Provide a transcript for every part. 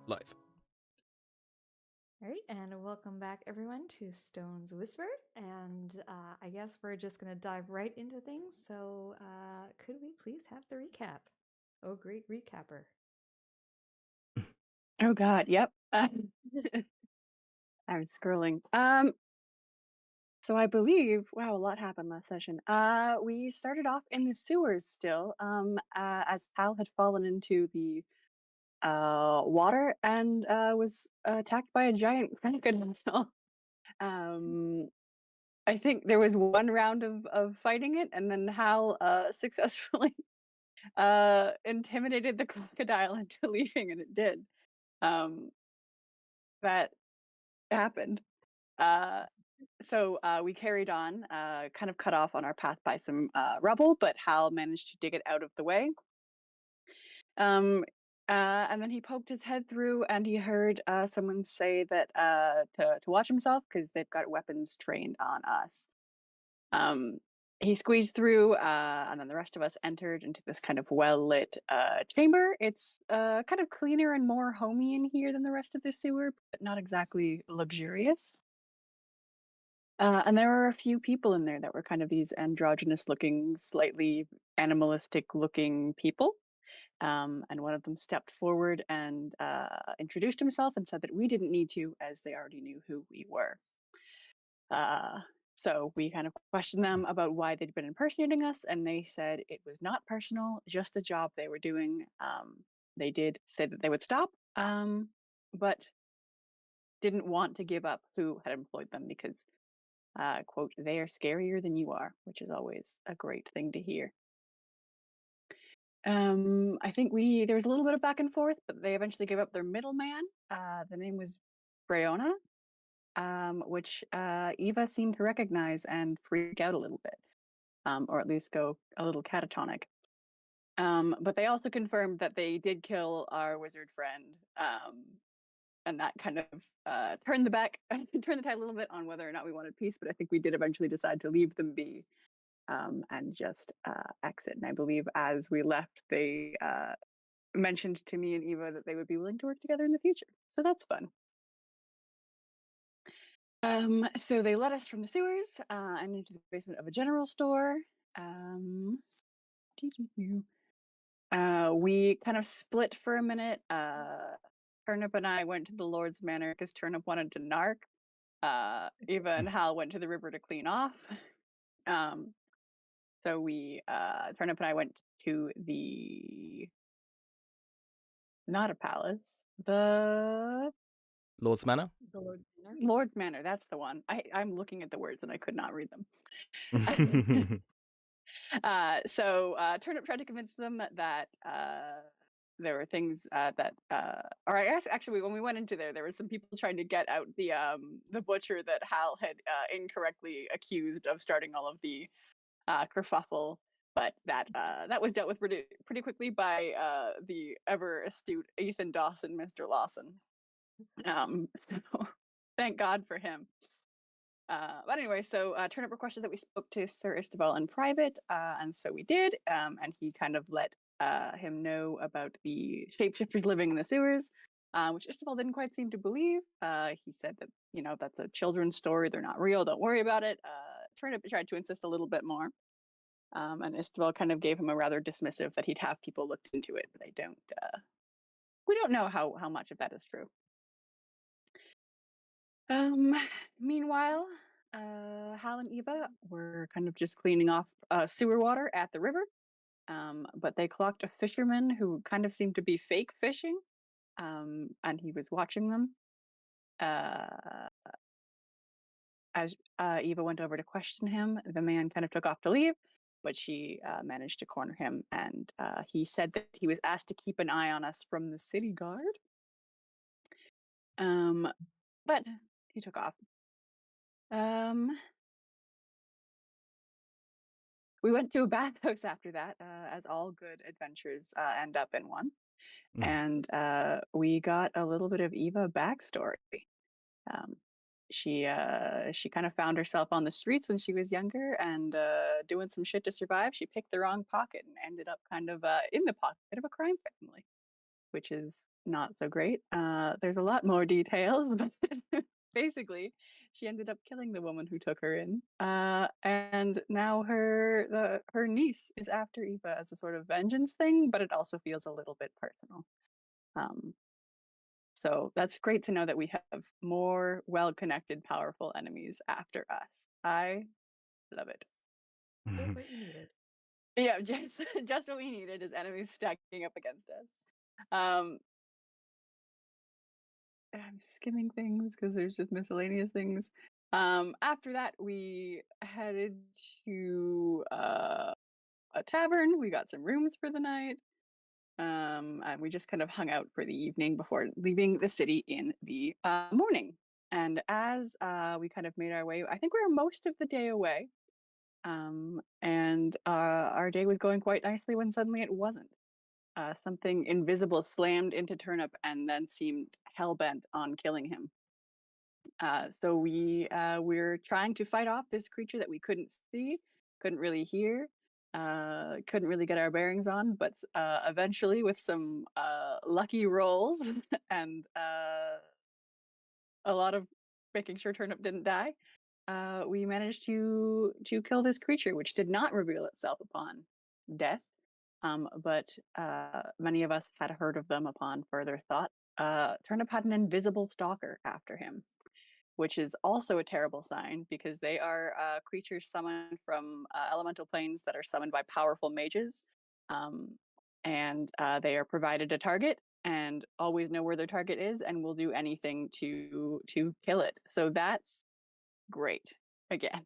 live. All right, and welcome back everyone to Stone's Whisper. And I guess we're just going to dive right into things. So, could we please have the recap? Oh, great recapper. Oh God, yep. I'm scrolling. So I believe, wow, a lot happened last session. We started off in the sewers still, as Hal had fallen into the water and was attacked by a giant crocodile. um, I think there was one round of fighting it, and then Hal successfully intimidated the crocodile into leaving, and it did. That happened. So we carried on, kind of cut off on our path by some rubble, but Hal managed to dig it out of the way. And then he poked his head through, and he heard someone say that to watch himself because they've got weapons trained on us. He squeezed through, and then the rest of us entered into this kind of well-lit chamber. It's kind of cleaner and more homey in here than the rest of the sewer, but not exactly luxurious. And there were a few people in there that were kind of these androgynous-looking, slightly animalistic-looking people. And one of them stepped forward and introduced himself and said that we didn't need to, as they already knew who we were. So we kind of questioned them about why they'd been impersonating us, and they said it was not personal, just a job they were doing. They did say that they would stop, but didn't want to give up who had employed them because, quote, they are scarier than you are, which is always a great thing to hear. I think there was a little bit of back and forth, but they eventually gave up their middleman. The name was Breonna, which Eva seemed to recognize and freak out a little bit, or at least go a little catatonic. But they also confirmed that they did kill our wizard friend, and that kind of turned the tide a little bit on whether or not we wanted peace. But I think we did eventually decide to leave them be and just exit. And I believe as we left, they mentioned to me and Eva that they would be willing to work together in the future. So that's fun. So they led us from the sewers and into the basement of a general store. We kind of split for a minute. Turnip and I went to the Lord's Manor because Turnip wanted to narc. Eva and Hal went to the river to clean off. So Turnip and I went to not a palace, the Lord's Manor? The Lord's Manor. Lord's Manor, that's the one. I'm looking at the words and I could not read them. So Turnip tried to convince them that there were things or I guess actually when we went into there were some people trying to get out the butcher that Hal had incorrectly accused of starting all of the kerfuffle. But that was dealt with pretty quickly by the ever astute Ethan Dawson, Mr. Lawson. So thank God for him. But anyway, so Turnip requested that we spoke to Sir Istebal in private, and so we did. And he kind of let him know about the shapeshifters living in the sewers, which Istebal didn't quite seem to believe. He said that that's a children's story; they're not real. Don't worry about it. Turnip tried to insist a little bit more. And Istebal kind of gave him a rather dismissive that he'd have people looked into it, but we don't know how much of that is true. Meanwhile, Hal and Eva were kind of just cleaning off sewer water at the river, but they clocked a fisherman who kind of seemed to be fake fishing, and he was watching them. As Eva went over to question him, the man kind of took off to leave, but she managed to corner him, and he said that he was asked to keep an eye on us from the city guard. But he took off. We went to a bathhouse after that, as all good adventures end up in one. And we got a little bit of Eva backstory. She kind of found herself on the streets when she was younger and doing some shit to survive. She picked the wrong pocket and ended up kind of in the pocket of a crime family, which is not so great. There's a lot more details, but basically, she ended up killing the woman who took her in, and now her niece is after Eva as a sort of vengeance thing, but it also feels a little bit personal. Um, so that's great to know that we have more well-connected, powerful enemies after us. I love it. Just what you needed. Yeah, just what we needed is enemies stacking up against us. Um, I'm skimming things because there's just miscellaneous things. After that, we headed to a tavern. We got some rooms for the night. And we just kind of hung out for the evening before leaving the city in the morning. And as we kind of made our way, I think we were most of the day away. And our day was going quite nicely when suddenly it wasn't. Something invisible slammed into Turnip and then seemed hell-bent on killing him. So we're trying to fight off this creature that we couldn't see, couldn't really hear, couldn't really get our bearings on, but eventually with some lucky rolls and a lot of making sure Turnip didn't die, we managed to kill this creature, which did not reveal itself upon death. But many of us had heard of them upon further thought. Turnip had an invisible stalker after him, which is also a terrible sign because they are creatures summoned from elemental planes that are summoned by powerful mages. Um, and they are provided a target and always know where their target is and will do anything to kill it. So that's great again.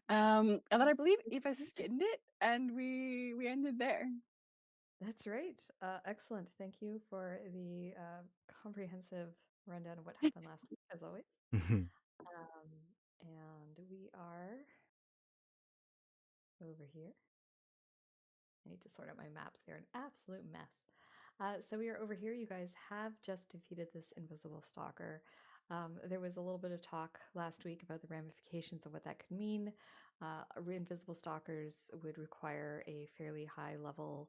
And then I believe Eva skinned it, and we ended there. That's right. Excellent. Thank you for the comprehensive rundown of what happened last week, as always. Um, and we are over here. I need to sort out my maps. They're an absolute mess. So we are over here. You guys have just defeated this invisible stalker. There was a little bit of talk last week about the ramifications of what that could mean. Invisible stalkers would require a fairly high level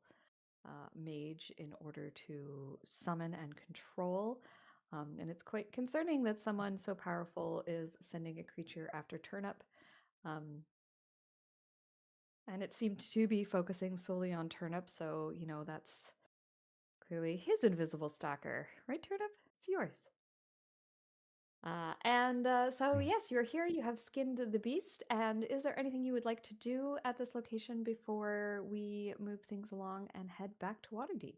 mage in order to summon and control. And it's quite concerning that someone so powerful is sending a creature after Turnip. And it seemed to be focusing solely on Turnip, so, that's clearly his invisible stalker. Right, Turnip? It's yours. So, yes, you're here. You have skinned the beast. And is there anything you would like to do at this location before we move things along and head back to Waterdeep?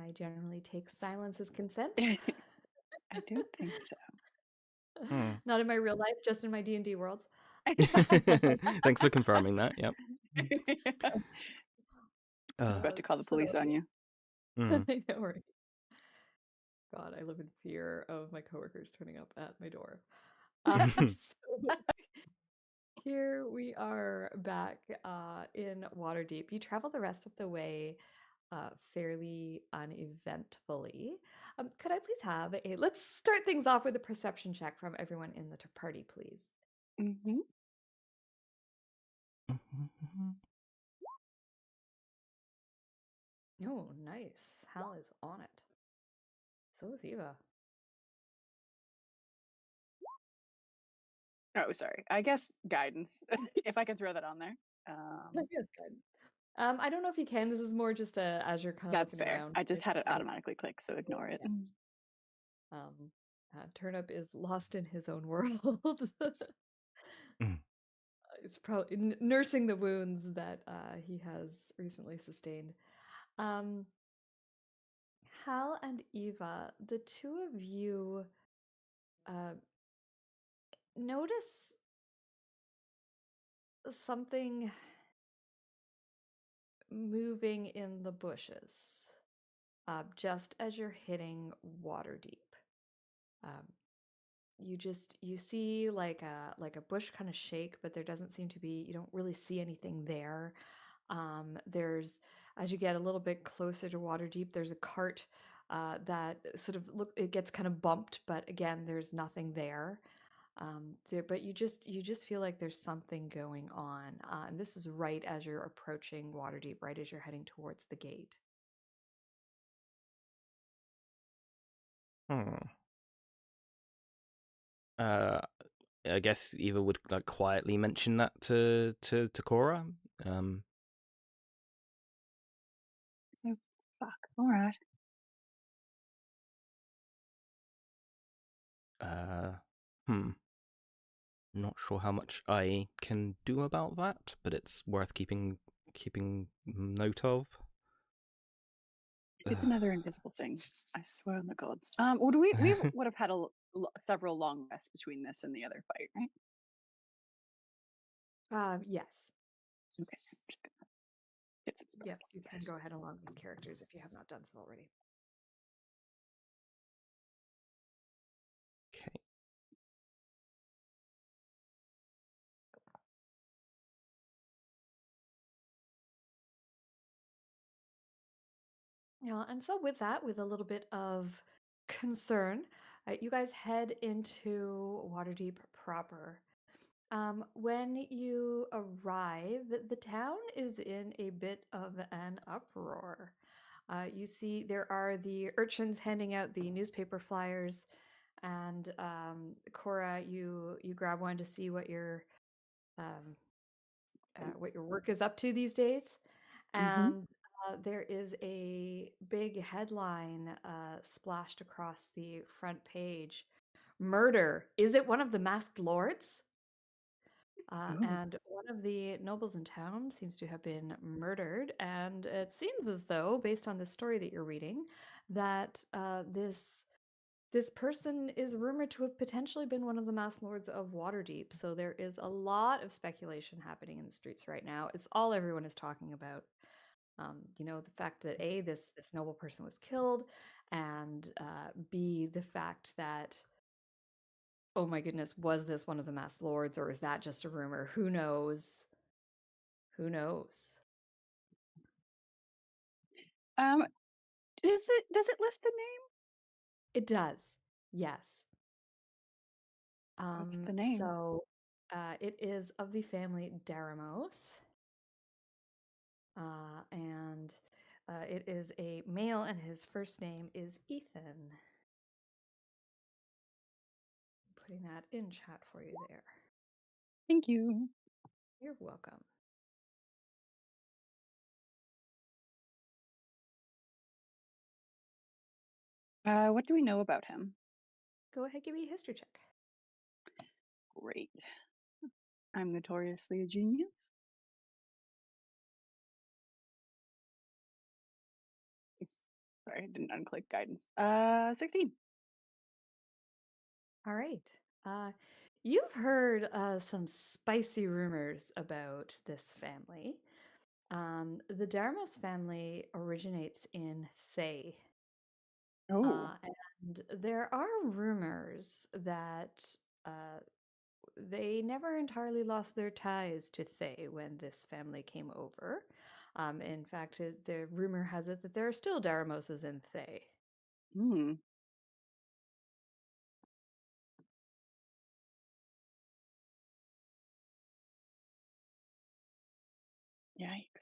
I generally take silence as consent. I don't think so. Not in my real life, just in my D&D worlds. Thanks for confirming that. Yep. I was about to call the police on you. I know, right? God, I live in fear of my coworkers turning up at my door. So here we are back in Waterdeep. You travel the rest of the way fairly uneventfully. Could I please have let's start things off with a perception check from everyone in the party, please. Mm-hmm. Oh, nice. Hal is on it. So is Eva. Oh, sorry. I guess guidance, if I can throw that on there. Yes, good. I don't know if you can. This is more just as you're kind of That's looking fair. around. I just had it automatically click, so ignore it. Turnip is lost in his own world. He's probably nursing the wounds that he has recently sustained. Hal and Eva, the two of you notice something moving in the bushes just as you're hitting Waterdeep. You see like a bush kind of shake, but there doesn't seem to be, you don't really see anything there. There's, as you get a little bit closer to Waterdeep, there's a cart that sort of it gets kind of bumped, but again, there's nothing there. But you just feel like there's something going on, and this is right as you're approaching Waterdeep, right as you're heading towards the gate. Hmm. Uh, I guess Eva would like quietly mention that to Cora. Um. So, fuck. All right. Uh. Hmm. Not sure how much I can do about that, but it's worth keeping note of. It's another invisible thing. I swear on the gods. Would we would have had several long rests between this and the other fight, right? Yes, Okay. I'm just gonna get some spells yes, long you can rest. go ahead along with characters if you have not done so already. Okay. Yeah, and so with that, with a little bit of concern, you guys head into Waterdeep proper. When you arrive, the town is in a bit of an uproar. You see, there are the urchins handing out the newspaper flyers, and Cora, you grab one to see um, what your work is up to these days. Mm-hmm. And there is a big headline splashed across the front page. Murder. Is it one of the masked lords? Oh. And one of the nobles in town seems to have been murdered. And it seems as though, based on the story that you're reading, that this person is rumored to have potentially been one of the masked lords of Waterdeep. So there is a lot of speculation happening in the streets right now. It's all everyone is talking about. The fact that A, this noble person was killed, and B, the fact that, oh my goodness, was this one of the masked lords, or is that just a rumor? Who knows? Who knows? Um, does it list the name? It does, yes. What's the name? So it is of the family Daramos, and it is a male, and his first name is Ethan. Putting that in chat for you there. Thank you. You're welcome. What do we know about him? Go ahead, give me a history check. Great. I'm notoriously a genius. Sorry, I didn't unclick guidance. 16. All right. Uh, you've heard some spicy rumors about this family. The Darmos family originates in Thay. Oh. And there are rumors that uh, they never entirely lost their ties to Thay when this family came over. In fact, the rumor has it that there are still Daramoses in Thay. Hmm. Yikes.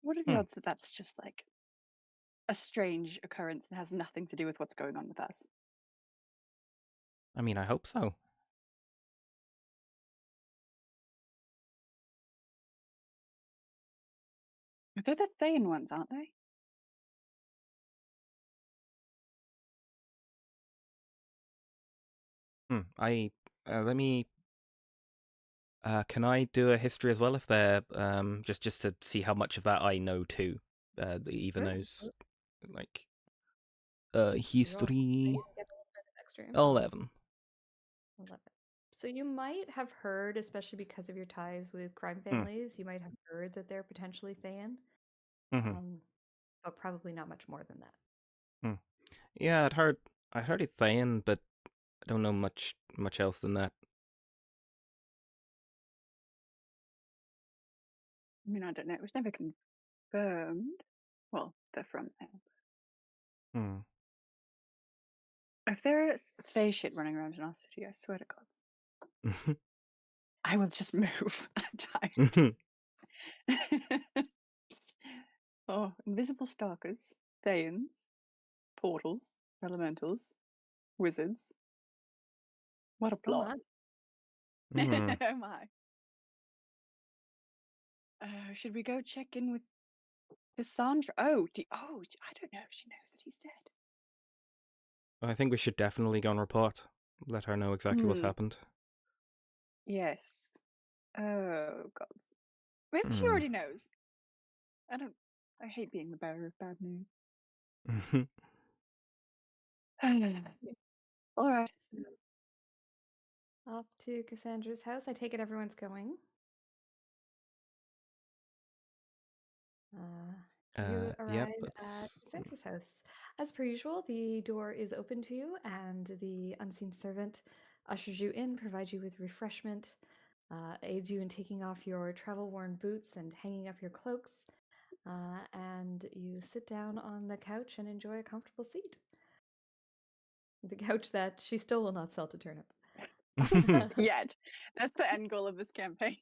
What are the Hmm. odds that that's just like a strange occurrence and has nothing to do with what's going on with us? I mean, I hope so. They're the Thayan ones, aren't they? I let me. Can I do a history as well if they're just to see how much of that I know too? Eva Sure. knows like You go ahead history and get a little bit of extra info. 11. 11. So you might have heard, especially because of your ties with crime Hmm. families, you might have heard that they're potentially Thayan, Hmm. but probably not much more than that. Hmm. Yeah, I heard it's Thayan, but I don't know much else than that. I mean, I don't know. It was never confirmed. Well, they're from there. Hmm. If there is shit running around in our city, I swear to God, I will just move. I'm tired. Oh, invisible stalkers, Thanes, portals, elementals, wizards. What a Oh plot. my. Oh my. Should we go check in with Cassandra? Oh, I don't know if she knows that he's dead. I think we should definitely go and report. Let her know exactly what's happened. Yes. Oh, gods. Maybe she already knows. I hate being the bearer of bad news. All right. Off to Cassandra's house. I take it everyone's going. You Yep, arrive at that's... Cassandra's house. As per usual, the door is open to you, and the unseen servant ushers you in, provides you with refreshment, aids you in taking off your travel-worn boots and hanging up your cloaks, and you sit down on the couch and enjoy a comfortable seat. The couch that she still will not sell to Turnip. Yet. That's the end goal of this campaign.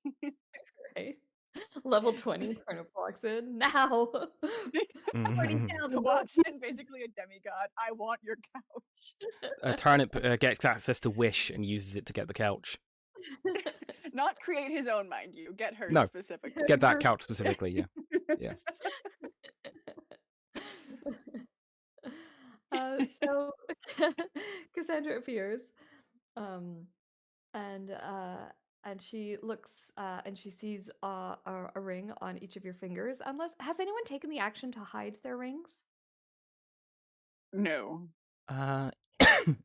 Right? Level 20, Turnip walks in. Now! 40,000 Walks in basically a demigod. I want your couch. Turnip gets access to Wish and uses it to get the couch. Not create his own, mind you. Get hers No, specifically. get that couch specifically, yeah. Yeah. So Cassandra appears, and she looks and she sees a ring on each of your fingers. Unless has anyone taken the action to hide their rings? No.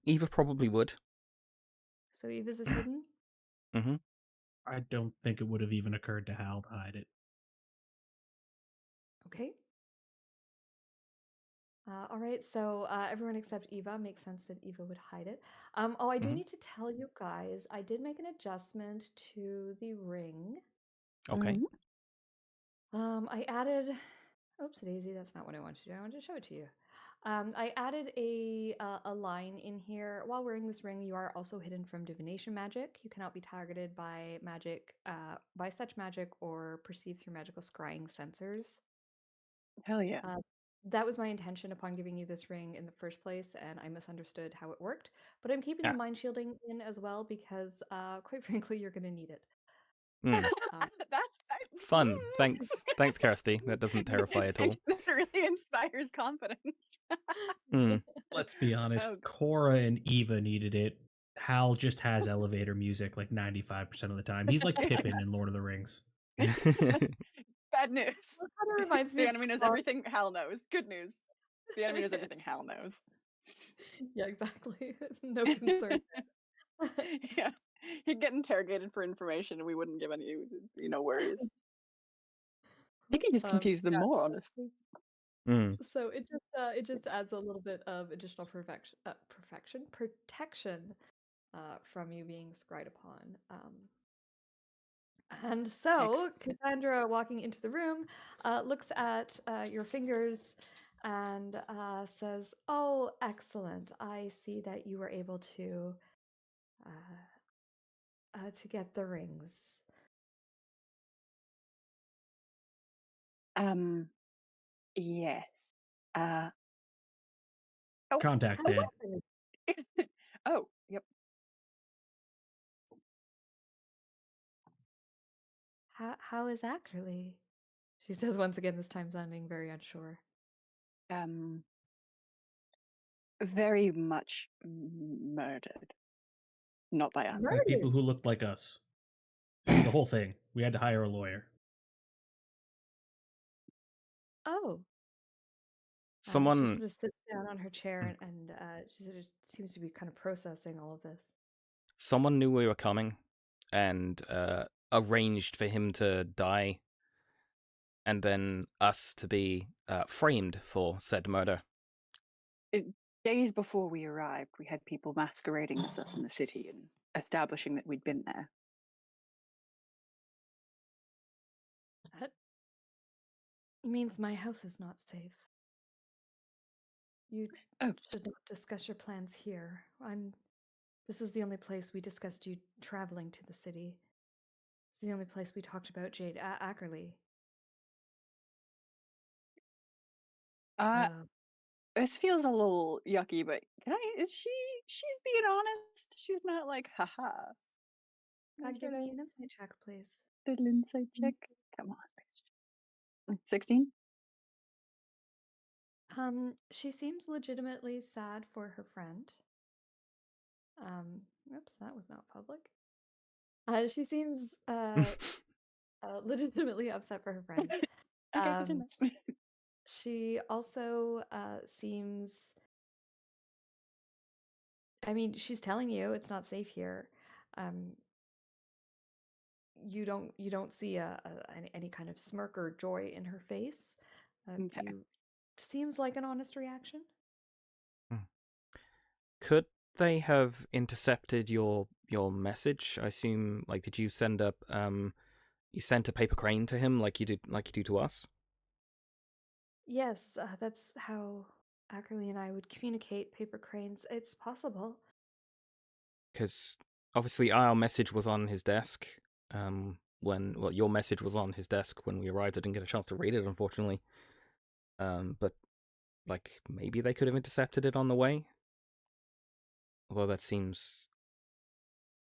Eva probably would. So Eva's is hidden. Mm-hmm. I don't think it would have even occurred to Hal to hide it. Okay. All right, so everyone except Eva. Makes sense that Eva would hide it. I do need to tell you guys, I did make an adjustment to the ring. Okay. I added, oops daisy, that's not what I wanted to do. I wanted to show it to you. I added a line in here. While wearing this ring, you are also hidden from divination magic. You cannot be targeted by magic, by such magic or perceived through magical scrying sensors. Hell yeah. That was my intention upon giving you this ring in the first place, and I misunderstood how it worked. But I'm keeping the mind shielding in as well because, quite frankly, you're going to need it. That's fun. Thanks, Kirsty. That doesn't terrify at all. That really inspires confidence. Let's be honest. Cora and Eva needed it. Hal just has elevator music like 95% of the time. He's like Pippin in Lord of the Rings. Bad news. Well, kind of reminds me the enemy knows everything Hal knows. Good news. The enemy knows everything Hal knows. Yeah, exactly. No concern. Yeah. He'd get interrogated for information and we wouldn't give any, worries. He can just confuse them more, honestly. So it just adds a little bit of additional protection from you being scryed upon. And so Cassandra, walking into the room, looks at your fingers and says, "Oh, excellent! I see that you were able to get the rings." Yes. Contact's dead. Oh, yep. How is actually? She says once again, this time sounding very unsure. Very much murdered. Not by us. By people who looked like us. It was a whole thing. We had to hire a lawyer. Oh. Someone she just sits down on her chair and she just seems to be kind of processing all of this. Someone knew we were coming and arranged for him to die and then us to be framed for said murder. Days before we arrived, we had people masquerading as us in the city and establishing that we'd been there. means my house is not safe. You Oh. should not discuss your plans here. This is the only place we discussed you traveling to the city. It's the only place we talked about Jade Ackerley. This feels a little yucky, but she's being honest. She's not like, haha. Give me an insight check, please. Little insight check. Come on. 16? She seems legitimately sad for her friend. Oops, that was not public. She seems legitimately upset for her friend. Okay, she also seems. I mean, she's telling you it's not safe here. You don't see any kind of smirk or joy in her face. Okay. Seems like an honest reaction. Could they have intercepted your message? I assume, like, did you send up you sent a paper crane to him like you do to us? Yes, that's how Ackerley and I would communicate paper cranes. It's possible. Because obviously our message was on his desk. Your message was on his desk when we arrived. I didn't get a chance to read it, unfortunately. But like maybe they could have intercepted it on the way. Although that seems,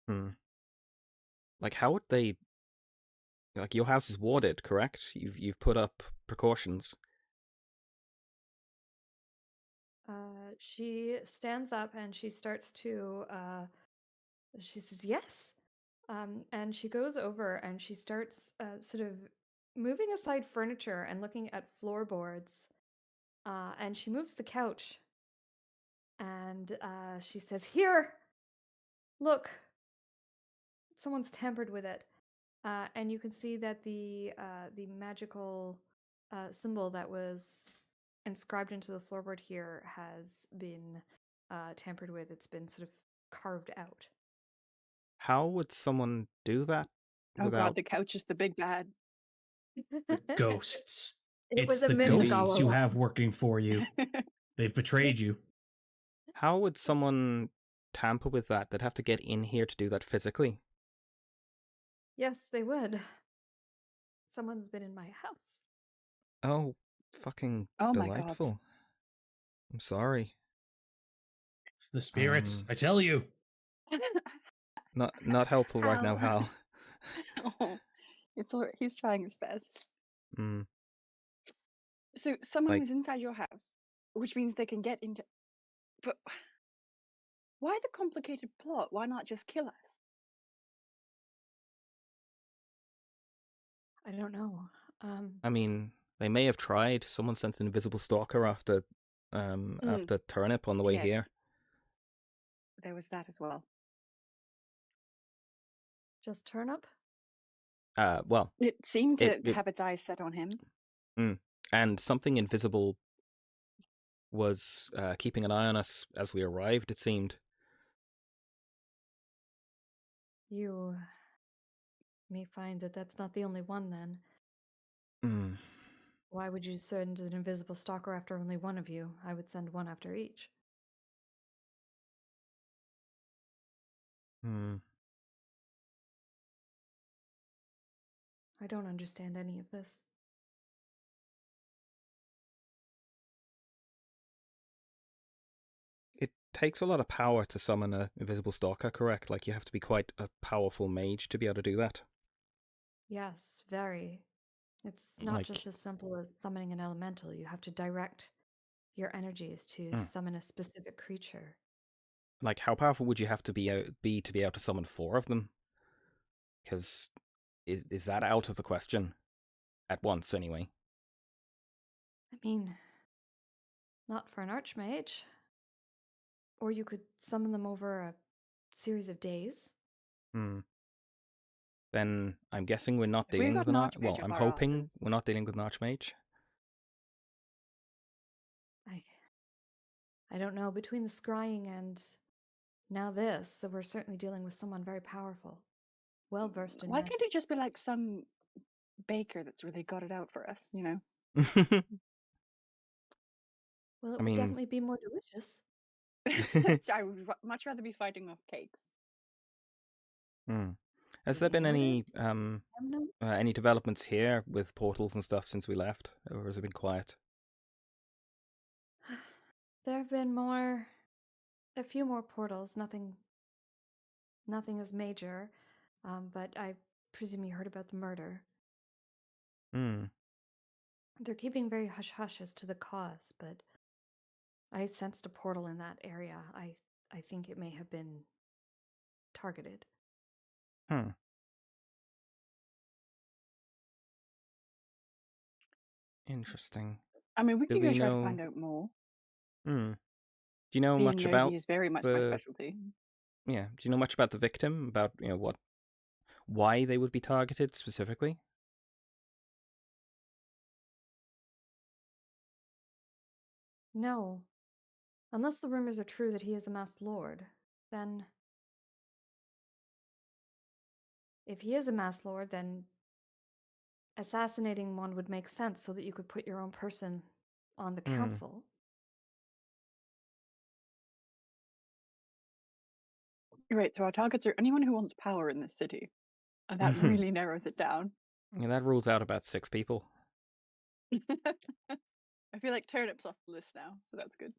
like how would they? Like your house is warded, correct? You've put up precautions. She stands up and she starts to. She says yes, and she goes over and she starts sort of moving aside furniture and looking at floorboards. And she moves the couch, and she says, "Here, look, someone's tampered with it." And you can see that the magical symbol that was inscribed into the floorboard here has been tampered with. It's been sort of carved out. How would someone do that Oh without? god, the couch is the big bad. The ghosts. It was It's a the mimic ghosts all you along. have working for you. They've betrayed you. How would someone tamper with that? They'd have to get in here to do that physically. Yes, they would. Someone's been in my house. Oh, fucking Oh my god. delightful. I'm sorry. It's the spirits, I tell you. Not helpful right now, Hal. Oh, he's trying his best. Mm. So someone Like- was inside your house, which means they can get into. But why the complicated plot? Why not just kill us? I don't know. I mean, they may have tried. Someone sent an invisible stalker after Turnip on the way here. There was that as well. Just Turnip? Well, It seemed to have its eyes set on him. And something invisible was keeping an eye on us as we arrived, it seemed. You may find that that's not the only one, then. Why would you send an invisible stalker after only one of you? I would send one after each. I don't understand any of this. It takes a lot of power to summon an invisible stalker, correct? Like you have to be quite a powerful mage to be able to do that. Yes, very. It's not just as simple as summoning an elemental. You have to direct your energies to summon a specific creature. Like, how powerful would you have to be to be able to summon 4 of them? Because is that out of the question? At once, anyway. I mean, not for an archmage. Or you could summon them over a series of days. Then I'm guessing we're not We dealing got with an an archmage Well, up I'm our hoping asses. we're not dealing with an archmage. I don't know. Between the scrying and now this, so we're certainly dealing with someone very powerful, well versed in Why magic. can't it just be like some baker that's really got it out for us, you know? Well, it I would mean, definitely be more delicious. I would much rather be fighting off cakes. has there been Murder? any developments here with portals and stuff since we left, or has it been quiet? There have been a few more portals. Nothing as major. But I presume you heard about the murder. Hmm. They're keeping very hush-hush as to the cause, but I sensed a portal in that area. I think it may have been targeted. Interesting. I mean, we Do could go we try to know? find out more. Do you know Being much about nosy is very much my the? specialty. Yeah. Do you know much about the victim? About why they would be targeted specifically? No. Unless the rumors are true that he is a masked lord, then... If he is a masked lord, then assassinating one would make sense so that you could put your own person on the council. Right, so our targets are anyone who wants power in this city. And that really narrows it down. Yeah, that rules out about 6 people. I feel like Turnip's off the list now, so that's good.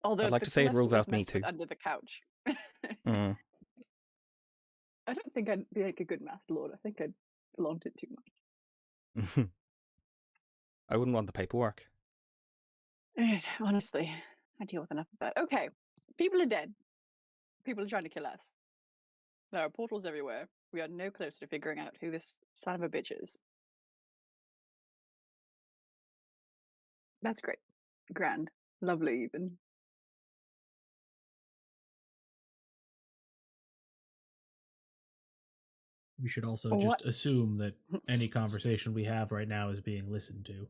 Although I'd like the to say it rules collectible is out me messed with too. under the couch. I don't think I'd be like a good master lord. I think I'd flaunt it too much. I wouldn't want the paperwork. Honestly, I deal with enough of that. Okay, people are dead. People are trying to kill us. There are portals everywhere. We are no closer to figuring out who this son of a bitch is. That's great. Grand. Lovely, even. We should also just assume that any conversation we have right now is being listened to.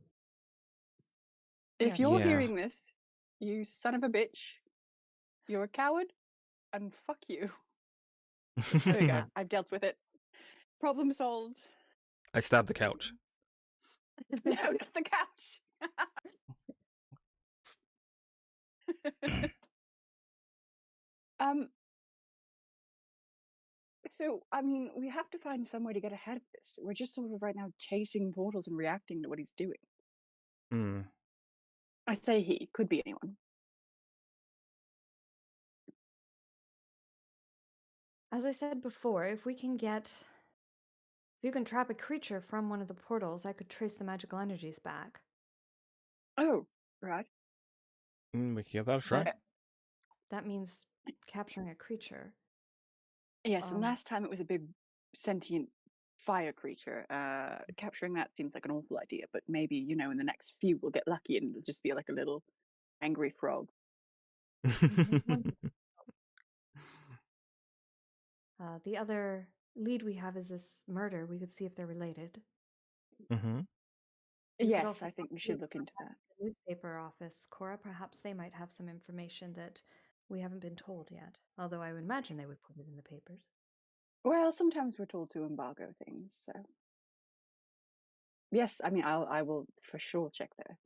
If you're hearing this, you son of a bitch, you're a coward, and fuck you. There we go. I've dealt with it. Problem solved. I stabbed the couch. No, not the couch. So, I mean, we have to find some way to get ahead of this. We're just sort of right now chasing portals and reacting to what he's doing. I say he, could be anyone. As I said before, if you can trap a creature from one of the portals, I could trace the magical energies back. Oh, right. We can give that a try. That means capturing a creature. Yes, and last time it was a big sentient fire creature. Capturing that seems like an awful idea, but maybe, in the next few we'll get lucky and it'll just be like a little angry frog. The other lead we have is this murder. We could see if they're related. Yes, I think we should look into that. The newspaper office, Cora, perhaps they might have some information that we haven't been told yet. Although I would imagine they would put it in the papers. Well, sometimes we're told to embargo things, so yes, I mean, I will for sure check there.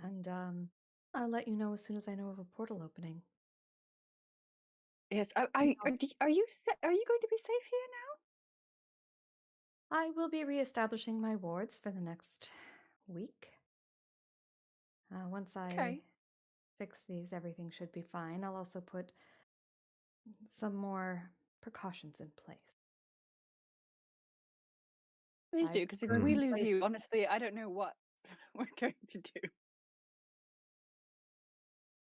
And I'll let you know as soon as I know of a portal opening. Yes, are you going to be safe here now? I will be reestablishing my wards for the next week. Once I fix these, everything should be fine. I'll also put some more precautions in place. Please do, because if we lose you, honestly, I don't know what we're going to do.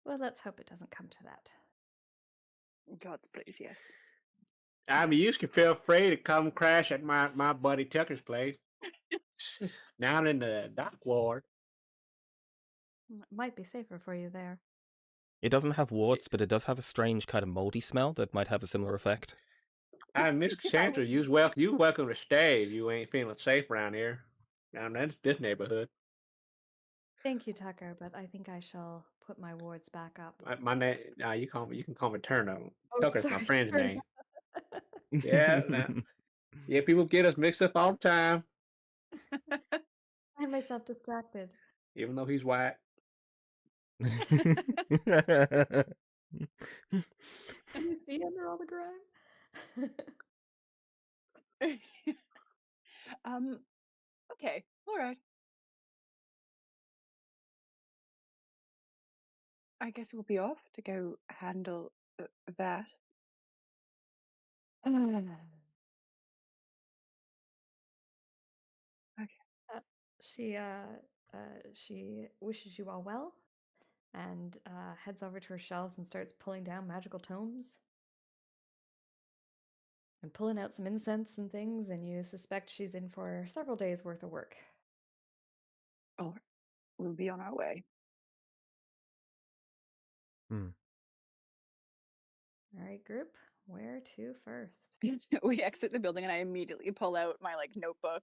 Well, let's hope it doesn't come to that. God, please, yes. I mean, you can feel free to come crash at my buddy Tucker's place. Down in the dock ward. Might be safer for you there. It doesn't have wards, but it does have a strange kind of moldy smell that might have a similar effect. Miss Cassandra, you welcome to stay if you ain't feeling safe around here. Down in this neighborhood. Thank you, Tucker, but I think I shall put my wards back up. My name. You can call me Turnip. Oh, Tucker's my sorry, friend's Turnip. name. Yeah, yeah. People get us mixed up all the time, I had myself distracted. even though he's white. Can you see under all the grime? Okay, all right. I guess we'll be off to go handle that. Okay. She wishes you all well, and heads over to her shelves and starts pulling down magical tomes and pulling out some incense and things. And you suspect she's in for several days worth of work. Oh, we'll be on our way. All right, group, where to first? We exit the building, and I immediately pull out my notebook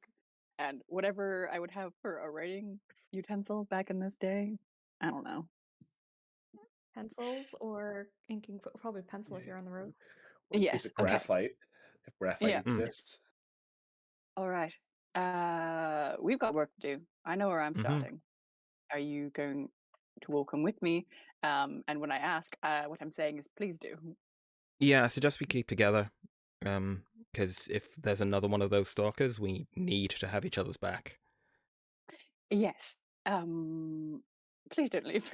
and whatever I would have for a writing utensil back in this day. I don't know. Pencils or inking? Probably pencil if you're on the road. Or a piece Yes. of Okay. graphite, if graphite Yeah. exists. All right. We've got work to do. I know where I'm starting. Are you going to all come with me? And when I ask, what I'm saying is, please do. Yeah, I suggest we keep together. Because if there's another one of those stalkers, we need to have each other's back. Yes. Please don't leave.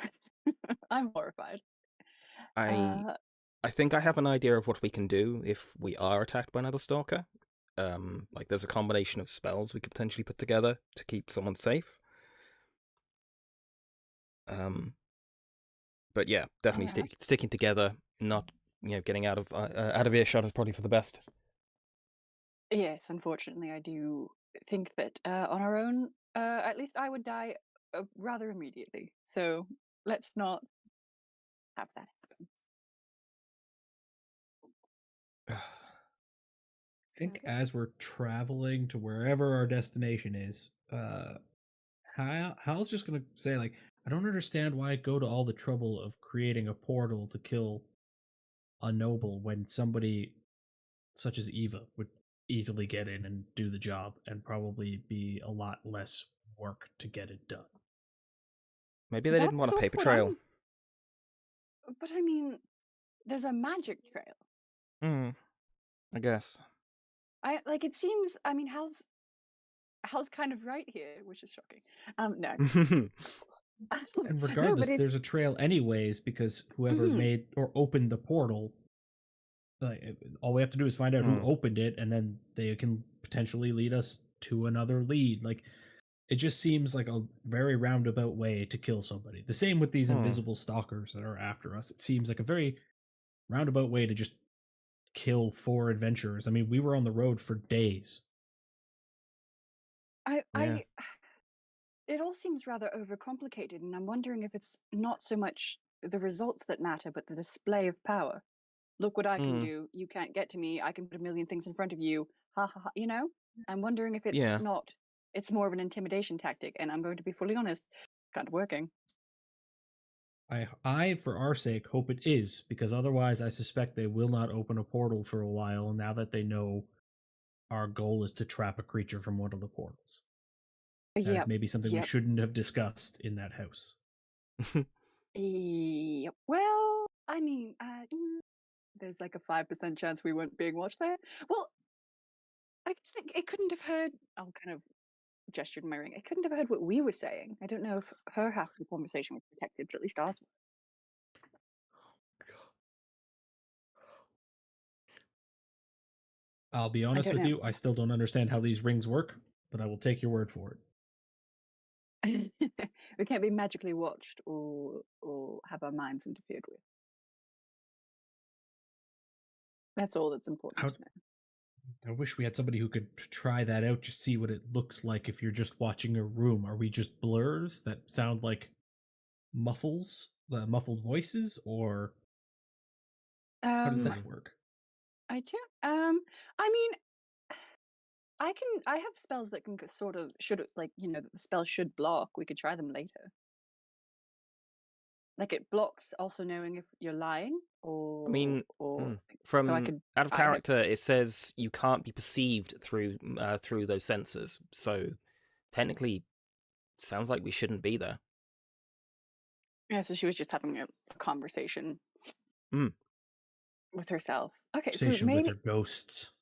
I'm horrified. I think I have an idea of what we can do if we are attacked by another stalker. There's a combination of spells we could potentially put together to keep someone safe. But yeah, definitely sticking together, not getting out of earshot is probably for the best. Yes, unfortunately, I do think that on our own, at least I would die rather immediately. So let's not have that happen. I think as we're traveling to wherever our destination is, Hal's just gonna say I don't understand why I go to all the trouble of creating a portal to kill a noble when somebody such as Eva would easily get in and do the job and probably be a lot less work to get it done. Maybe they didn't want a paper trail. But I mean, there's a magic trail. I guess. It seems. I mean, Hal's kind of right here, which is shocking. No. And regardless, no, there's a trail anyways because whoever made or opened the portal, all we have to do is find out who opened it, and then they can potentially lead us to another lead. It just seems like a very roundabout way to kill somebody. The same with these invisible stalkers that are after us. It seems like a very roundabout way to just kill 4 adventurers. I mean, we were on the road for days. It all seems rather overcomplicated, and I'm wondering if it's not so much the results that matter, but the display of power. Look what I can do. You can't get to me. I can put a million things in front of you. Ha ha ha. I'm wondering if it's not. It's more of an intimidation tactic, and I'm going to be fully honest, kind of working. I, for our sake, hope it is, because otherwise I suspect they will not open a portal for a while now that they know our goal is to trap a creature from one of the portals. That is maybe something we shouldn't have discussed in that house. Yep. Well, I mean, there's a 5% chance we weren't being watched there. Well, I just think it couldn't have heard. I'll kind of gestured my ring. I couldn't have heard what we were saying. I don't know if her half of the conversation was protected, but at least ours was. I'll be honest with you, I still don't understand how these rings work, but I will take your word for it. We can't be magically watched or have our minds interfered with. That's all that's important to know. I wish we had somebody who could try that out to see what it looks like if you're just watching a room. Are we just blurs that sound like muffled voices, or how does that work? I mean, I have spells that can sort of the spell should block. We could try them later. Like it blocks also knowing if you're lying or I mean, so I from could out of I had character, it says you can't be perceived through those sensors. So technically, sounds like we shouldn't be there. Yeah, so she was just having a conversation Mm. with herself. Okay, so Conversation with maybe her ghosts.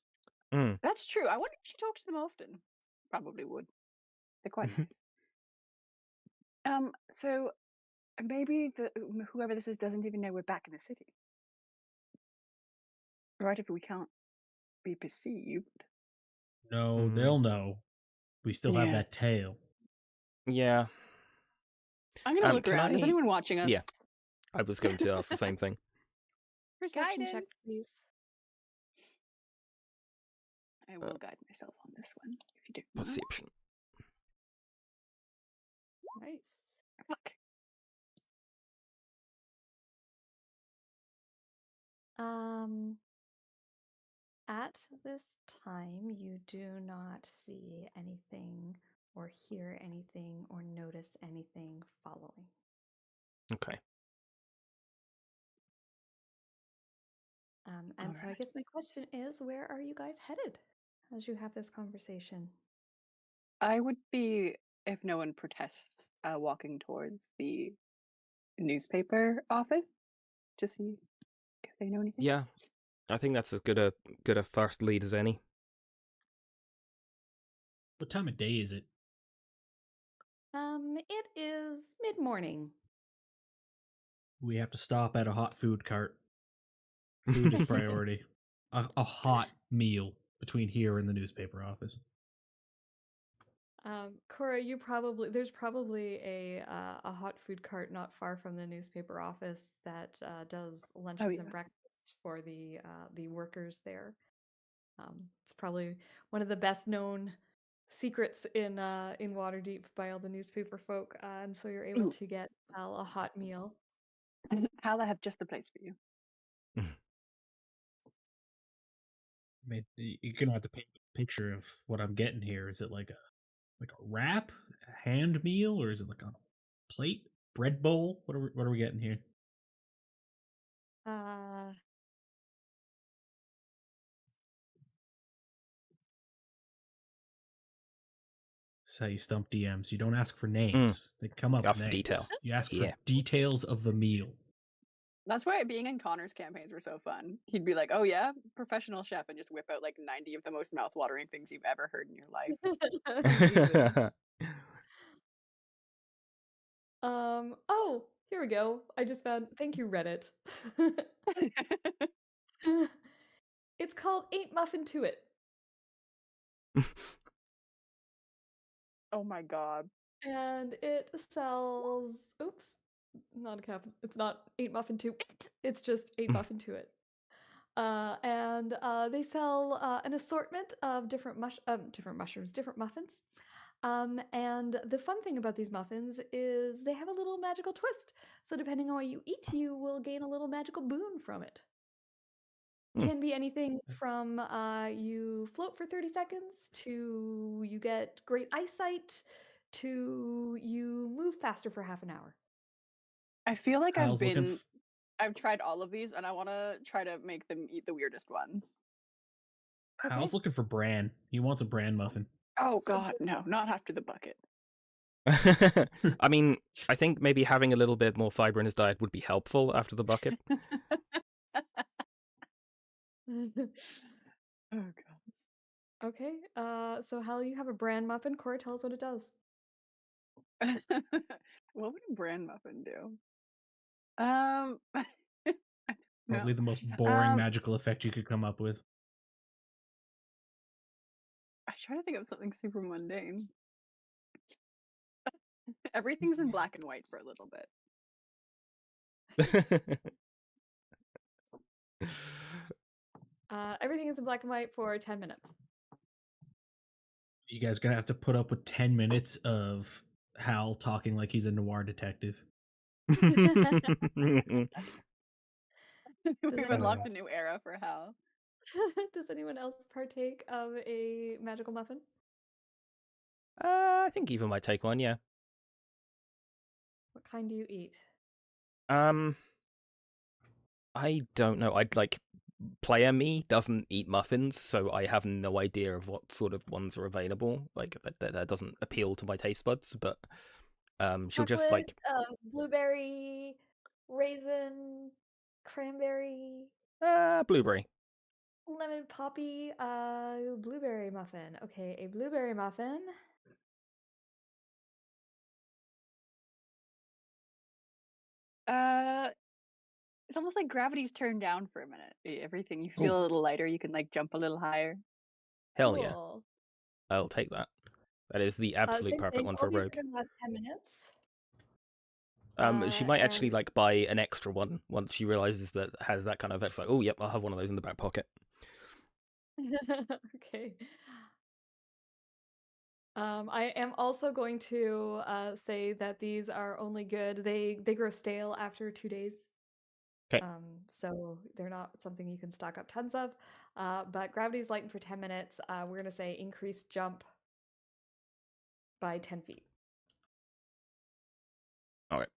that's true. I wonder if she talks to them often. Probably would. They're quite nice. So maybe whoever this is doesn't even know we're back in the city. Right, if we can't be perceived. No, they'll know. We still have that Yes. tail. Yeah. I'm gonna look Can around. Is I- anyone watching us? Yeah. I was going to ask the same thing. Perception Guidance. checks, please. I will guide myself on this one, if you don't mind. Perception. Nice. Fuck. At this time, you do not see anything or hear anything or notice anything following. Okay. And so I guess my question is, where are you guys headed as you have this conversation? I would be, if no one protests, walking towards the newspaper office to see if they know anything. Yeah. I think that's as good a first lead as any. What time of day is it? It is mid-morning. We have to stop at a hot food cart. Food is priority. A hot meal between here and the newspaper office. Cora, there's probably a hot food cart not far from the newspaper office that does lunches yeah. and breakfasts for the workers there. It's probably one of the best known secrets in Waterdeep by all the newspaper folk, and so you're able to get Al a hot meal. Hal, I have just the place for you. I mean, you're gonna have to paint a picture of what I'm getting here. Is it like a wrap, a hand meal, or is it like a plate, bread bowl? What are we getting here? This is how you stump DMs. You don't ask for names; they come up You with ask for names. detail. You ask Yeah. for details of the meal. That's why being in Connor's campaigns were so fun. He'd be like, "Oh yeah, professional chef," and just whip out like 90 of the most mouth-watering things you've ever heard in your life. Oh, here we go. I just found. Thank you, Reddit. It's called Ain't Muffin to It. Oh my god. And it sells. Oops, not a cap. It's not Ain't Muffin to It. It's just Ain't Muffin to It. And they sell an assortment of different mushrooms, different muffins. And the fun thing about these muffins is they have a little magical twist. So depending on what you eat, you will gain a little magical boon from it. Can be anything from you float for 30 seconds to you get great eyesight to you move faster for half an hour. I feel like Hal's I've tried all of these and I want to try to make them eat the weirdest ones. Hal's looking for bran. He wants a bran muffin. Oh god, no, not after the bucket. I mean, I think maybe having a little bit more fiber in his diet would be helpful after the bucket. Oh god. Okay, so Hal, you have a bran muffin. Cora, tell us what it does. What would a bran muffin do? Probably the most boring magical effect you could come up with. I try to think of something super mundane. Everything's in black and white for a little bit. Everything is in black and white for 10 minutes. You guys are gonna have to put up with 10 minutes of Hal talking like he's a noir detective. We've unlocked a new era for Hal. Does anyone else partake of a magical muffin? I think Eva might take one, yeah. What kind do you eat? I don't know. I'd like player me doesn't eat muffins, so I have no idea of what sort of ones are available. Like that doesn't appeal to my taste buds. But she'll just Chocolate, like blueberry, raisin, cranberry, blueberry. lemon poppy, blueberry muffin. Okay, a blueberry muffin. It's almost like gravity's turned down for a minute. Everything you Ooh. feel a little lighter. You can like jump a little higher. Hell yeah, Cool. I'll take that. That is the absolute Same perfect thing. one for All a these rogue. are gonna last 10 minutes. She might actually And like buy an extra one once she realizes that it has that kind of effect. Like, oh, yep, I'll have one of those in the back pocket. okay. I am also going to say that these are only good. They grow stale after 2 days. 'Kay. So they're not something you can stock up tons of. But gravity's lightened for 10 minutes. We're gonna say increased jump by 10 feet. All right.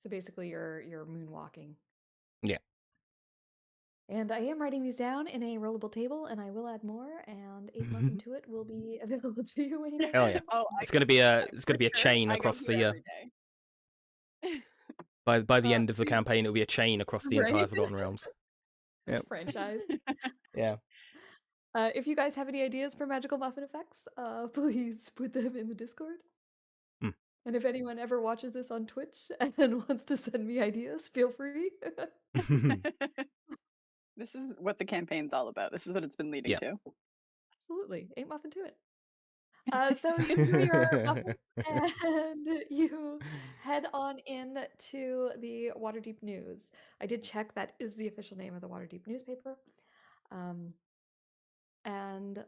So basically you're moonwalking. Yeah. And I am writing these down in a rollable table, and I will add more, and 8 muffin to it will be available to you when you guys Hell get yeah. them. Oh, It's gonna be a for chain sure. I go across here the every day. by the end of the Free campaign. It'll be a chain across the entire right? Forgotten Realms. It's Yep. franchise. Yeah. If you guys have any ideas for magical muffin effects, please put them in the Discord. Hmm. And if anyone ever watches this on Twitch and wants to send me ideas, feel free. This is what the campaign's all about. This is what it's been leading Yeah. to. Absolutely. 8 muffin to it. So you do your muffins and you head on in to the Waterdeep News. I did check that is the official name of the Waterdeep newspaper. And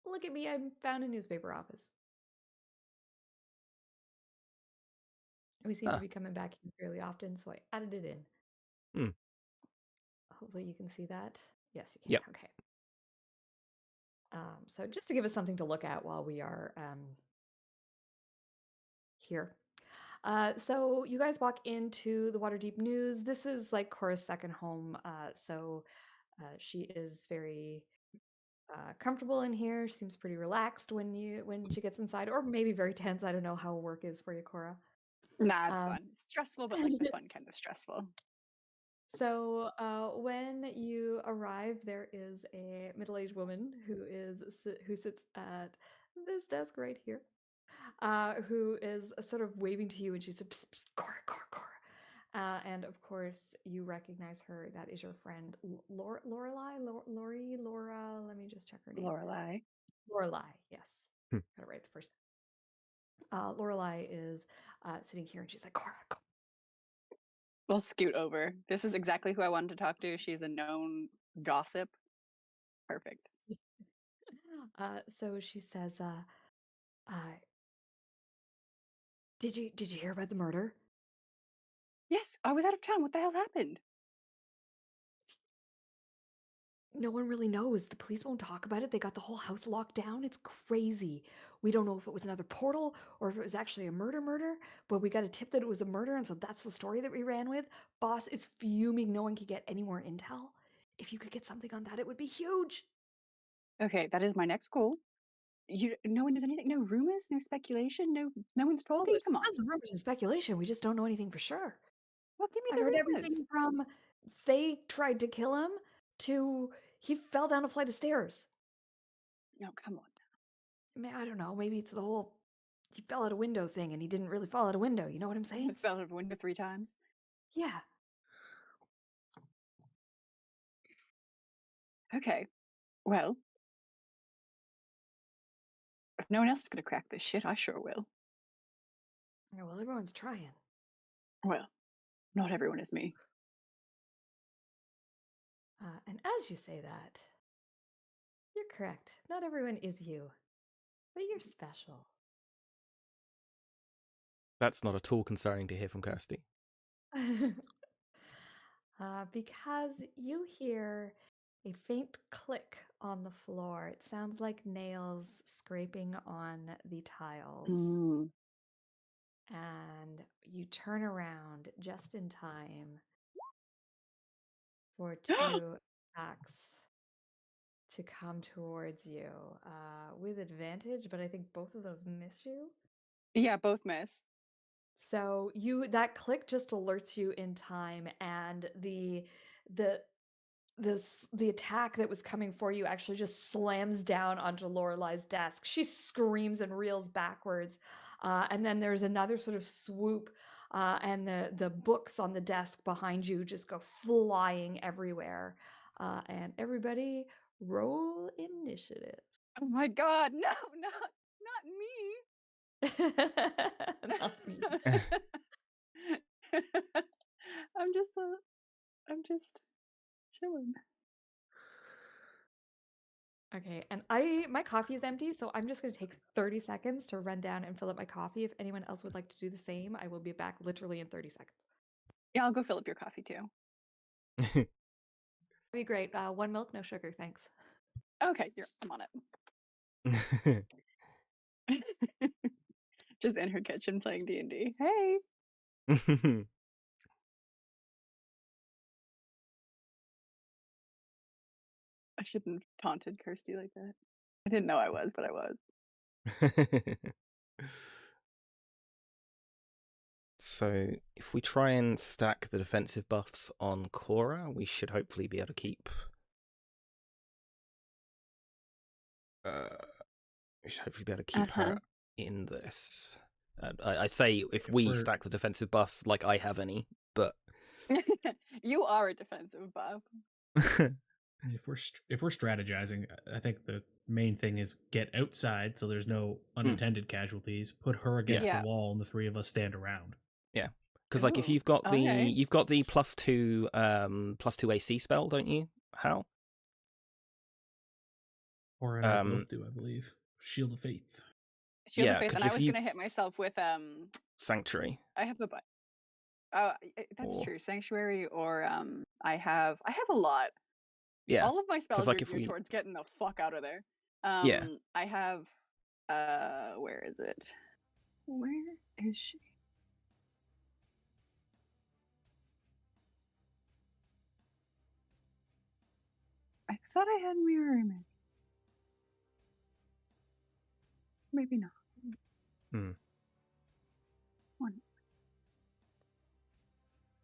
look at me, I found a newspaper office. We seem to Ah. be coming back here fairly often, so I added it in. Hmm. Hopefully you can see that. Yes, you can. Yep. Okay. So just to give us something to look at while we are here. So you guys walk into the Waterdeep News. This is like Cora's second home. So she is very comfortable in here. She seems pretty relaxed when she gets inside, or maybe very tense. I don't know how work is for you, Cora. Nah, it's fun. It's stressful, but like the fun kind of stressful. So when you arrive, there is a middle-aged woman who sits at this desk right here, who is sort of waving to you, and she says, psst, psst, Cora, Cora, Cora. And of course, you recognize her. That is your friend, Lorelai, Laura. Let me just check her name. Lorelai. Lorelai, yes. Hmm. Got it right the first time. Lorelai is sitting here, and she's like, Cora, Cora. We'll scoot over. This is exactly who I wanted to talk to. She's a known gossip. Perfect. So she says, did you hear about the murder? Yes, I was out of town. What the hell happened? No one really knows. The police won't talk about it. They got the whole house locked down. It's crazy. We don't know if it was another portal or if it was actually a murder, but we got a tip that it was a murder, and so that's the story that we ran with. Boss is fuming. No one can get any more intel. If you could get something on that, it would be huge. Okay, that is my next goal. No one knows anything. No rumors. No speculation. No one's Oh, talking. there's Come on. tons of rumors and speculation. We just don't know anything for sure. Well, give me I've the heard rumors. everything from they tried to kill him to he fell down a flight of stairs. No, come on. I mean, I don't know. Maybe it's the whole he fell out a window thing and he didn't really fall out a window. You know what I'm saying? Fell out of a window 3 times. Yeah. Okay. Well, if no one else is going to crack this shit, I sure will. Yeah, well, everyone's trying. Well, not everyone is me. And as you say that, you're correct. Not everyone is you, but you're special. That's not at all concerning to hear from Kirsty. Because you hear a faint click on the floor. It sounds like nails scraping on the tiles. and you turn around just in time for two attacks to come towards you with advantage, but I think both of those miss you. Yeah, both miss. So that click just alerts you in time, and the attack that was coming for you actually just slams down onto Lorelai's desk. She screams and reels backwards, and then there's another sort of swoop, and the books on the desk behind you just go flying everywhere. And everybody, roll initiative. Oh my god, no, not me. Not me. I'm just chilling. Okay, and my coffee is empty, so I'm just going to take 30 seconds to run down and fill up my coffee. If anyone else would like to do the same, I will be back literally in 30 seconds. Yeah, I'll go fill up your coffee too. That'd be great. 1 milk, no sugar, thanks. Okay, I'm on it. Just in her kitchen playing D&D. Hey. I shouldn't have taunted Kirsty like that. I didn't know I was, but I was. So if we try and stack the defensive buffs on Cora, we should hopefully be able to keep. We should hopefully be able to keep her in this. I say if we stack the defensive buffs like I have any, but you are a defensive buff. If we're strategizing, I think the main thing is get outside so there's no unintended casualties. Put her against the wall, and the three of us stand around. Yeah, because like if you've got the +2 AC spell, don't you, Hal? Or I both do, I believe. Shield of Faith. Shield of Faith, and I was gonna hit myself with Sanctuary. I have oh, that's true. Sanctuary, or I have a lot. Yeah. All of my spells are geared towards getting the fuck out of there. Yeah. I have where is it? Where is she? I thought I had mirror image. Maybe not.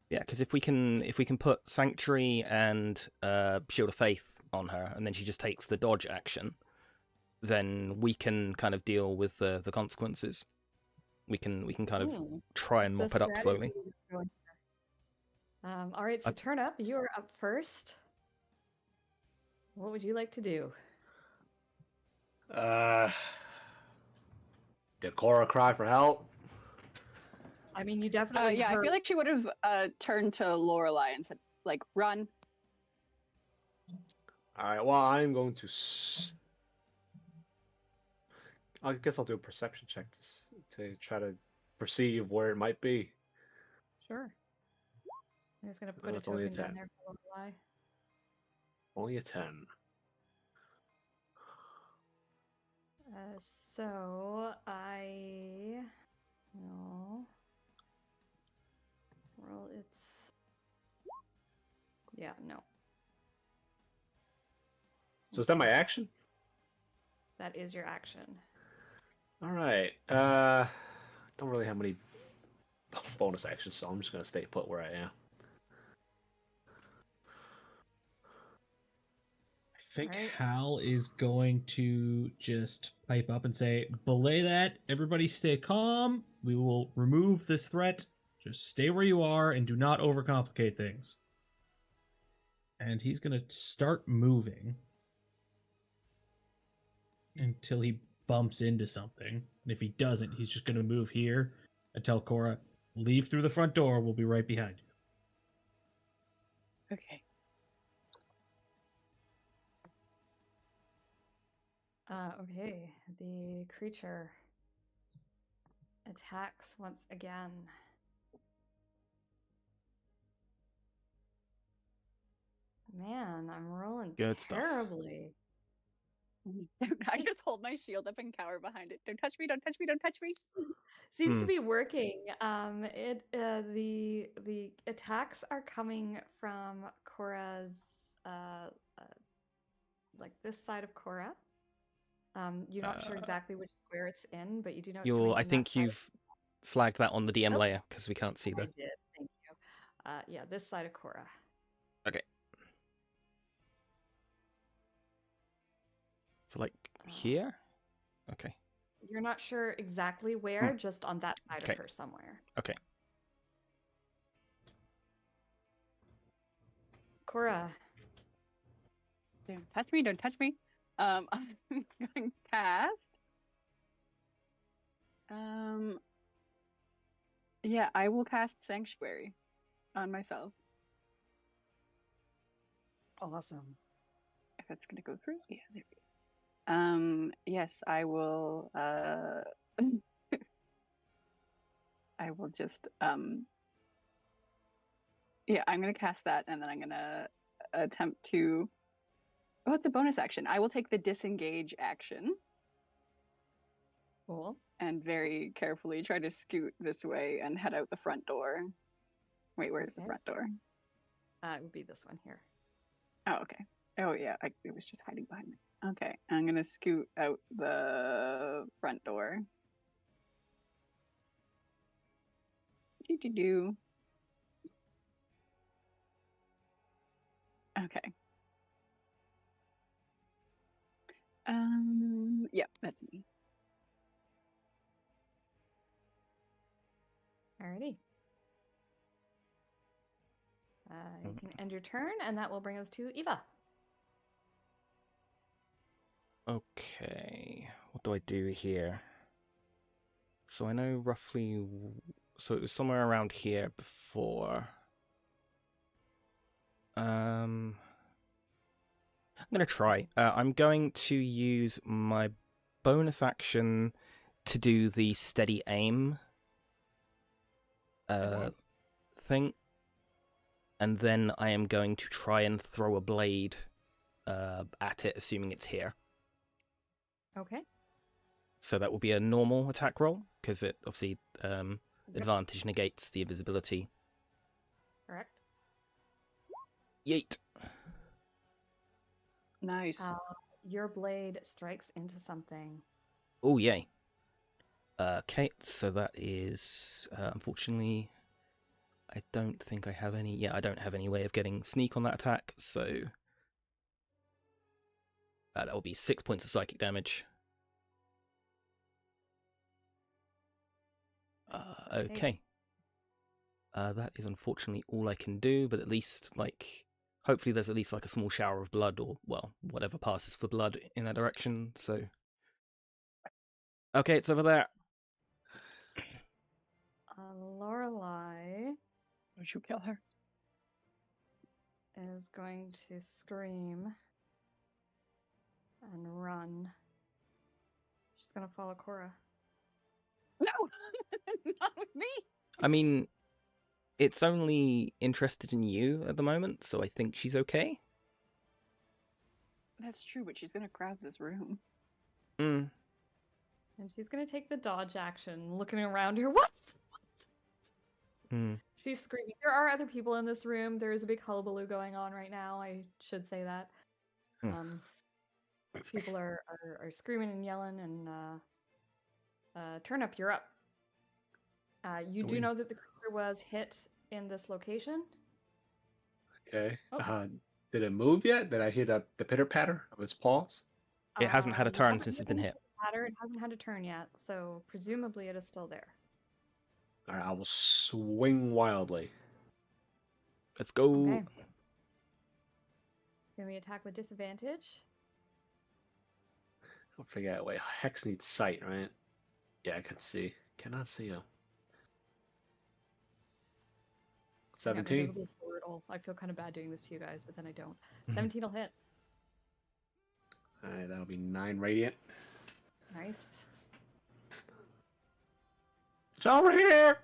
Yeah, because if we can put Sanctuary and Shield of Faith on her, and then she just takes the dodge action, then we can kind of deal with the consequences. We can kind of try and mop it up slowly. All right, so Turnip, you're up first. What would you like to do? Did Cora cry for help? I mean, you definitely. Yeah, I feel like she would have turned to Lorelai and said, like, run. All right. Well, I'm going to. I guess I'll do a perception check to try to perceive where it might be. Sure. I'm just gonna put a token down there for Lorelai. Only a 10. So I will roll its. Yeah, no. So is that my action? That is your action. All right. Don't really have many bonus actions, so I'm just gonna stay put where I am. I think Hal is going to just pipe up and say, belay that, everybody stay calm, we will remove this threat, just stay where you are and do not overcomplicate things. And he's going to start moving until he bumps into something. And if he doesn't, he's just going to move here and tell Cora, leave through the front door, we'll be right behind you. Okay. Okay, the creature attacks once again. Man, I'm rolling Good terribly. I just hold my shield up and cower behind it. Don't touch me! Don't touch me! Don't touch me! Seems to be working. The attacks are coming from Cora's like this side of Cora. You're not sure exactly which square it's in, but you do know it's coming I from that think side. you've flagged that on the DM Oh. layer because we can't see I the. did. Thank you. Yeah, this side of Cora. Okay. So like here. Okay. You're not sure exactly where, just on that side Okay. of her somewhere. Okay. Cora. Don't touch me! Don't touch me! I'm going to cast. Yeah, I will cast Sanctuary on myself. Awesome. If that's gonna go through, yeah, there we go. Yes, I will. I will just. Yeah, I'm gonna cast that, and then I'm gonna attempt to. Oh, it's a bonus action. I will take the disengage action. Cool. And very carefully try to scoot this way and head out the front door. Wait, where's the front door? It would be this one here. Oh, okay. Oh, yeah, it was just hiding behind me. Okay, I'm gonna scoot out the front door. Do. Okay. Yeah, that's me. Alrighty. You can end your turn, and that will bring us to Eva. Okay. What do I do here? So I know roughly. So it was somewhere around here before. I'm gonna try. I'm going to use my bonus action to do the steady aim thing, and then I am going to try and throw a blade at it, assuming it's here. Okay. So that will be a normal attack roll because it obviously advantage negates the invisibility. Correct. Yeet. Nice. Your blade strikes into something. Oh, yay. Okay, so that is, unfortunately, I don't think I have any. Yeah, I don't have any way of getting sneak on that attack, so that will be 6 points of psychic damage. Okay. That is unfortunately all I can do, but at least, like, hopefully there's at least, like, a small shower of blood, or, well, whatever passes for blood in that direction, so. Okay, it's over there. Lorelei Don't you kill her? is going to scream and run. She's going to follow Cora. No! Not with me! I mean, it's only interested in you at the moment, so I think she's okay. That's true, but she's gonna grab this room. Mm. And she's going to take the dodge action, looking around her. What? Mm. She's screaming. There are other people in this room. There is a big hullabaloo going on right now. I should say that. People are screaming and yelling. And Turnip, you're up. You do know that the creature was hit in this location. Okay. Oh. Did it move yet? Did I hear the pitter patter of its paws? It hasn't had a You turn haven't since it's hit been hit. It hasn't had a turn yet, so presumably it is still there. All right, I will swing wildly. Let's go. Okay. Can we attack with disadvantage? I'll figure out. Wait, Hex needs sight, right? Yeah, I can see. Cannot see him. 17. Yeah, was brutal. I feel kind of bad doing this to you guys, but then I don't. 17 will hit. All right, that'll be 9 radiant. Nice. It's over here.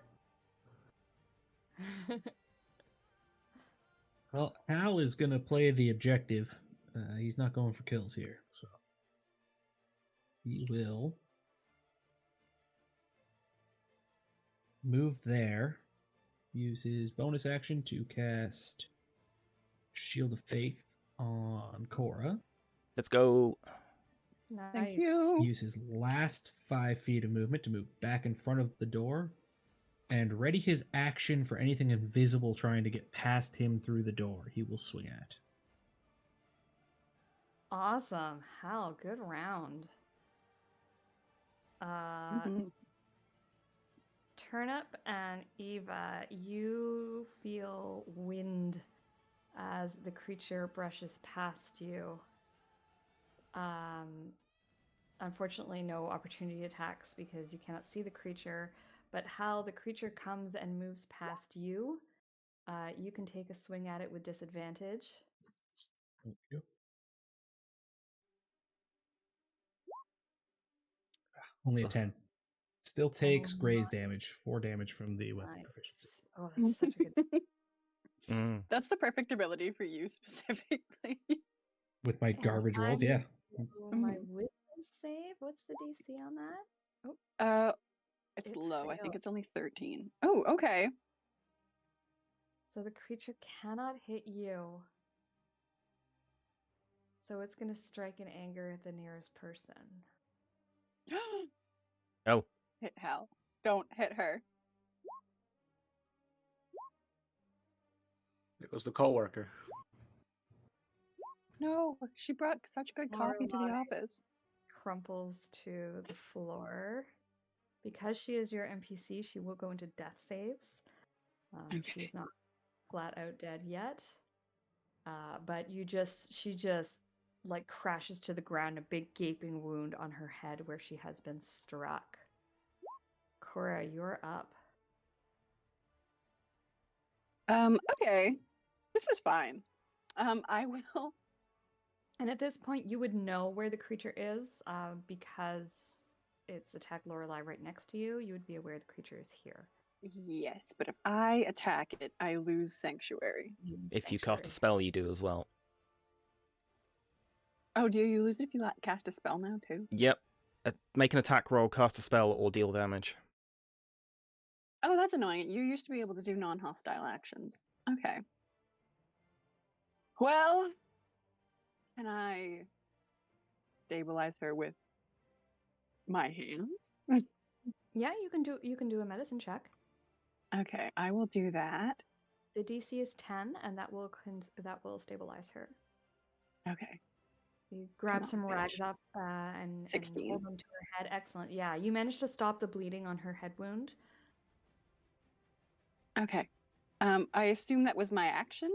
Well, Hal is going to play the objective. He's not going for kills here. So he will move there, use his bonus action to cast Shield of Faith on Cora. Let's go. Nice. Thank you. Use his last 5 feet of movement to move back in front of the door, and ready his action for anything invisible trying to get past him through the door. He will swing at. Awesome. Hal, good round. Mhm. Turnip and Eva, you feel wind as the creature brushes past you. Unfortunately, no opportunity attacks because you cannot see the creature. But how the creature comes and moves past you, you can take a swing at it with disadvantage. Thank you. Only a 10. Still takes graze damage. 4 damage from the weapon proficiency. Oh, that's such a good. Mm. That's the perfect ability for you specifically. With my And garbage rolls, I yeah. roll my wisdom save. What's the DC on that? It's It low. I think failed. it's only 13. Oh, okay. So the creature cannot hit you. So it's going to strike in anger at the nearest person. Oh. Hit Hal. Don't hit her. It was the coworker. No, she brought such good coffee to the office. Crumples to the floor. Because she is your NPC, she will go into death saves. She is not flat out dead yet. But she just like crashes to the ground, a big gaping wound on her head where she has been struck. Cora, you're up. Okay. This is fine. I will. And at this point, you would know where the creature is because it's attacked Lorelei right next to you. You would be aware the creature is here. Yes, but if I attack it, I lose Sanctuary. If you cast a spell, you do as well. Oh, do you lose it if you cast a spell now, too? Yep. Make an attack roll, cast a spell, or deal damage. Oh, that's annoying. You used to be able to do non-hostile actions. Okay. Well, can I stabilize her with my hands? Yeah, you can do a medicine check. Okay, I will do that. The DC is 10, and that will stabilize her. Okay. You grab some rags bitch. up and 16. hold them to her head. Excellent. Yeah, you managed to stop the bleeding on her head wound. Okay. I assume that was my action?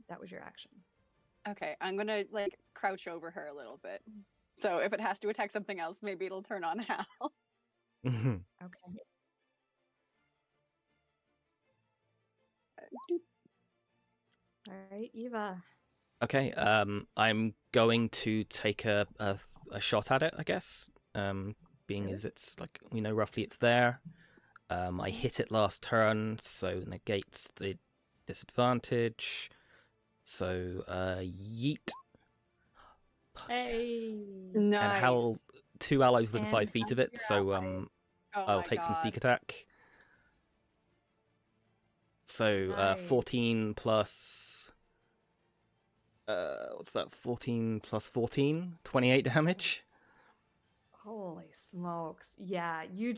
That was your action. Okay, I'm gonna like crouch over her a little bit. So if it has to attack something else, maybe it'll turn on Hal. Okay. All right, Eva. Okay, I'm going to take a shot at it, I guess. Being Sure. as it's like we know roughly it's there. I hit it last turn, so negates the disadvantage. So yeet. Hey. Nice. And Hal, 2 allies within And 5 feet of it, your so ally. Oh I'll my take some God. sneak attack. So Nice. 14 plus what's that? 14 plus 14, 28 damage. Holy smokes. Yeah, you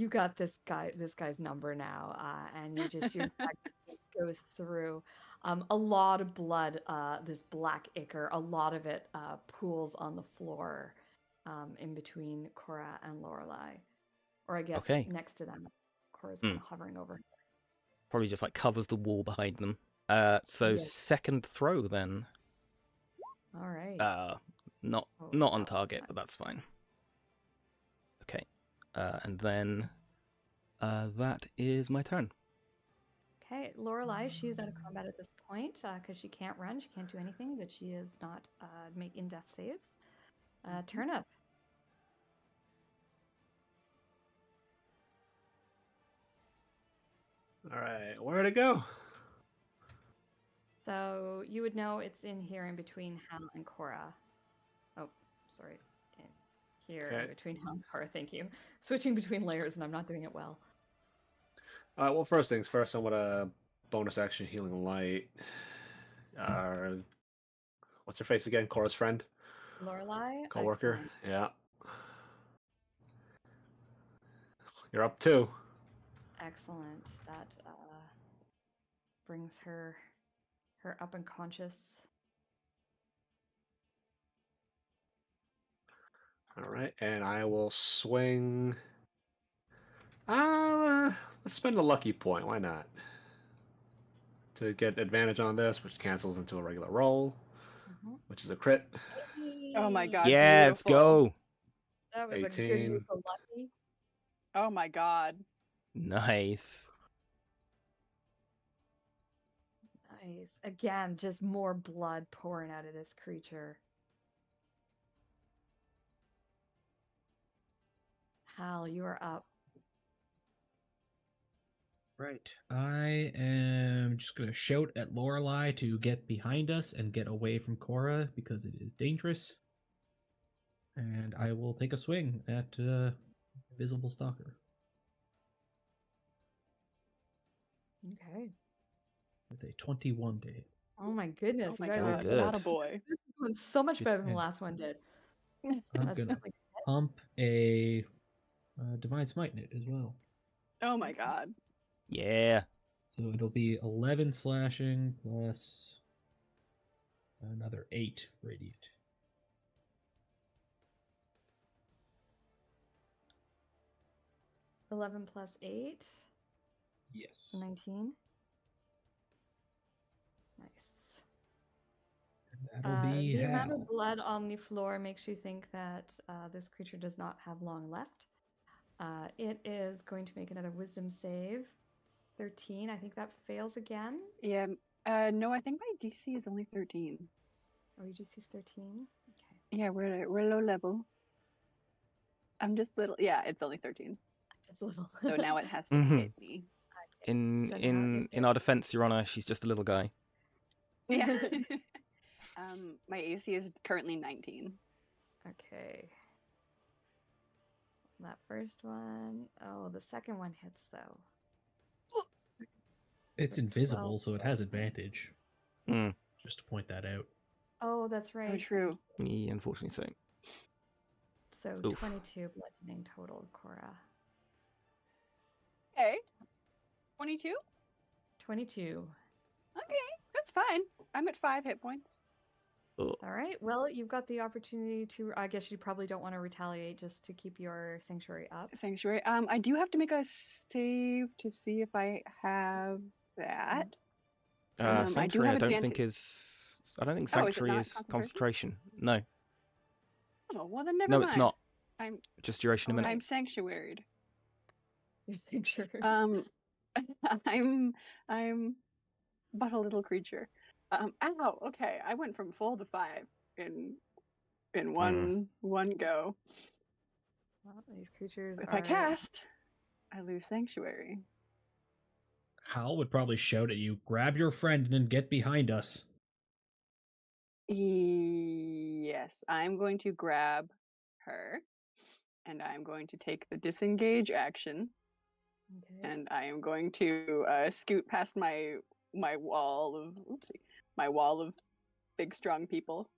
got this guy's number now, and your attack just goes through. A lot of blood, this black ichor, a lot of it pools on the floor in between Cora and Lorelei. Or I guess Okay. next to them. Cora's kind of hovering over. Probably just like covers the wall behind them. So Yes. second throw then. All right. Not on target, but that's fine. Okay. And then that is my turn. Okay, Lorelei, she's out of combat at this point because she can't run, she can't do anything, but she is not making death saves. Turnip. All right, where to go? So you would know it's in here in between Hal and Cora. Oh, sorry, here Okay. between Hal and Cora. Thank you. Switching between layers, and I'm not doing it well. Well, first things first, I'm gonna bonus action healing light. What's her face again? Cora's friend, Lorelai, coworker. excellent. Yeah. You're up 2. Excellent. That brings her up unconscious. All right, and I will swing. Let's spend a lucky point. Why not? To get advantage on this, which cancels into a regular roll, which is a crit. Oh my god, Yeah, let's beautiful. go. That was a good 18. use of lucky. Oh my god. Nice. Nice. Again, just more blood pouring out of this creature. Hal, you are up. Right. I am just going to shout at Lorelei to get behind us and get away from Cora because it is dangerous. And I will take a swing at Visible Stalker. Okay. With a 21 to hit. Oh my goodness. Oh my you guys god. are good. Not a boy. this is doing so much better than the And last one did. I'm That's going to definitely pump a Divine Smite in it as well. Oh my god. Yeah. So it'll be 11 slashing plus another 8 radiant. set. 11 plus 8. Yes. So 19. Nice. That'll be the amount Hal. of blood on the floor makes you think that this creature does not have long left. It is going to make another wisdom save. 13. I think that fails again. Yeah. No, I think my DC is only 13. Oh, your DC is 13? Okay. Yeah, we're low level. I'm just little. Yeah, it's only 13. Just a little. So now it has to Mhm. hit me. Okay, In so now in it in our hits. defense, Your Honor, she's just a little guy. Yeah. My AC is currently 19. Okay. That first one. Oh, the second one hits though. It's For invisible, 12. so it has advantage. Mm. Just to point that out. Oh, that's right. Oh, true. Yeah, unfortunately so. So Oof. 22 bludgeoning total, Cora. Okay. 22? 22. Okay, that's fine. I'm at 5 hit points. Oh. All right. Well, you've got the opportunity to. I guess you probably don't want to retaliate just to keep your sanctuary up. Sanctuary. I do have to make a save to see if I have that. I do Sanctuary, have I don't advantage. think is. I don't think Oh, is it Sanctuary not is concentration? concentration. No, Oh, well then never no, mind. it's not. I'm Just duration a minute. I'm sanctuaried. Your sanctuary. I'm but a little creature. Ow. Okay, I went from full to 5 in one go. Well, these creatures If are. I cast, I lose sanctuary. Hal would probably shout at you, grab your friend and then get behind us. Yes, I'm going to grab her, and I'm going to take the disengage action, Okay. and I am going to scoot past my wall of big strong people,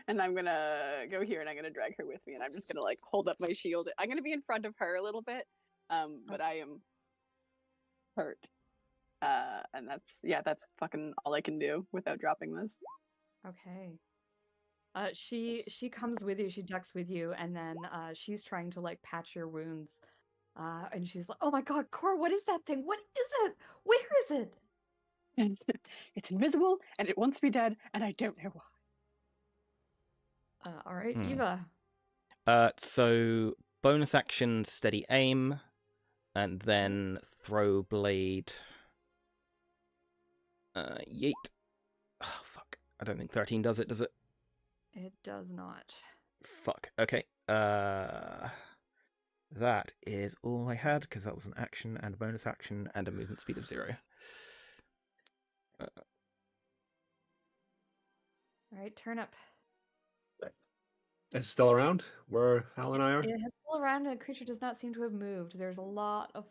and I'm gonna go here, and I'm gonna drag her with me, and I'm just gonna like hold up my shield. I'm gonna be in front of her a little bit, but I am hurt. And that's fucking all I can do without dropping this. Okay. She comes with you. She ducks with you, and then she's trying to like patch your wounds. And she's like, "Oh my God, Cora, what is that thing? What is it? Where is it?" It's invisible and it wants to be dead, and I don't know why. All right, Eva. So bonus action, steady aim, and then throw blade. Yeet. Oh fuck! I don't think 13 does it. Does it? It does not. Fuck. Okay. That is all I had because that was an action and a bonus action and a movement speed of 0. All right, Turnip. Is it still around where Hal and I are? It has still around, and the creature does not seem to have moved. There's a lot of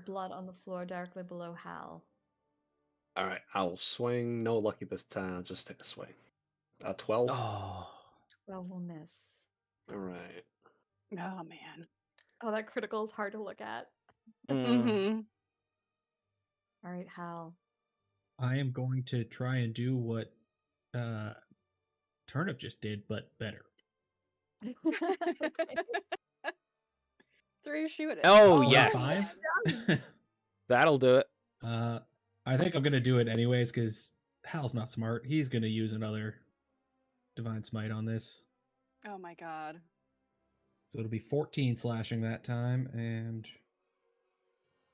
blood on the floor directly below Hal. All right, I'll swing. No lucky this time. I'll just take a swing. 12. Oh. 12 will miss. All right. Oh man. Oh, that critical is hard to look at. Mm-hmm. All right, Hal. I am going to try and do what Turnip just did, but better. Throw your shoe at it. Oh, Oh, yes. 5? That'll do it. I think I'm gonna do it anyways because Hal's not smart. He's gonna use another Divine Smite on this. Oh my god. So it'll be 14 slashing that time and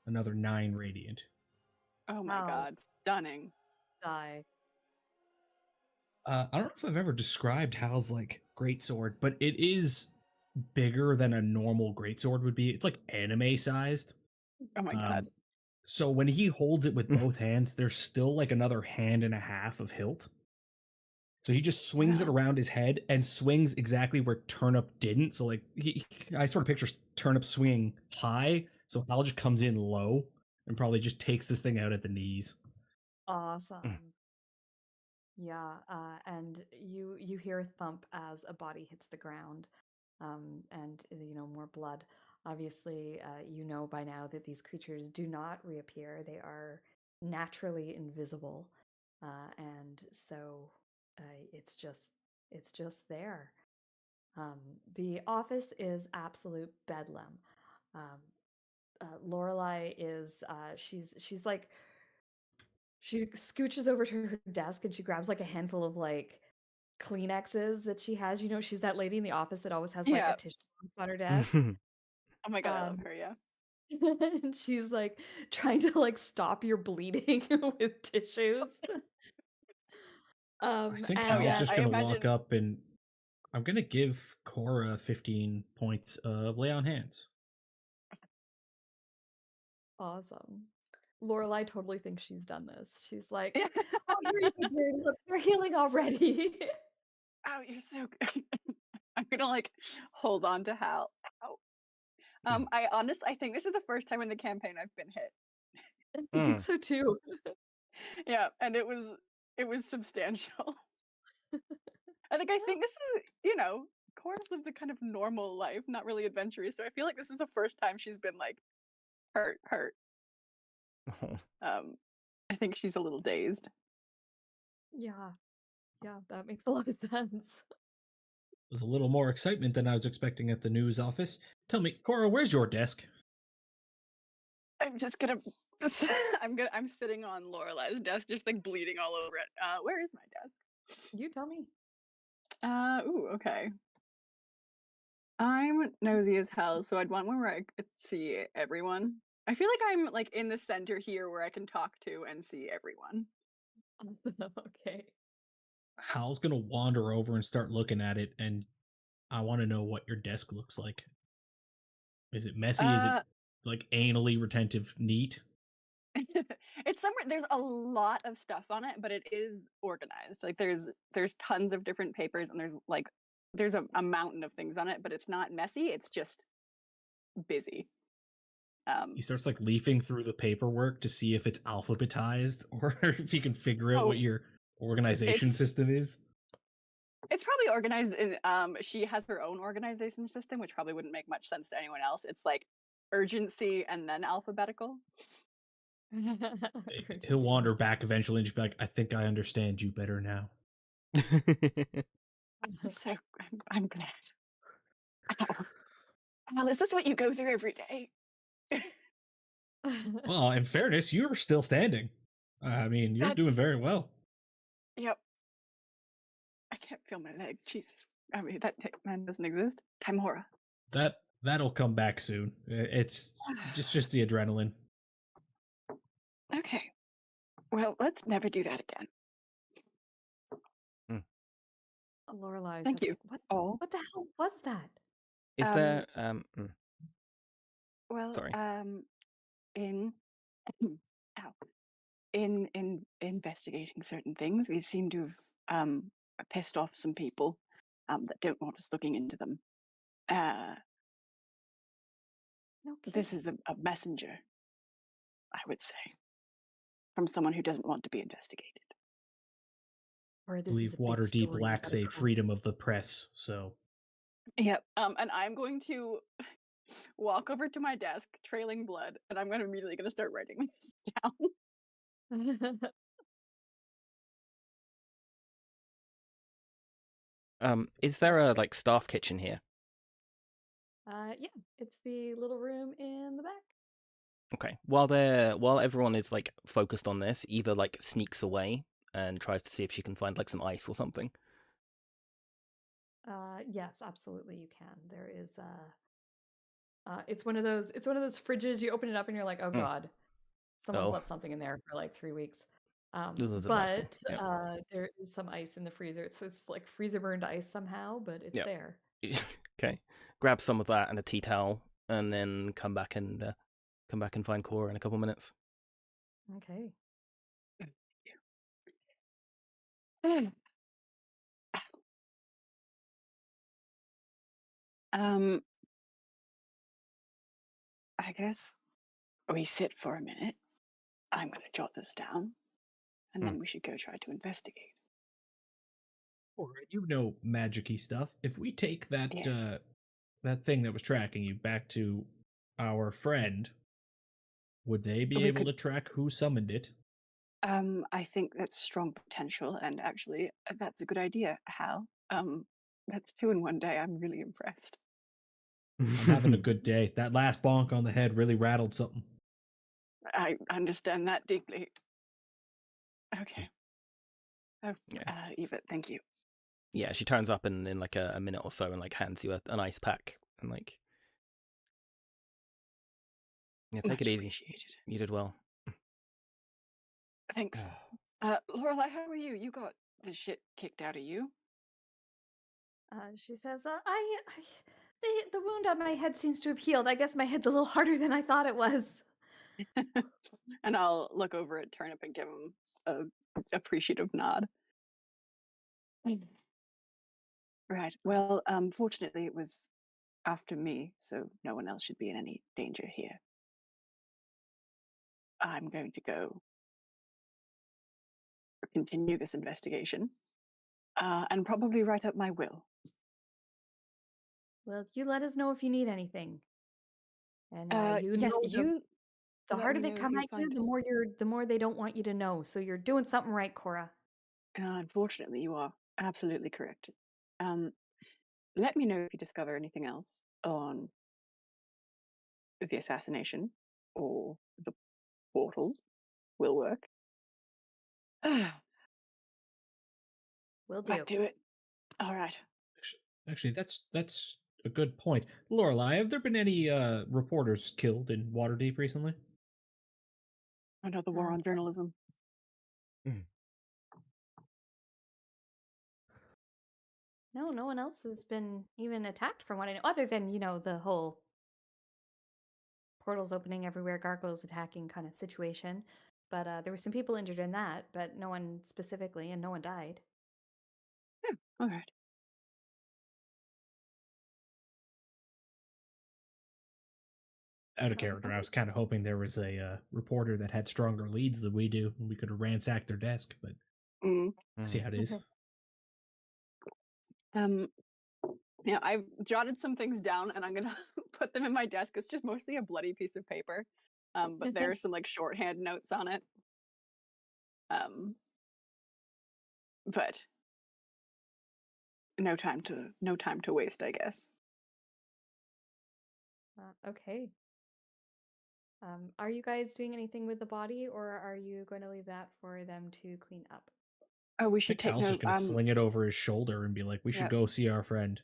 another 9 radiant. Oh my Wow. god. Stunning. Die. I don't know if I've ever described Hal's like greatsword, but it is bigger than a normal greatsword would be. It's like anime sized. Oh my god. So when he holds it with both hands, there's still like another hand and a half of hilt. So he just swings it Wow. around his head and swings exactly where Turnip didn't. So like I sort of picture Turnip swinging high, so Hal just comes in low and probably just takes this thing out at the knees. Awesome. Yeah, and you hear a thump as a body hits the ground, and more blood. Obviously, you know by now that these creatures do not reappear; they are naturally invisible, and so it's just there. The office is absolute bedlam. Lorelei is she's like. She scooches over to her desk and she grabs like a handful of like Kleenexes that she has. You know, she's that lady in the office that always has like a Yeah. tissue box on her desk. Oh my god, I love her, yeah. And she's like trying to like stop your bleeding with tissues. I think And Hal's yeah, just I gonna imagine- walk up and I'm gonna give Cora 15 points of lay on hands. awesome. Lorelei totally thinks she's done this. She's like, "Oh, here you go, dear. Look, they're healing already." Oh, you're so good. I'm gonna like hold on to Hal. Ow. I think this is the first time in the campaign I've been hit. I think so too. Yeah, and it was substantial. I think this is, Cora's lived a kind of normal life, not really adventurous. So I feel like this is the first time she's been like hurt. I think she's a little dazed. Yeah, that makes a lot of sense. Was a little more excitement than I was expecting at the news office. Tell me, Cora, where's your desk? I'm just gonna I'm sitting on Lorelei's desk, just like bleeding all over it. Where is my desk? You tell me. Ooh, okay. I'm nosy as hell, so I'd want one where I could see everyone. I feel like I'm like in the center here where I can talk to and see everyone. Awesome. Okay. Hal's gonna wander over and start looking at it, and I want to know what your desk looks like. Is it messy? Is it like anally retentive neat? It's somewhere there's a lot of stuff on it, but it is organized. Like there's tons of different papers and there's a mountain of things on it, but it's not messy, it's just busy. He starts like leafing through the paperwork to see if it's alphabetized or if he can figure out what your organization system is. It's probably organized in, she has her own organization system, which probably wouldn't make much sense to anyone else. It's like urgency and then alphabetical. He'll wander back eventually and just be like, I think I understand you better now. So I'm glad. Al, is this what you go through every day? Well, in fairness, you're still standing. I mean, you're doing very well. Yep. I can't feel my leg. Jesus. I mean, that man doesn't exist. Timora. That'll come back soon. It's just the adrenaline. Okay. Well, let's never do that again. Lorelei. Thank you. Like, Oh. What the hell was that? Is there Well, sorry. in investigating certain things, we seem to have pissed off some people that don't want us looking into them. No This kidding. is a messenger, I would say, from someone who doesn't want to be investigated. Or I this is believe a big Waterdeep story lacks about a a cult. freedom of the press, so Yep. And I'm going to walk over to my desk, trailing blood, and I'm immediately going to start writing this down. Is there a like staff kitchen here? Yeah, it's the little room in the back. Okay. While everyone is like focused on this, Eva like sneaks away and tries to see if she can find like some ice or something. Yes, absolutely you can. There is it's one of those fridges you open it up and you're like, "Oh Mm. god, someone's Oh, left something in there for like 3 weeks." delightful. But Yep. there is some ice in the freezer. It's like freezer burned ice somehow, but it's Yep. there. Okay. Grab some of that and a tea towel, and then come back and find Cora in a couple minutes. Okay. um, I guess we sit for a minute. I'm going to jot this down, and then we should go try to investigate. or you know magic-y stuff. If we take that Yes. that thing that was tracking you back to our friend, would they be We able could. to track who summoned it? I think that's strong potential, and actually, that's a good idea. How? That's 2 in one day. I'm really impressed. I'm having a good day. That last bonk on the head really rattled something. I understand that deeply. Okay. Oh, Yeah. Eva, thank you. Yeah, she turns up in like a minute or so and like hands you an ice pack and like, yeah, take Much it easy. appreciated. You did well. Thanks. Lorelai, how are you? You got the shit kicked out of you. She says, the wound on my head seems to have healed. I guess my head's a little harder than I thought it was." And I'll look over at Turnip and give him a appreciative nod. Right. Well, fortunately, it was after me, so no one else should be in any danger here. I'm going to go continue this investigation and probably write up my will. Well, you let us know if you need anything. And you Yes, know you the let harder me they know if come you at you, find. the more they don't want you to know. So you're doing something right, Cora. Unfortunately, you are absolutely correct. Let me know if you discover anything else on the assassination or the portal. Will work. Will do. Back to it. All right. Actually, that's a good point. Lorelai, have there been any reporters killed in Waterdeep recently? Another war on journalism. No, no one else has been even attacked from what I know, other than, the whole portals opening everywhere, gargoyles attacking kind of situation. But there were some people injured in that, but no one specifically, and no one died. Yeah, all right. Out of character, I was kind of hoping there was a reporter that had stronger leads than we do, and we could have ransacked their desk. But I see how it is. Yeah, I've jotted some things down, and I'm gonna put them in my desk. It's just mostly a bloody piece of paper, but there are some like shorthand notes on it. But no time to waste, I guess. Okay. Are you guys doing anything with the body, or are you going to leave that for them to clean up? Oh, we I should think take Hal's just note. going to sling it over his shoulder and be like, "We should Yeah. go see our friend."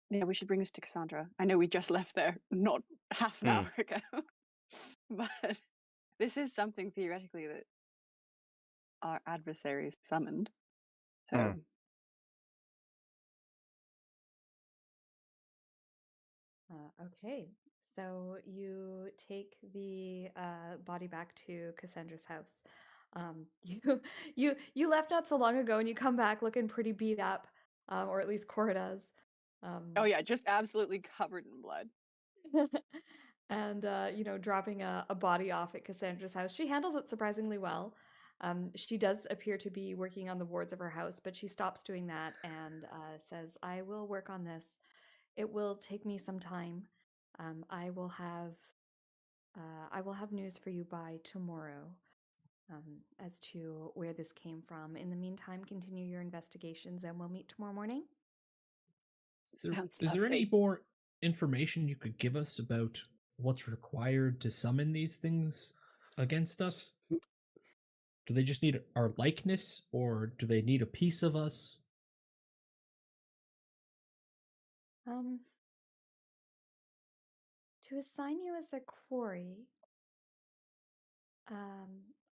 Yeah, we should bring this to Cassandra. I know we just left there not half an hour ago, but this is something theoretically that our adversaries summoned. So. Okay, so you take the body back to Cassandra's house. You left not so long ago, and you come back looking pretty beat up, or at least Cora does. Oh yeah, just absolutely covered in blood. And dropping a body off at Cassandra's house. She handles it surprisingly well. She does appear to be working on the wards of her house, but she stops doing that and says, "I will work on this. It will take me some time. Um, I will have I will have news for you by tomorrow as to where this came from. In the meantime, continue your investigations, and we'll meet tomorrow morning." Sounds Is there any lovely. more information you could give us about what's required to summon these things against us? Do they just need our likeness, or do they need a piece of us? Um, to assign you as their quarry,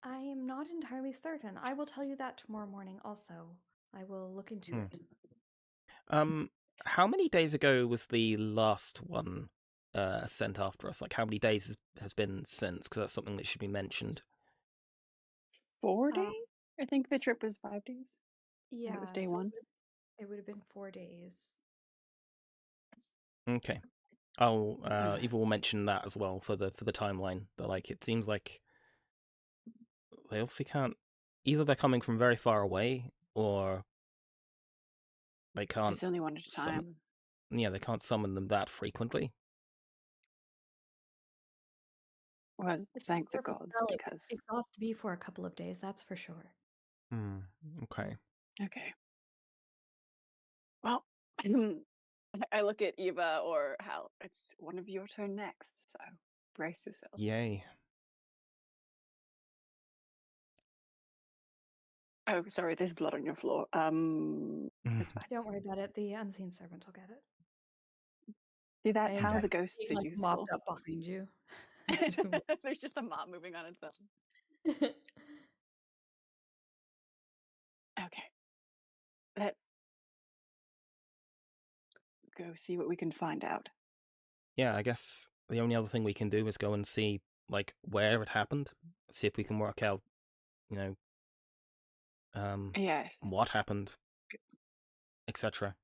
I am not entirely certain. I will tell you that tomorrow morning also. I will look into Hmm. it. How many days ago was the last one sent after us? Like, how many days has been since? Because that's something that should be mentioned. 4 Um, days? I think the trip was 5 days. And it was yeah, day so 1. it would have been 4 days. Okay. Eva will mention that as well for the timeline. That like it seems like they obviously can't. Either they're coming from very far away, or they can't It's only one at a summon. time. Yeah, they can't summon them that frequently. Well, It's thank the more of a gods, spell. It because exhaust me for a couple of days, that's for sure. Hmm. Okay. okay. Well, I look at Eva or Hal. It's one of your turn next, so brace yourself. Yay. Oh, sorry, there's blood on your floor. It's fine. Don't worry about it. The unseen servant will get it. See that? I am How just the ghosts being, are like, useful. mopped up behind you. There's just a mop moving on its own. Okay. Let's go see what we can find out. Yeah, I guess the only other thing we can do is go and see like where it happened. See if we can work out, you know, Yes. what happened, etc.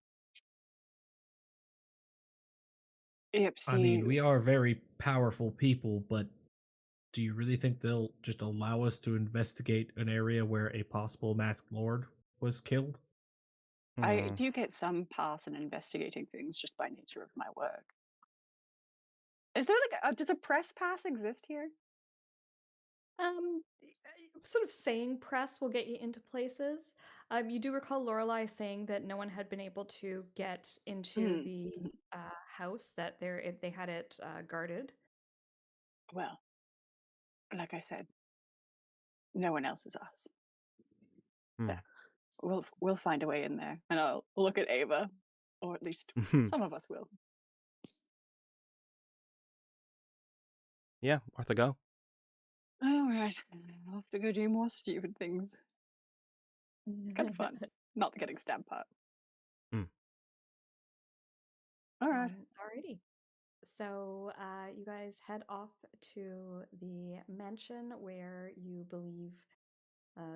Yep, I see, mean, we are very powerful people, but do you really think they'll just allow us to investigate an area where a possible masked lord was killed? I Hmm. do get some pass in investigating things just by nature of my work. Is there like does a press pass exist here? Sort of saying press will get you into places. You do recall Lorelai saying that no one had been able to get into the house, that they had it guarded. Well, like I said, no one else is us. Hmm. Yeah. We'll find a way in there, and I'll look at Ava, or at least some of us will. Yeah, worth a go. All right, I'll have to go do more stupid things. It's kind of fun, not the getting stabbed part. Hmm. All right. Alrighty. So you guys head off to the mansion where you believe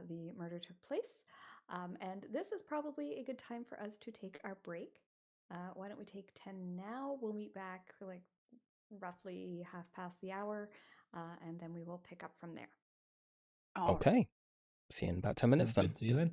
the murder took place. And this is probably a good time for us to take our break. Why don't we take 10 now? We'll meet back like roughly half past the hour, and then we will pick up from there. All right. Okay. See you in about 10 minutes Sounds then. good. See you then.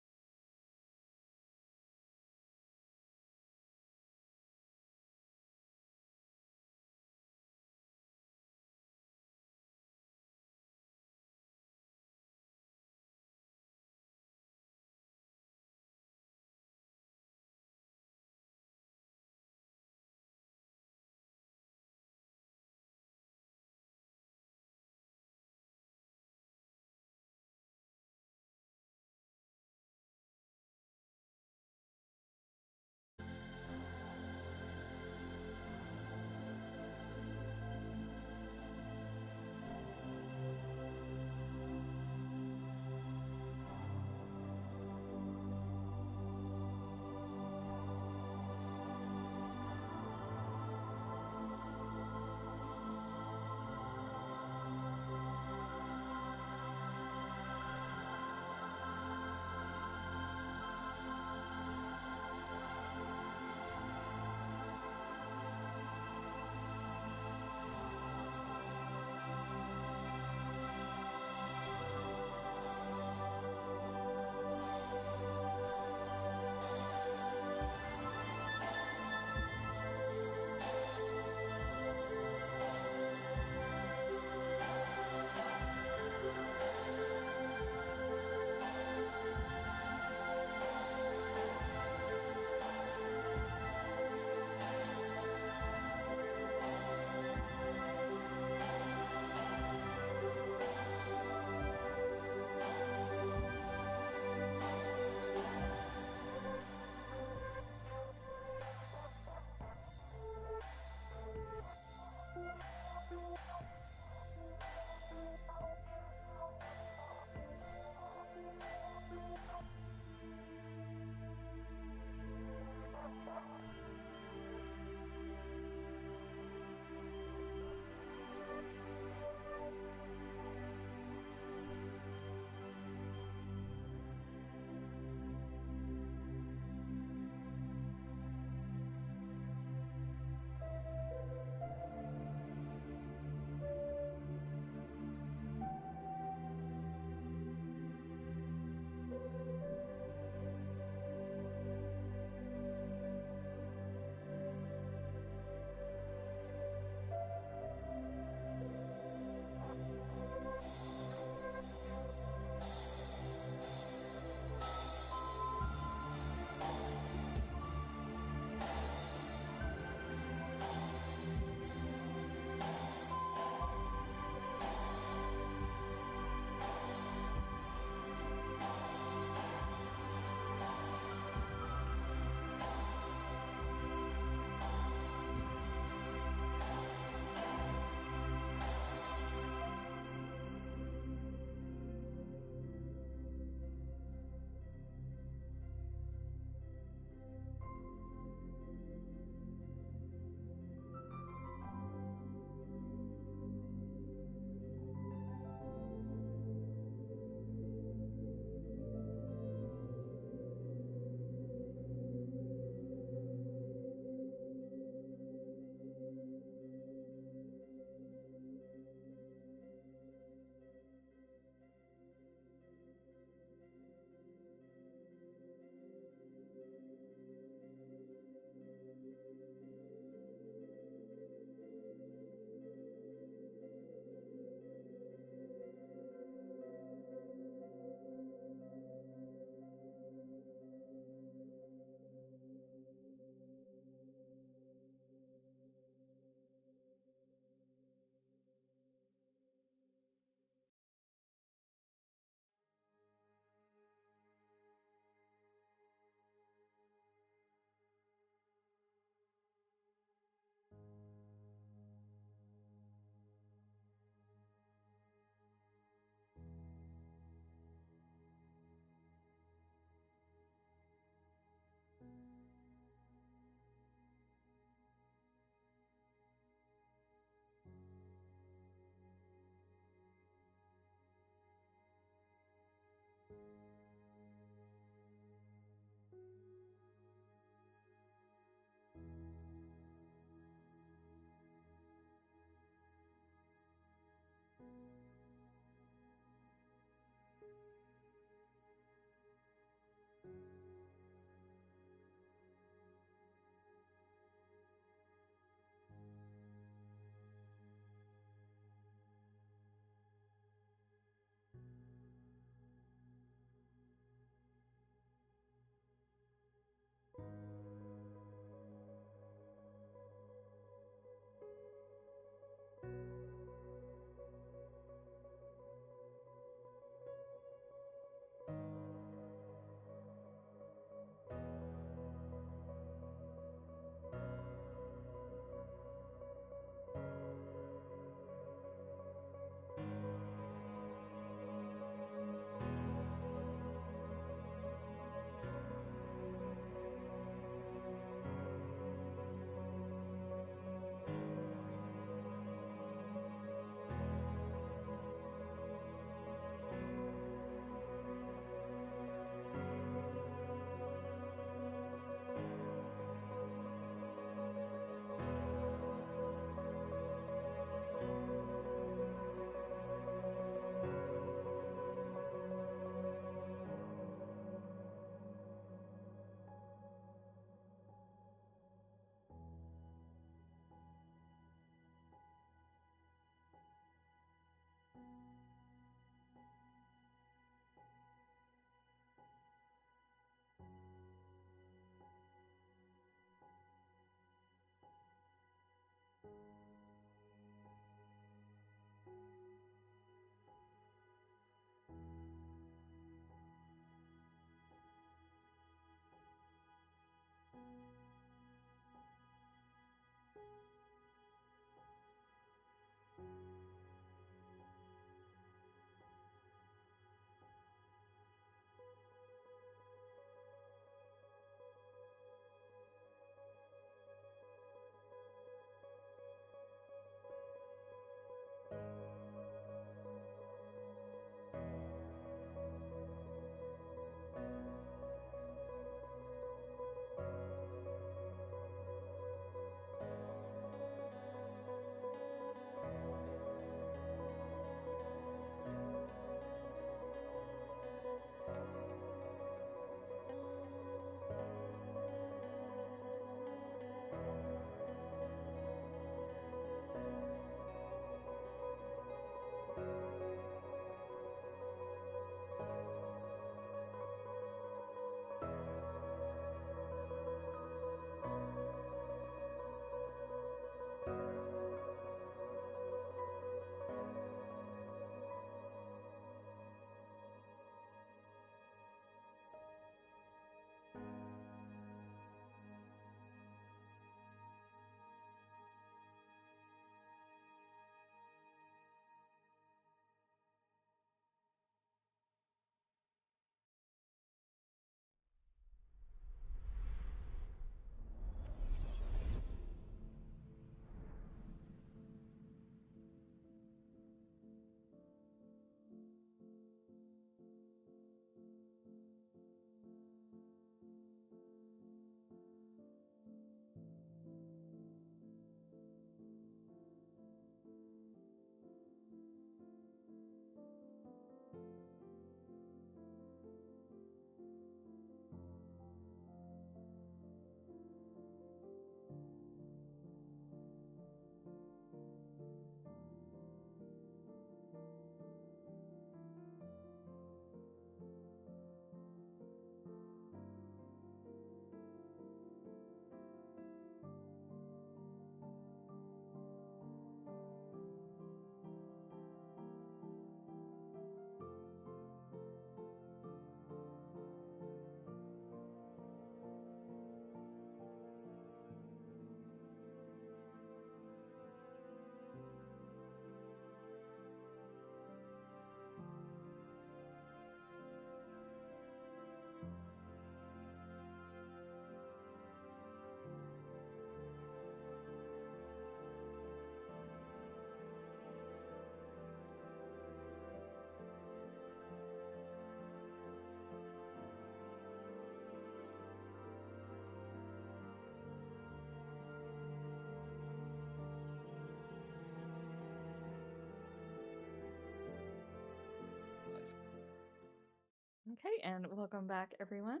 Okay, and welcome back, everyone.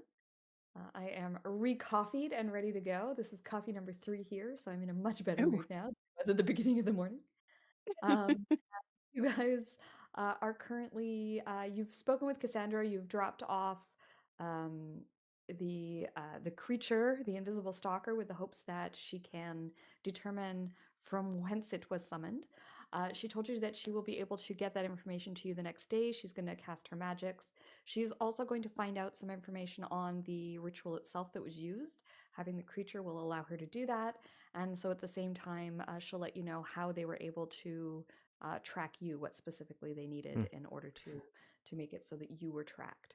I am re-coffeed and ready to go. This is coffee number 3 here, so I'm in a much better Ooh. mood now than I was at the beginning of the morning. You guys are currently, you've spoken with Cassandra, you've dropped off the creature, the invisible stalker, with the hopes that she can determine from whence it was summoned. She told you that she will be able to get that information to you the next day. She's going to cast her magics. She's also going to find out some information on the ritual itself that was used. Having the creature will allow her to do that. And so at the same time, she'll let you know how they were able to track you, what specifically they needed in order to make it so that you were tracked.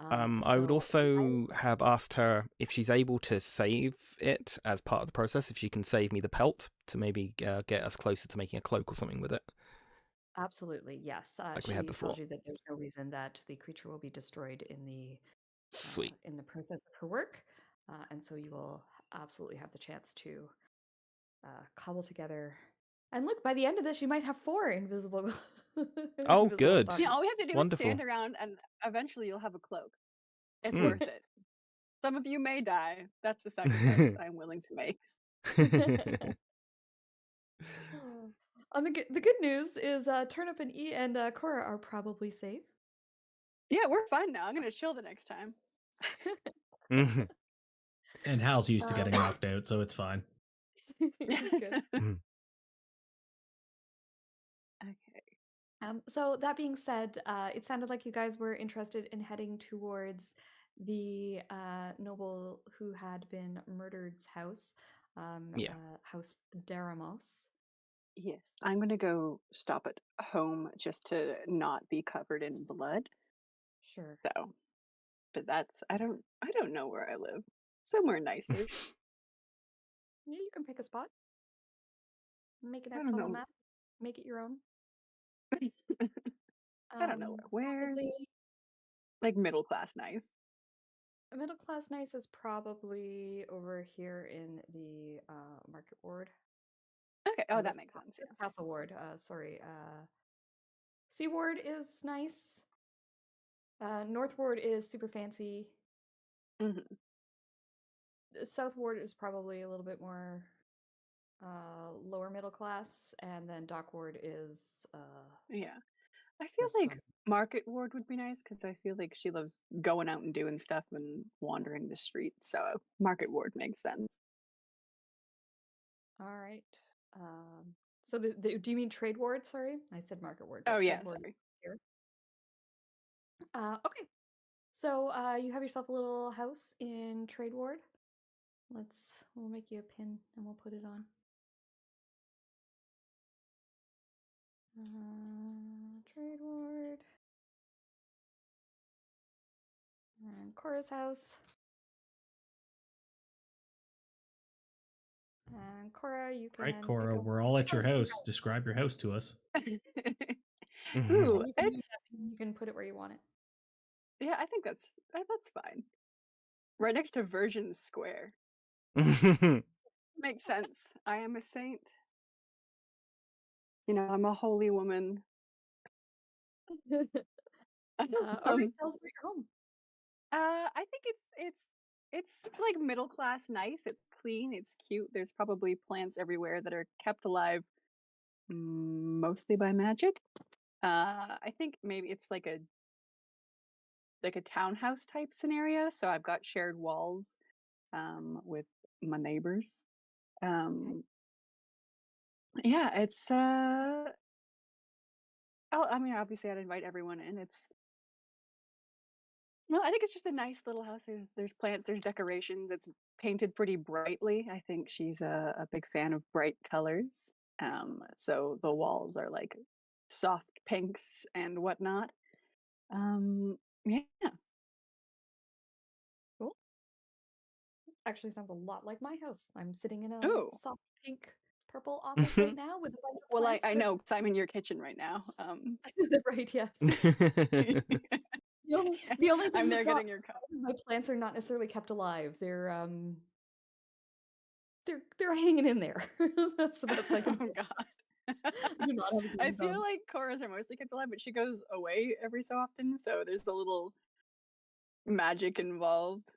I would also have asked her if she's able to save it as part of the process, if she can save me the pelt to maybe get us closer to making a cloak or something with it. Absolutely, yes. Like She we had before. tells you that there's no reason that the creature will be destroyed Sweet. in the process of her work, and so you will absolutely have the chance to cobble together. And look, by the end of this, you might have 4 invisible. Oh, invisible good. stalkers. Yeah, all we have to do is Wonderful. stand around, and eventually you'll have a cloak. It's worth it. Some of you may die. That's the sacrifice I'm willing to make. On the good news is Turnip and Cora are probably safe. Yeah, we're fine now. I'm gonna chill the next time. And Hal's used to getting knocked out, so it's fine. He's good. Okay. So that being said, it sounded like you guys were interested in heading towards the noble who had been murdered's house, Yeah. House Daramos. Yes, I'm gonna go stop at home just to not be covered in blood. Sure. So, but that's I don't know where I live. Somewhere nicer. Yeah, you can pick a spot. Make an I don't Excel know. map. Make it your own. I don't know where's Probably like middle class nice. middle class nice is probably over here in the Market Ward. Okay, oh that makes sense. Yeah. Castle Ward. Sorry. Sea Ward is nice. North Ward is super fancy. Mm-hmm. South Ward is probably a little bit more lower middle class, and then Dock Ward is Yeah. I feel like Market Ward would be nice because I feel like she loves going out and doing stuff and wandering the streets. So Market Ward makes sense. all right. So do you mean Trade Ward? Sorry, I said Market Ward. Oh Trade yeah, Ward sorry. here. Okay. So you have yourself a little house in Trade Ward. We'll make you a pin and we'll put it on. Trade Ward. And Cora's house. And Cora, you can. Right, Cora, we're all at your house. Describe your house to us. Ooh, you can put it where you want it. Yeah, I think that's fine. Right next to Virgin Square. Makes sense. I am a saint. You know, I'm a holy woman. Okay, tell us about your home. I think it's like middle class nice. It's clean, it's cute. There's probably plants everywhere that are kept alive mostly by magic. I think maybe it's like a townhouse type scenario. So I've got shared walls with my neighbors. Yeah, it's I mean obviously I'd invite everyone in. I think it's just a nice little house. There's plants, there's decorations. It's painted pretty brightly. I think she's a big fan of bright colors. So the walls are like soft pinks and whatnot. Yeah. Cool. Actually sounds a lot like my house. I'm sitting in a soft pink purple office right now with a bunch of plants. I know because I'm in your kitchen right now. Right, yes. The only thing I'm there getting your cup. My plants are not necessarily kept alive. They're hanging in there. That's the best I can do. Oh God. I feel like Cora's are mostly kept alive, but she goes away every so often, so there's a little magic involved.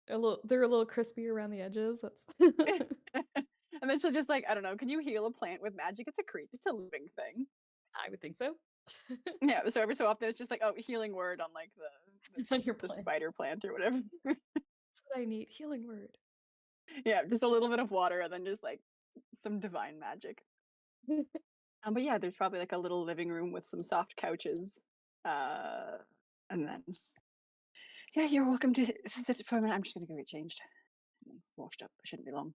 They're a little crispy around the edges. That's And then she'll just like, I don't know, can you heal a plant with magic? It's a creature, it's a living thing. I would think so. Yeah, so every so often it's just like, oh, healing word on like On your the plant. spider plant or whatever. That's what I need. Healing word. Yeah, just a little bit of water and then just like some divine magic. But yeah, there's probably like a little living room with some soft couches. And then yeah, you're welcome to this appointment. I'm just gonna go get changed. Washed up. It shouldn't be long.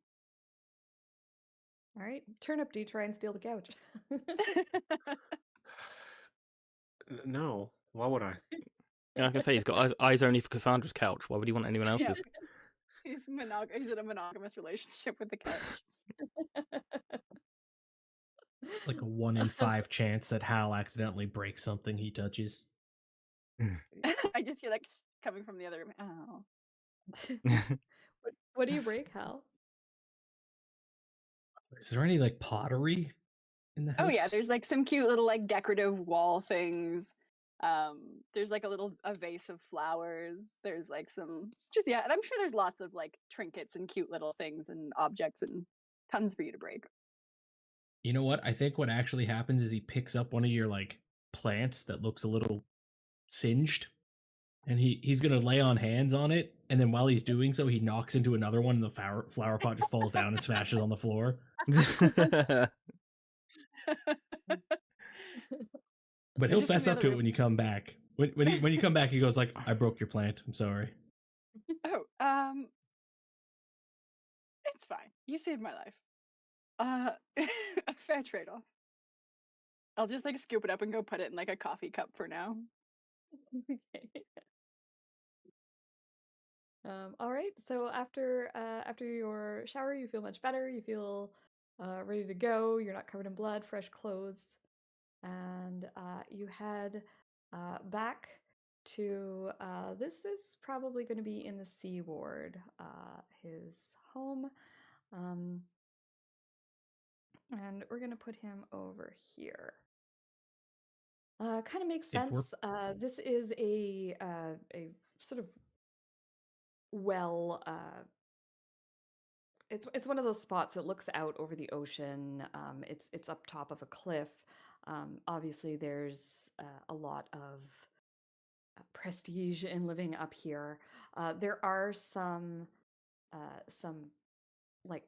All right. Turnip, do you try and steal the couch? No. Why would I? Yeah, I can say he's got eyes only for Cassandra's couch. Why would he want anyone else's? He's in a monogamous relationship with the couch. It's like a 1 in 5 chance that Hal accidentally breaks something he touches. I just hear like coming from the other room. Oh. What do you break, Hal? Is there any like pottery in the house? Oh yeah, there's like some cute little like decorative wall things. There's like a vase of flowers. There's like some and I'm sure there's lots of like trinkets and cute little things and objects and tons for you to break. You know what? I think what actually happens is he picks up one of your like plants that looks a little singed, and he's gonna lay on hands on it, and then while he's doing so, he knocks into another one, and the flower pot just falls down and smashes on the floor. But he'll fess up to it when you come back. When you come back, he goes like, "I broke your plant. I'm sorry." Oh, it's fine. You saved my life. A fair trade-off. I'll just like scoop it up and go put it in like a coffee cup for now. Okay. All right. So after your shower, you feel much better. You feel ready to go. You're not covered in blood. Fresh clothes, and you head back to. This is probably going to be in the C ward, his home, and we're going to put him over here. Kind of makes sense. This is a sort of it's one of those spots that looks out over the ocean. It's up top of a cliff. Obviously, there's a lot of prestige in living up here. There are some like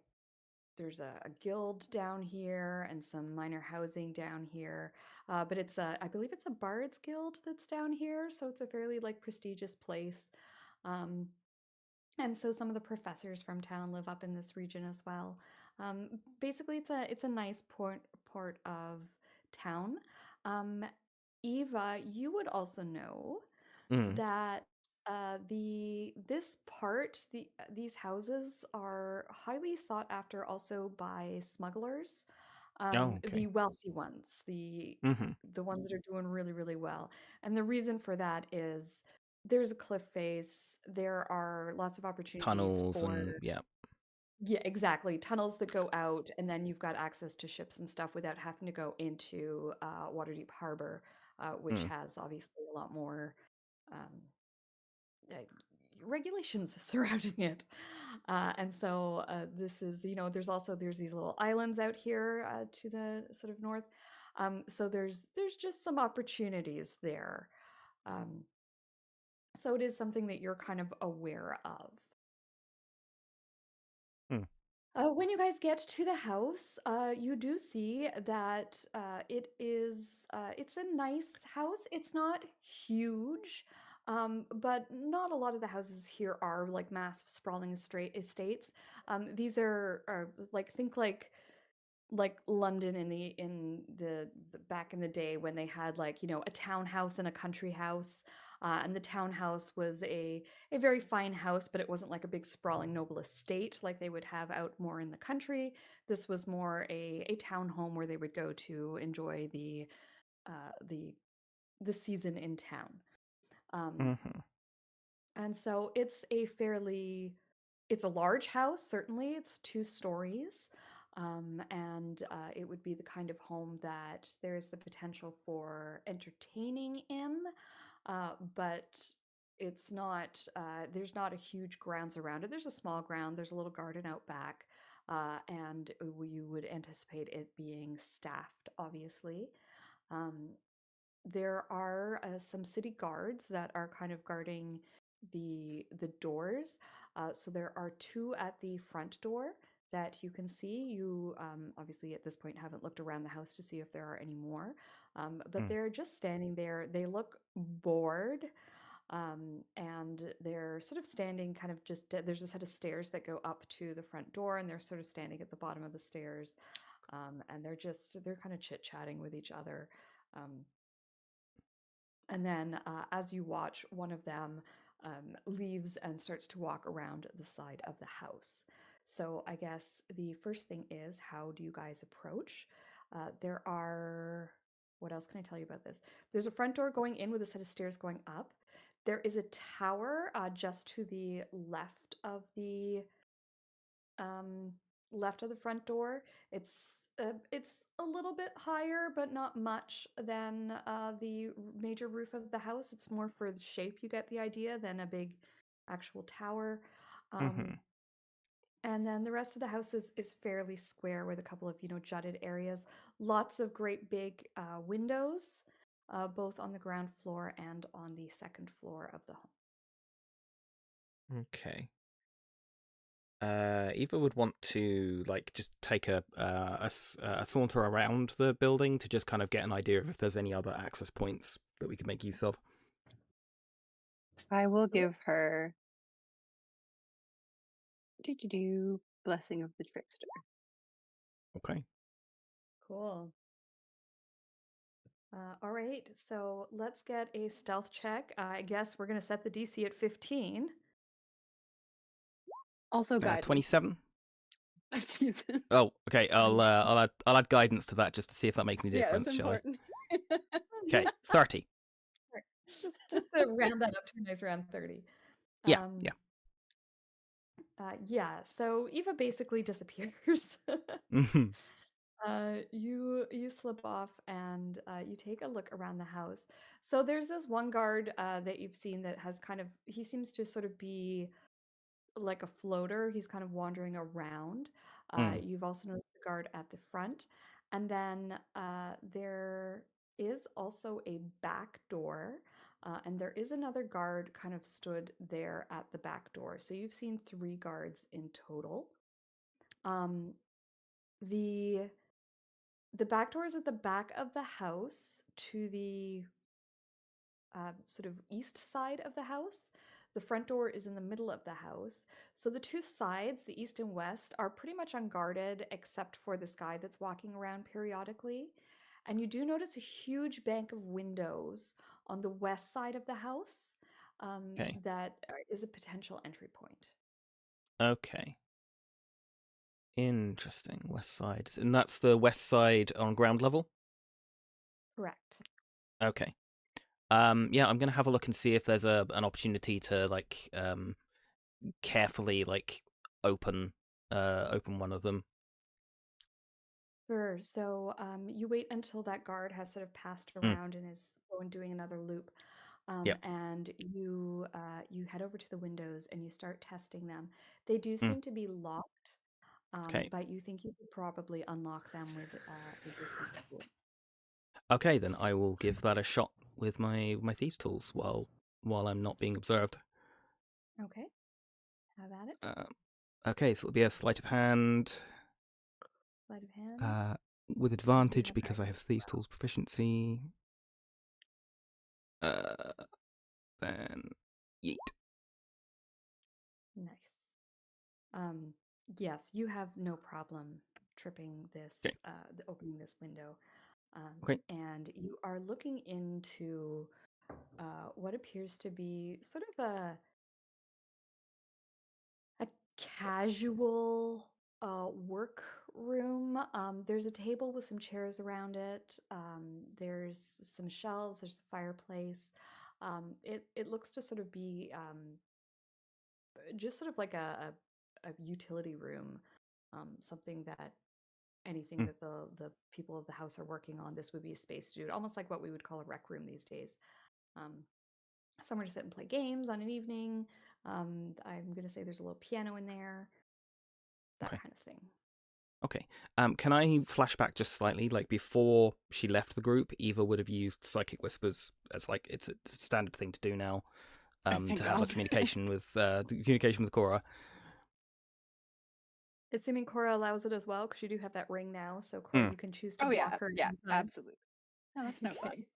there's a guild down here and some minor housing down here. But I believe it's a bard's guild that's down here, so it's a fairly like prestigious place. And so some of the professors from town live up in this region as well. Basically, it's a nice port of town. Eva, you would also know that these houses are highly sought after also by smugglers. Okay. The wealthy ones, the ones that are doing really, really well. And the reason for that is there's a cliff face. There are lots of opportunities Tunnels for and yeah. Yeah, exactly. Tunnels that go out, and then you've got access to ships and stuff without having to go into Waterdeep Harbor, which has obviously a lot more um, uh, regulations surrounding it. And so this is, there's these little islands out here to the sort of north. So there's just some opportunities there. So it is something that you're kind of aware of. When you guys get to the house, you do see that it's a nice house. It's not huge, but not a lot of the houses here are like massive sprawling estates. These are think like London in the back in the day when they had like a townhouse and a country house, and the townhouse was a very fine house, but it wasn't like a big sprawling noble estate like they would have out more in the country. This was more a town home where they would go to enjoy the season in town. And so it's a large house. Certainly it's 2 stories. And it would be the kind of home that there's the potential for entertaining in, but it's not, there's not a huge grounds around it. There's a small ground, there's a little garden out back, and you would anticipate it being staffed, obviously. Um, there are some city guards that are kind of guarding the doors. So there are two at the front door that you can see. You obviously at this point haven't looked around the house to see if there are any more, but they're just standing there. They look bored. And they're sort of standing kind of just, there's a set of stairs that go up to the front door, and they're sort of standing at the bottom of the stairs. And they're kind of chit-chatting with each other. Um, and then as you watch, one of them leaves and starts to walk around the side of the house. So I guess the first thing is, how do you guys approach? There are, what else can I tell you about this? There's a front door going in with a set of stairs going up. There is a tower just to the um, left of the front door. It's a little bit higher, but not much than the major roof of the house. It's more for the shape, you get the idea, than a big actual tower. Mm-hmm. And then the rest of the house is fairly square with a couple of, jutted areas. Lots of great big windows, both on the ground floor and on the second floor of the home. Okay. Eva would want to like just take a saunter around the building to just kind of get an idea of if there's any other access points that we could make use of. I will give her blessing of the trickster. Okay. Cool. All right, so let's get a stealth check. I guess we're going to set the DC at 15. Also guidance. 27. Jesus. Oh, okay. I'll add guidance to that just to see if that makes any Yeah, difference, that's shall I? important. Okay, 30. Just to round that up to a nice round 30. Yeah, Um, yeah. Yeah, so Eva basically disappears. Mm-hmm. You slip off and you take a look around the house. So there's this one guard that you've seen that has he seems to sort of be like a floater. He's kind of wandering around. You've also noticed the guard at the front. And then there is also a back door. And there is another guard kind of stood there at the back door. So you've seen 3 guards in total. Um, the back door is at the back of the house to the sort of east side of the house. The front door is in the middle of the house. So the 2 sides, the east and west, are pretty much unguarded except for this guy that's walking around periodically. And you do notice a huge bank of windows on the west side of the house Okay. that is a potential entry point. Okay. Interesting. West side. And that's the west side on ground level? Correct. Okay. Yeah, I'm gonna have a look and see if there's an opportunity to like carefully like open one of them. Sure. So you wait until that guard has sort of passed Mm. around and is going doing another loop. Yep. And you head over to the windows and you start testing them. They do Mm. seem to be locked, Okay. but you think you could probably unlock them with a different tool. Okay, then I will give that a shot with my thieves tools while I'm not being observed. Okay, have at it. Okay, so it'll be a sleight of hand. Sleight of hand. With You do advantage have because I have thieves tools proficiency. Then yeet. Nice. Yes, you have no problem tripping Okay. opening this window. Okay. And you are looking into what appears to be sort of a casual work room. There's a table with some chairs around it. There's some shelves. There's a fireplace. It looks to sort of be just sort of like a utility room, something that anything Mm. that the people of the house are working on. This would be a space to do it, almost like what we would call a rec room these days. Um, somewhere to sit and play games on an evening. I'm going to say there's a little piano in there, that Okay. kind of thing. Okay. Can I flash back just slightly? Like before she left the group, Eva would have used psychic whispers as like it's a standard thing to do now. Thank To have like God. communication with Cora. Assuming Cora allows it as well, because you do have that ring now. So Cora, you can choose to Oh block yeah, her yeah, anytime. absolutely. No, that's no Okay.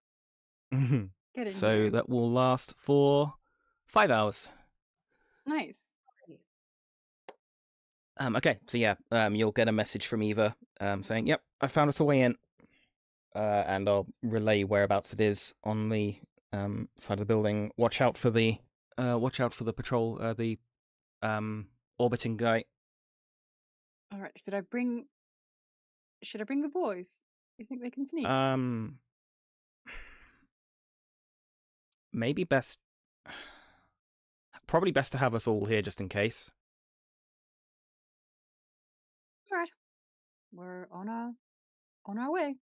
fun. Get in So here. that will last for 5 hours. Nice. Okay, so yeah, you'll get a message from Eva saying, "Yep, I found us a way in," and I'll relay whereabouts it is on the side of the building. Watch out for the patrol, the orbiting guy. All right. Should I bring the boys? You think they can sneak? Maybe probably best to have us all here just in case. All right. We're on our way.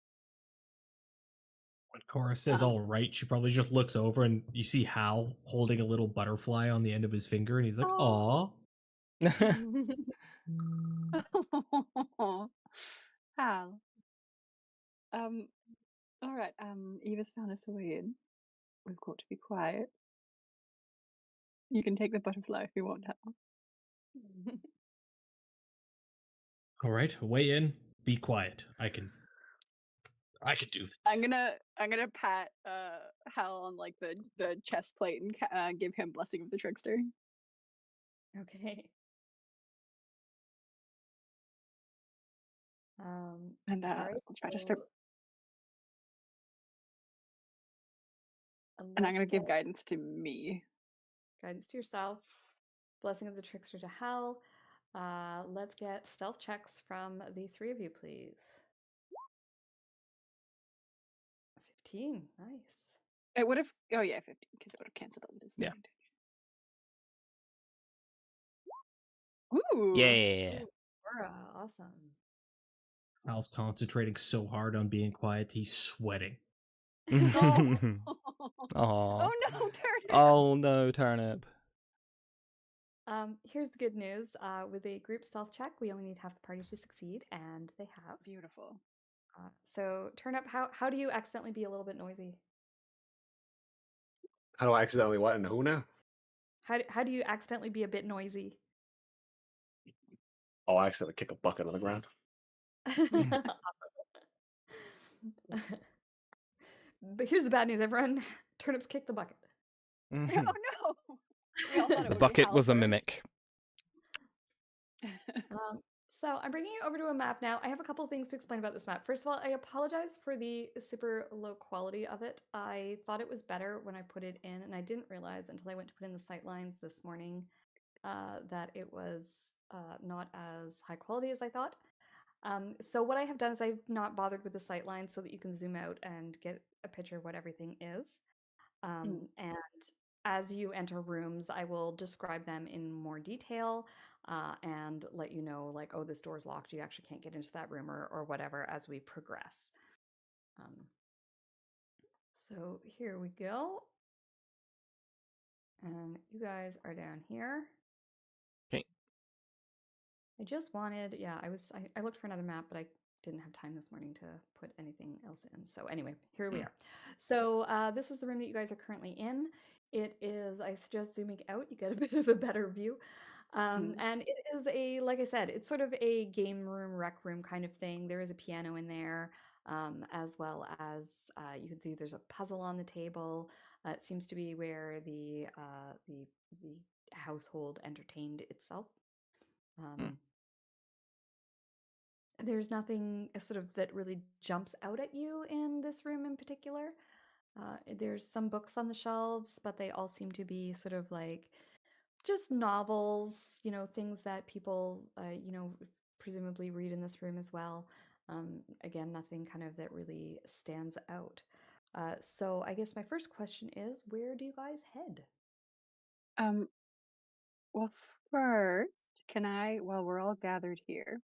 When Cora says all right, she probably just looks over and you see Hal holding a little butterfly on the end of his finger, and he's like, "Aw." Hal. All right. Eva's found us a way in. We've got to be quiet. You can take the butterfly if you want, Hal. All right, way in. Be quiet. I can do that. I'm gonna pat Hal on like the chest plate and give him blessing of the trickster. Okay. And sorry, I'll try to so start. And I'm gonna give guidance to me. guidance to yourself. Blessing of the trickster to Hal. Let's get stealth checks from the three of you, please. 15. Nice. It would have. Oh yeah, 15, because it would have canceled out the disadvantage. Ooh. Yeah. Cora, awesome. Hal's concentrating so hard on being quiet, he's sweating. Oh. Aw. Oh no, Turnip. Oh no, Turnip. Here's the good news. With a group stealth check, we only need half the party to succeed, and they have. Beautiful. So, Turnip, how do you accidentally be a little bit noisy? How do I accidentally what and who now? How do you accidentally be a bit noisy? Oh, I accidentally kick a bucket on the ground. But here's the bad news, everyone. Turnips kick the bucket. Oh no. We all thought it The would be bucket was a Hallbjorn's. mimic. So I'm bringing you over to a map now. I have a couple things to explain about this map. First of all, I apologize for the super low quality of it. I thought it was better when I put it in, and I didn't realize until I went to put in the sight lines this morning that it was not as high quality as I thought. So what I have done is I've not bothered with the sight lines so that you can zoom out and get a picture of what everything is. And as you enter rooms, I will describe them in more detail and let you know, like, oh, this door's locked. You actually can't get into that room or whatever as we progress. So here we go. And you guys are down here. Okay. I just wanted, yeah, I looked for another map, but I didn't have time this morning to put anything else in. So anyway, here we are. So this is the room that you guys are currently in. It is, I suggest zooming out, you get a bit of a better view. And it is like I said, it's sort of a game room, rec room kind of thing. There is a piano in there, as well as you can see there's a puzzle on the table. It seems to be where the household entertained itself. There's nothing sort of that really jumps out at you in this room in particular. There's some books on the shelves, but they all seem to be sort of like just novels, things that people, presumably read in this room as well. Again, nothing kind of that really stands out. So I guess my first question is, where do you guys head? Well, first, can I, while we're all gathered here,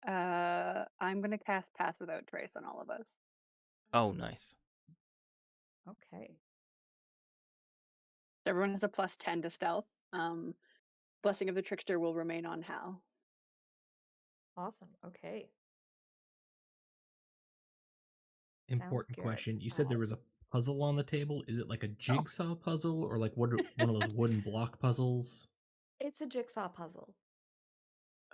I'm gonna cast Pass Without Trace on all of us. Oh, nice. Okay. Everyone has a +10 to stealth. Blessing of the Trickster will remain on Hal. Awesome. Okay. Important good. question. You said there was a puzzle on the table. Is it like a Oh. jigsaw puzzle or like one of those wooden block puzzles? It's a jigsaw puzzle.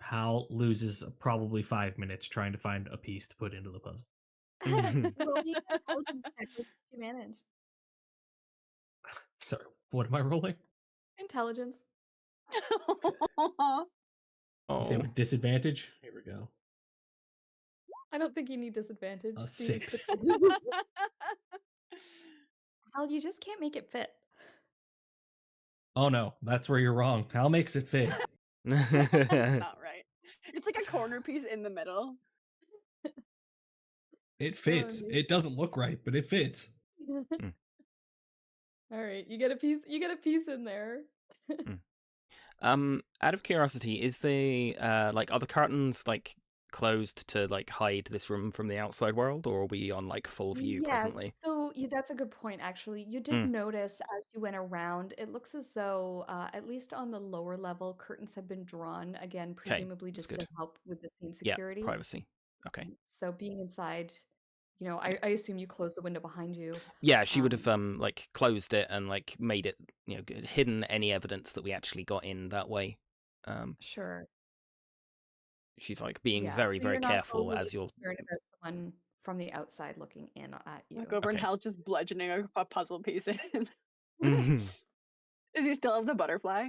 Hal loses probably 5 minutes trying to find a piece to put into the puzzle. Roll me an intelligence check. What did you manage? Sorry, what am I rolling? Intelligence. You say Oh. with disadvantage? Here we go. I don't think you need disadvantage. A 6. Hal, you just can't make it fit. Oh no, that's where you're wrong. Hal makes it fit. That's not right. It's like a corner piece in the middle. It fits. Oh, It doesn't look right, but it fits. All right, you get a piece. You get a piece in there. Out of curiosity, is the like are the curtains like closed to like hide this room from the outside world, or are we on like full view Yes, presently? so that's a good point, actually. You did notice as you went around, it looks as though, at least on the lower level, curtains have been drawn, again, presumably that's just good. to help with the scene Yeah, security. privacy. Okay. So being inside, I assume you closed the window behind you. Yeah, she would have like closed it and like made it, hidden any evidence that we actually got in that way. Sure. She's like being Yeah, very, so very you're not careful overly as you're. concerned about someone from the outside looking in at you. Look over and Okay. Hal's just bludgeoning a puzzle piece in. Mhm. Does he still have the butterfly?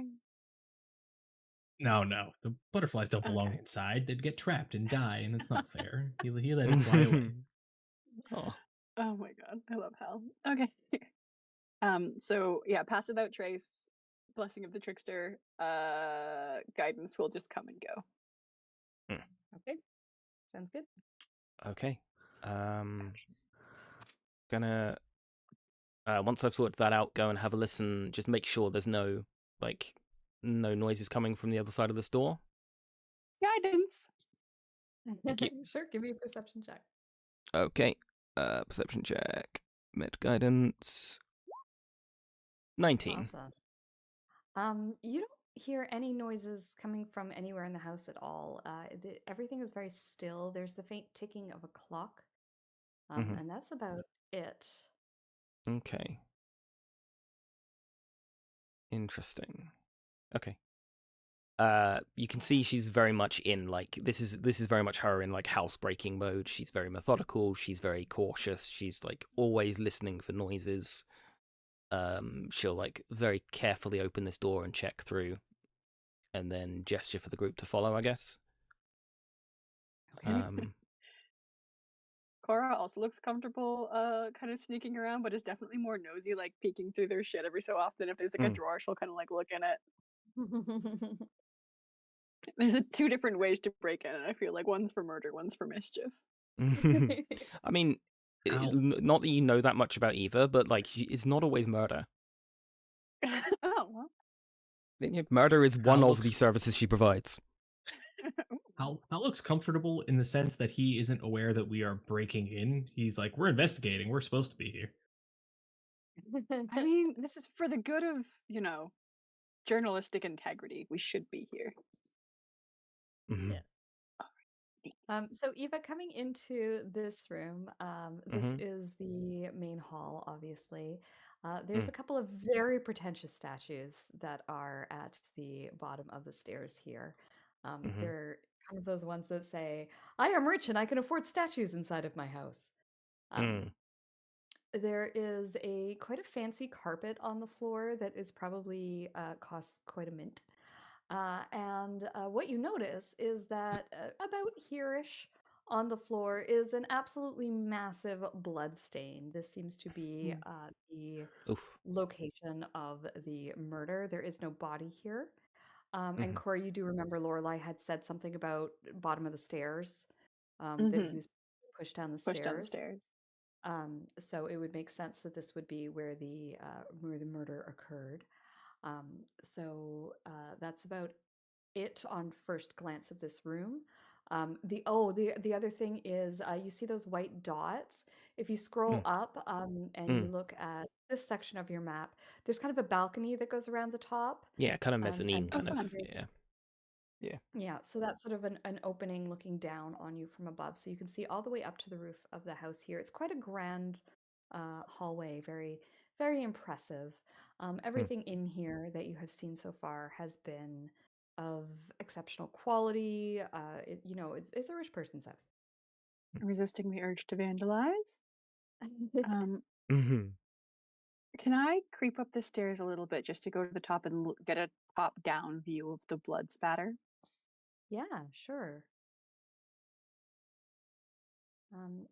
No. The butterflies don't belong Okay. inside. They'd get trapped and die, and it's not fair. He let it fly away. Oh. Oh my god, I love Hal. Okay. So yeah, pass without trace, blessing of the trickster, guidance will just come and go. Okay, sounds good. Okay. Gonna once I've sorted that out, go and have a listen. Just make sure there's no noises coming from the other side of this door. Guidance. Thank you. Sure, give me a perception check. Okay. Perception check. Med guidance. 19. Awesome. You don't hear any noises coming from anywhere in the house at all. Everything is very still. There's the faint ticking of a clock, and that's about it. Okay. Interesting. Okay. You can see she's very much in like this is very much her in like housebreaking mode. She's very methodical. She's very cautious. She's like always listening for noises. She'll like very carefully open this door and check through, and then gesture for the group to follow, I guess. Okay. Cora also looks comfortable, kind of sneaking around, but is definitely more nosy, like peeking through their shit every so often. If there's like a drawer, she'll kind of like look in it. There's 2 different ways to break in, and I feel like one's for murder, one's for mischief. I mean, not that you know that much about either, but like it's not always murder. Oh well. Murder is one of the services she provides. Hal looks comfortable in the sense that he isn't aware that we are breaking in. He's like, we're investigating. We're supposed to be here. I mean, this is for the good of, journalistic integrity. We should be here. Yeah. So Eva, coming into this room, this is the main hall, obviously. There's a couple of very pretentious statues that are at the bottom of the stairs here. They're kind of those ones that say, I am rich and I can afford statues inside of my house. There is quite a fancy carpet on the floor that is probably costs quite a mint. And what you notice is that about here-ish on the floor is an absolutely massive blood stain. This seems to be the location of the murder. There is no body here. And Cora, you do remember Lorelai had said something about bottom of the stairs, that he was pushed down the stairs. So it would make sense that this would be where the murder occurred. So that's about it on first glance of this room. The other thing is you see those white dots. If you scroll up and you look at this section of your map, there's kind of a balcony that goes around the top. Yeah, kind of mezzanine, And kind of. fun. Yeah. so that's sort of an opening looking down on you from above. So you can see all the way up to the roof of the house here. It's quite a grand hallway, very, very impressive. Everything in here that you have seen so far has been of exceptional quality. It's a rich person's house. Resisting the urge to vandalize. Hmm. Can I creep up the stairs a little bit just to go to the top and get a top-down view of the blood spatter? Yeah, sure.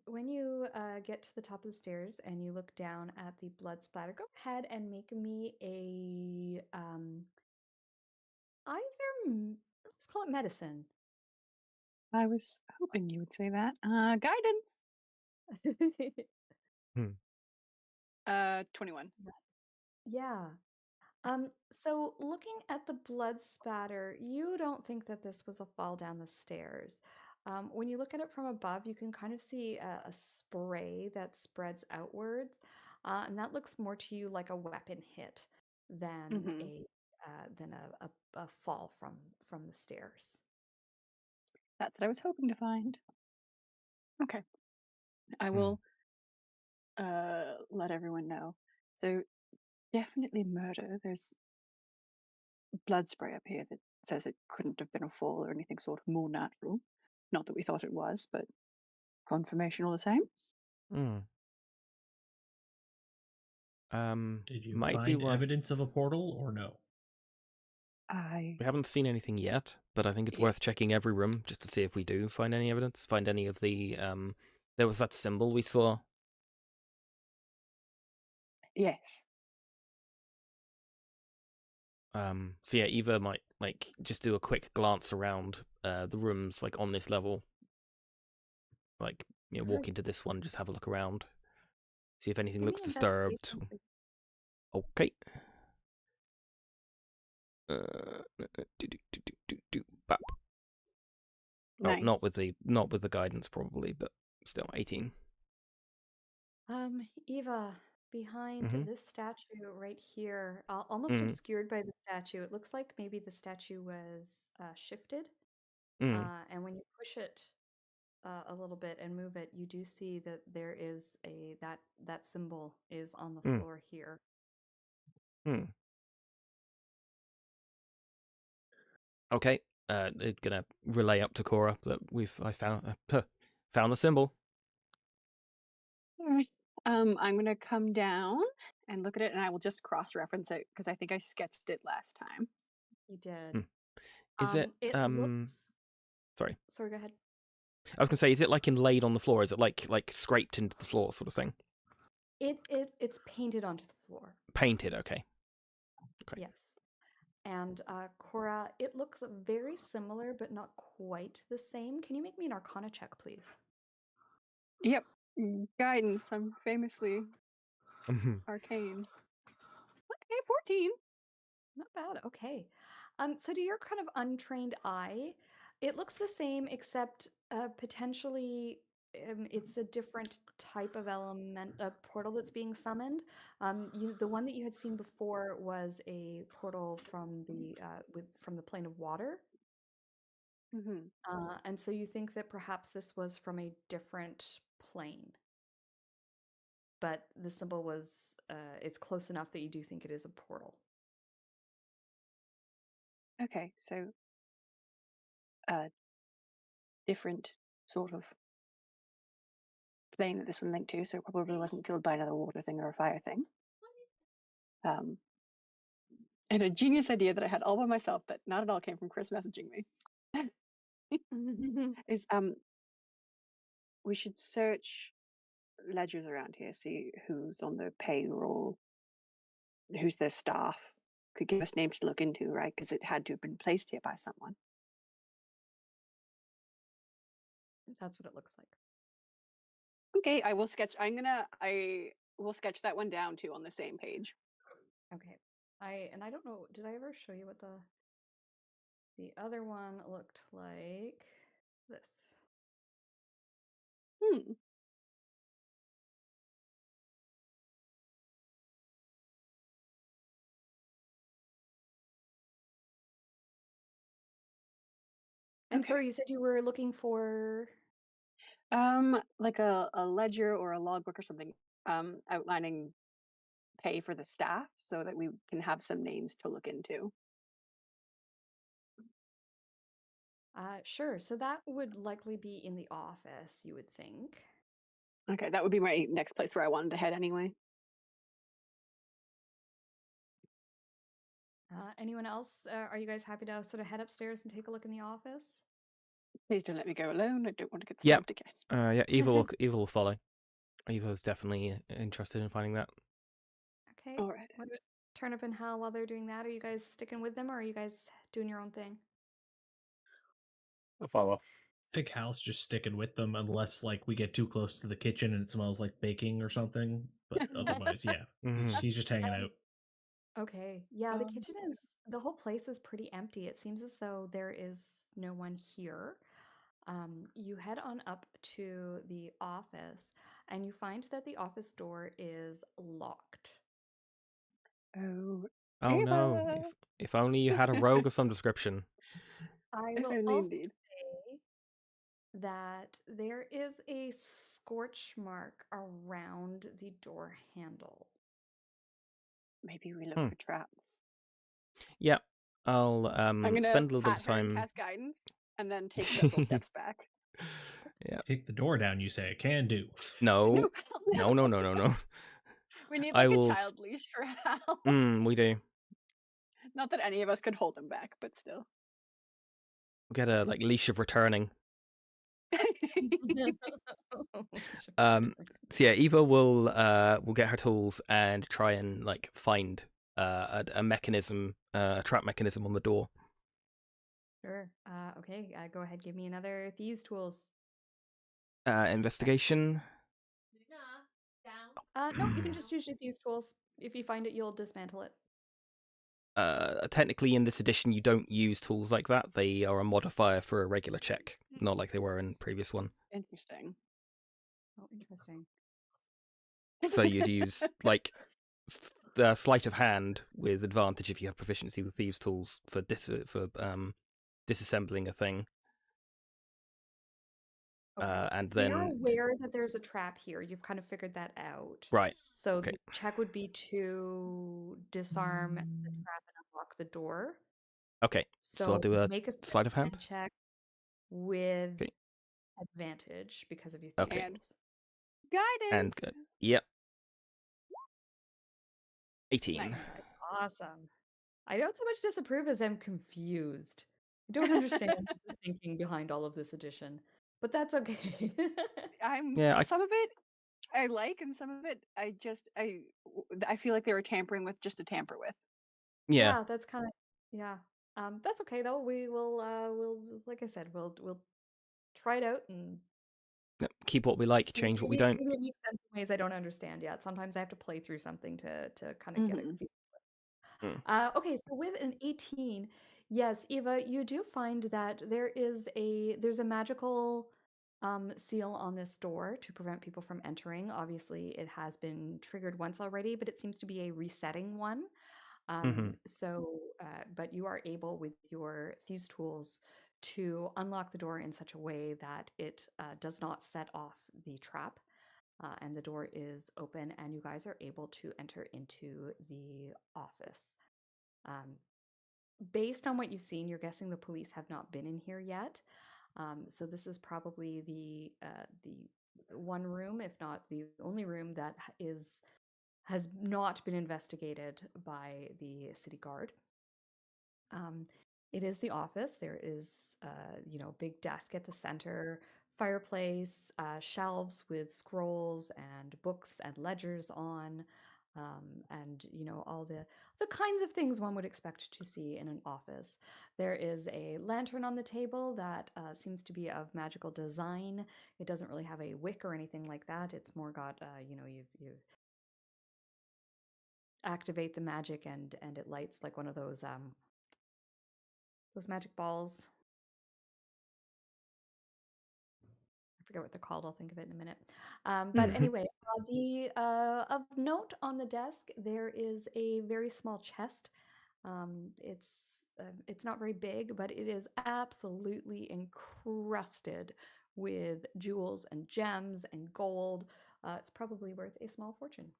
When you get to the top of the stairs and you look down at the blood splatter, go ahead and make me a let's call it medicine. I was hoping you would say that. Guidance. 21. Yeah. So looking at the blood spatter, you don't think that this was a fall down the stairs. When you look at it from above, you can kind of see a spray that spreads outwards, and that looks more to you like a weapon hit than Mhm. a fall from the stairs. That's what I was hoping to find. Okay. I will let everyone know. So definitely murder. There's blood spray up here that says it couldn't have been a fall or anything sort of more natural. Not that we thought it was, but confirmation all the same. Did you Might be find worth. evidence of a portal or no? We haven't seen anything yet, but I think it's worth Yes. checking every room just to see if we do find any evidence. Find any of the There was that symbol we saw. Yes. So yeah, Eva might like just do a quick glance around the rooms like on this level. Like, walk into this one, just have a look around, see if anything Give me looks an disturbed. investigation, please. Okay. Bap. Nice. Oh, not with the guidance probably, but still 18. Eva, behind Mhm. this statue right here, almost obscured by the statue, it looks like maybe the statue was shifted. And when you push it a little bit and move it, you do see that there is that symbol is on the floor here. Okay. Gonna relay up to Cora that I found the symbol. All right. I'm gonna come down and look at it, and I will just cross-reference it because I think I sketched it last time. You did. Is it It looks. Sorry. Sorry, go ahead. I was gonna say, is it like inlaid on the floor? Is it like scraped into the floor sort of thing? It's painted onto the floor. Painted, okay. Yes. And Cora, it looks very similar, but not quite the same. Can you make me an Arcana check, please? Yep. Guidance. I'm famously arcane. Okay, 14. Not bad. Okay. So to your kind of untrained eye, it looks the same, except potentially it's a different type of a portal that's being summoned. The one that you had seen before was a portal from the plane of water. Mm-hmm. And so you think that perhaps this was from a different plane. But the symbol was, it's close enough that you do think it is a portal. Okay, so different sort of plane that this one linked to, so it probably wasn't killed by another water thing or a fire thing. And a genius idea that I had all by myself that not at all came from Chris messaging me is we should search ledgers around here, see who's on the payroll, who's their staff. Could give us names to look into, right? Because it had to have been placed here by someone. That's what it looks like. Okay, I will sketch. I will sketch that one down too on the same page. Okay. I don't know, did I ever show you what the other one looked like? This. And sorry, you said you were looking for... Like a ledger or a logbook or something, outlining pay for the staff so that we can have some names to look into. Sure. So that would likely be in the office, you would think. Okay, that would be my next place where I wanted to head anyway. Anyone else? Are you guys happy to sort of head upstairs and take a look in the office? Please don't let me go alone. I don't want to get Yep. stabbed again. Yeah, Eva will follow. Eva's definitely interested in finding that. Okay. All right. What about Turnip and Hal while they're doing that? Are you guys sticking with them or are you guys doing your own thing? I'll follow. I think Hal's just sticking with them unless like we get too close to the kitchen and it smells like baking or something. But otherwise, yeah, he's just hanging out. Okay. Yeah, the whole place is pretty empty. It seems as though there is no one here. You head on up to the office and you find that the office door is locked. Oh, Oh no! Eva! If only you had a rogue of some description. I If will only also indeed. say that there is a scorch mark around the door handle. Maybe we look for traps. Yep. I'll I'm gonna spend a little bit pat of her and time. cast guidance, and then take several steps back. Yeah. Kick the door down, you say. Can do. No. No. No. We need I like a will. child leash for Hal. We do. Not that any of us could hold him back, but still. We'll get a leash of returning. So yeah, Eva will get her tools and try and find a mechanism, a trap mechanism on the door. Sure. Okay. Go ahead. Give me another thieves' tools. Investigation. No, you can just use your thieves' tools. If you find it, you'll dismantle it. Technically, in this edition, you don't use tools like that. They are a modifier for a regular check, not like they were in the previous one. Interesting. Oh, interesting. So you'd use the sleight of hand with advantage if you have proficiency with thieves' tools for disassembling a thing. Okay. And So then you're aware that there's a trap here. You've kind of figured that out. right. So Okay. the check would be to disarm the trap and unlock the door. Okay. So I'll do a make a sleight of hand check with Okay. advantage because of your Okay. thieves' tools. Guidance. And yep. 18. Nice. Awesome. I don't so much disapprove as I'm confused. I don't understand the thinking behind all of this addition, but that's okay. Some of it I like, and some of it I feel like they were tampering with just to tamper with. Yeah. That's kind of that's okay though. We'll like I said, we'll try it out and Keep what we like, see. change what we don't. Maybe it makes sense in ways I don't understand yet. Sometimes I have to play through something to kind of get it. Okay, so with an 18, yes, Eva, you do find that there's a magical seal on this door to prevent people from entering. Obviously, it has been triggered once already, but it seems to be a resetting one. But you are able with your thieves' tools to unlock the door in such a way that it does not set off the trap. And the door is open, and you guys are able to enter into the office. Based on what you've seen, you're guessing the police have not been in here yet. So this is probably the one room, if not the only room, that has not been investigated by the city guard. It is the office. There is big desk at the center, fireplace, shelves with scrolls and books and ledgers on. And all the kinds of things one would expect to see in an office. There is a lantern on the table that seems to be of magical design. It doesn't really have a wick or anything like that. It's more got you activate the magic and it lights like one of those magic balls. I forget what they're called. I'll think of it in a minute. But anyway, of note on the desk, there is a very small chest. It's it's not very big, but it is absolutely encrusted with jewels and gems and gold. It's probably worth a small fortune.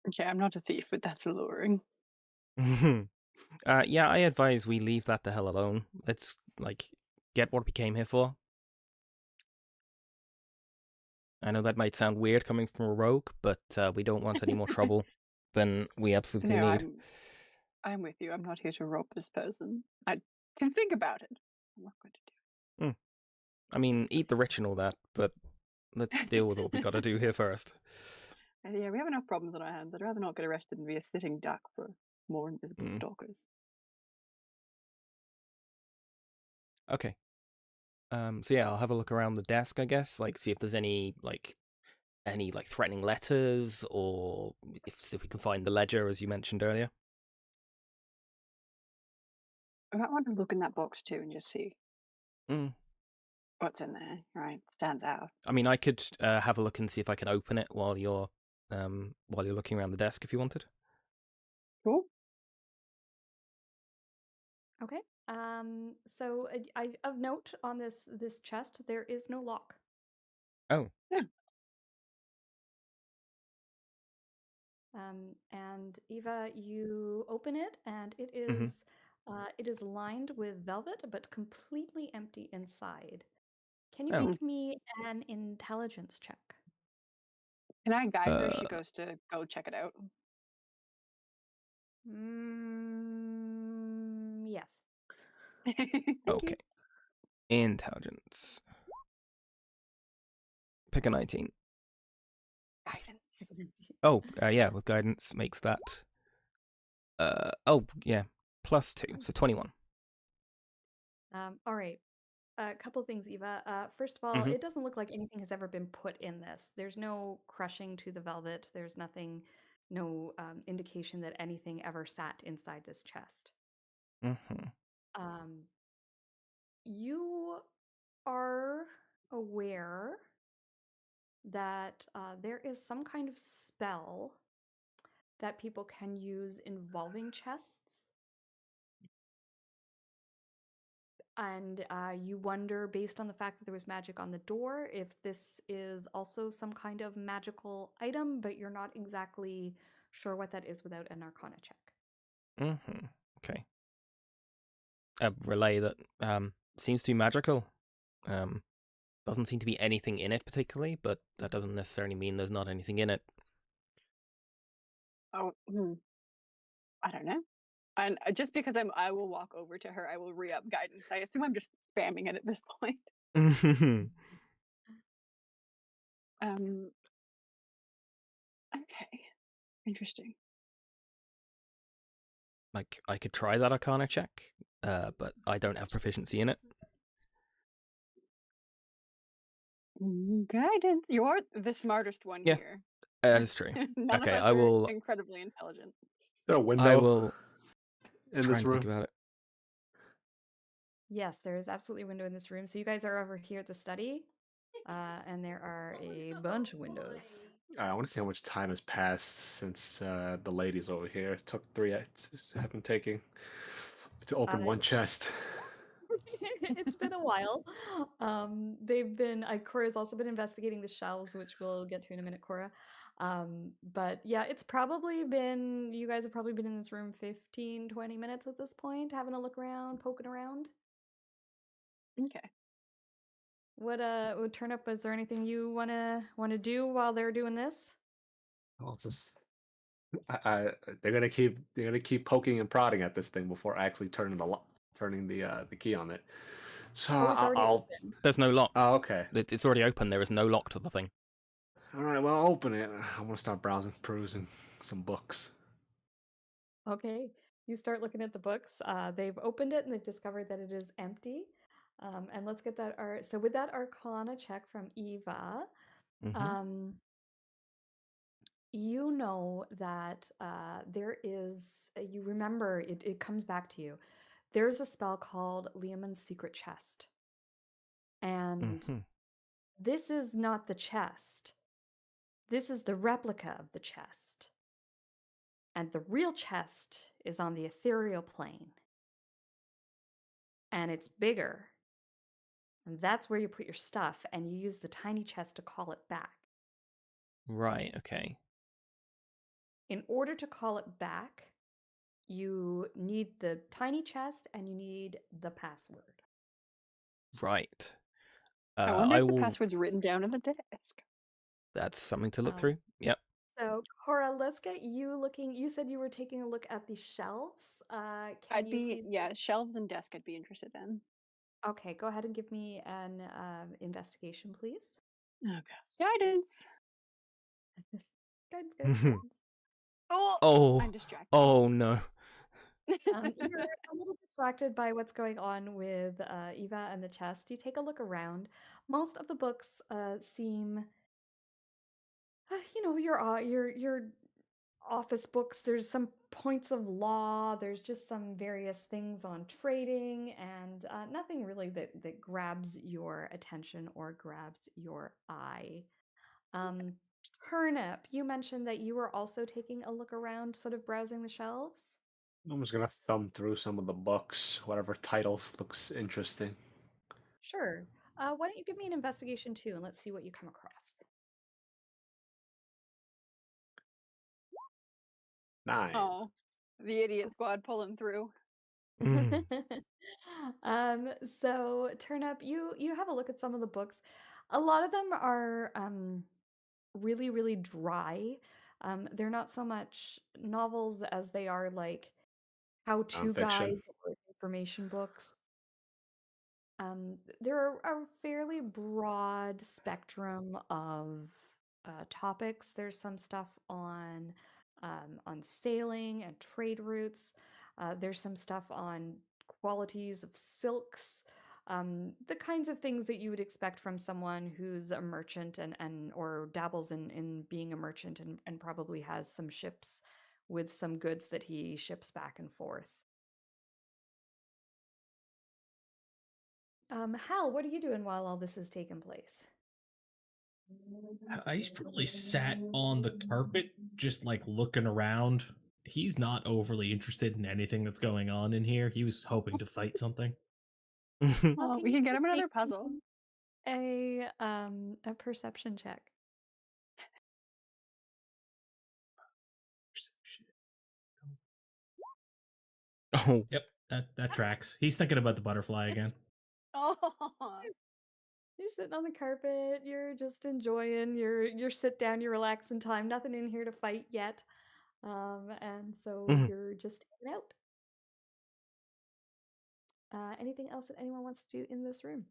Okay, I'm not a thief, but that's alluring. Yeah, I advise we leave that the hell alone. Let's get what we came here for. I know that might sound weird coming from a rogue, but we don't want any more trouble than we absolutely No, need. I'm with you. I'm not here to rob this person. I can think about it. I'm not going to do I mean, eat the rich and all that, but let's deal with what we got to do here first. Yeah, we have enough problems on our hands. I'd rather not get arrested and be a sitting duck for more invisible stalkers. Okay. So yeah, I'll have a look around the desk, I guess, see if there's any threatening letters, or if we can find the ledger as you mentioned earlier. I might want to look in that box too and just see Mm. what's in there. Right, stands out. I mean, I could have a look and see if I can open it while you're looking around the desk if you wanted. Cool. Okay. So of note on this chest, there is no lock. Oh. Yeah. And Eva, you open it, and it is lined with velvet, but completely empty inside. Can you make me an intelligence check? Can I guide her? She goes to go check it out. Yes. Okay. Intelligence. Pick a 19. Guidance. Oh, yeah, with guidance makes that. Oh, yeah, +2, so 21. All right. A couple things, Eva. First of all, it doesn't look like anything has ever been put in this. There's no crushing to the velvet. There's nothing, no indication that anything ever sat inside this chest. You are aware that there is some kind of spell that people can use involving chests. And you wonder, based on the fact that there was magic on the door, if this is also some kind of magical item, but you're not exactly sure what that is without an Arcana check. Okay. A relay that seems to be magical. Doesn't seem to be anything in it particularly, but that doesn't necessarily mean there's not anything in it. Oh, I don't know. And just because I will walk over to her, I will re-up guidance. I assume I'm just spamming it at this point. Okay. Interesting. I could try that Arcana check, but I don't have proficiency in it. Guidance. You're the smartest one here. That is true. None Okay, of us I are will. incredibly intelligent. Is there a window I will in try this and room? think about it. Yes, there is absolutely a window in this room. So you guys are over here at the study, and there are a bunch of windows. I want to see how much time has passed since the ladies over here. It took 3 have been taking to open one chest. It's been a while. They've been, Cora's also been investigating the shelves, which we'll get to in a minute, Cora. But yeah, it's probably been, you guys have probably been in this room 15, 20 minutes at this point, having a look around, poking around. Okay. What Turnip, is there anything you wanna do while they're doing this? Well, it's just they're gonna keep poking and prodding at this thing before actually turning the key on it. So Oh, it's already open. There's no lock. Oh, okay. It's already open. There is no lock to the thing. All right, well, open it. I want to start perusing some books. Okay, you start looking at the books. They've opened it and they've discovered that it is empty. And let's get that so with that Arcana check from Eva, you know that there is, you remember, it comes back to you. There's a spell called Liamon's Secret Chest. And this is not the chest. This is the replica of the chest. And the real chest is on the ethereal plane. And it's bigger. And that's where you put your stuff, and you use the tiny chest to call it back. Right, okay. In order to call it back, you need the tiny chest and you need the password. Right. I wonder I if the will. password's written down on the desk. That's something to look through. Yep. So, Cora, let's get you looking. You said you were taking a look at the shelves. Can you please? Yeah, shelves and desk I'd be interested in. Okay, go ahead and give me an investigation, please. Okay. Guidance. Guidance. Oh, I'm distracted. Oh no. You're a little distracted by what's going on with Eva and the chest. You take a look around. Most of the books seem, your office books. There's some points of law. There's just some various things on trading, and nothing really that grabs your attention or grabs your eye. Turnip, you mentioned that you were also taking a look around, sort of browsing the shelves. I'm just gonna thumb through some of the books, whatever titles looks interesting. Sure. Why don't you give me an investigation too, and let's see what you come across. 9. Oh, the idiot squad pulling through. Mm. So Turnip, you have a look at some of the books. A lot of them are really, really dry. They're not so much novels as they are like how-to Nonfiction. guides or information books. There are a fairly broad spectrum of topics. There's some stuff on sailing and trade routes. There's some stuff on qualities of silks, the kinds of things that you would expect from someone who's a merchant and or dabbles in being a merchant and probably has some ships with some goods that he ships back and forth. Hal, what are you doing while all this is taking place? He's probably sat on the carpet, just like looking around. He's not overly interested in anything that's going on in here. He was hoping to fight something. Oh, Can we you can get him please another make puzzle. a perception check? Perception. Oh. Yep, that tracks. He's thinking about the butterfly again. Oh, You're sitting on the carpet. You're just enjoying your sit down, your relaxing time. Nothing in here to fight yet, and so Mhm. you're just hanging out. Anything else that anyone wants to do in this room?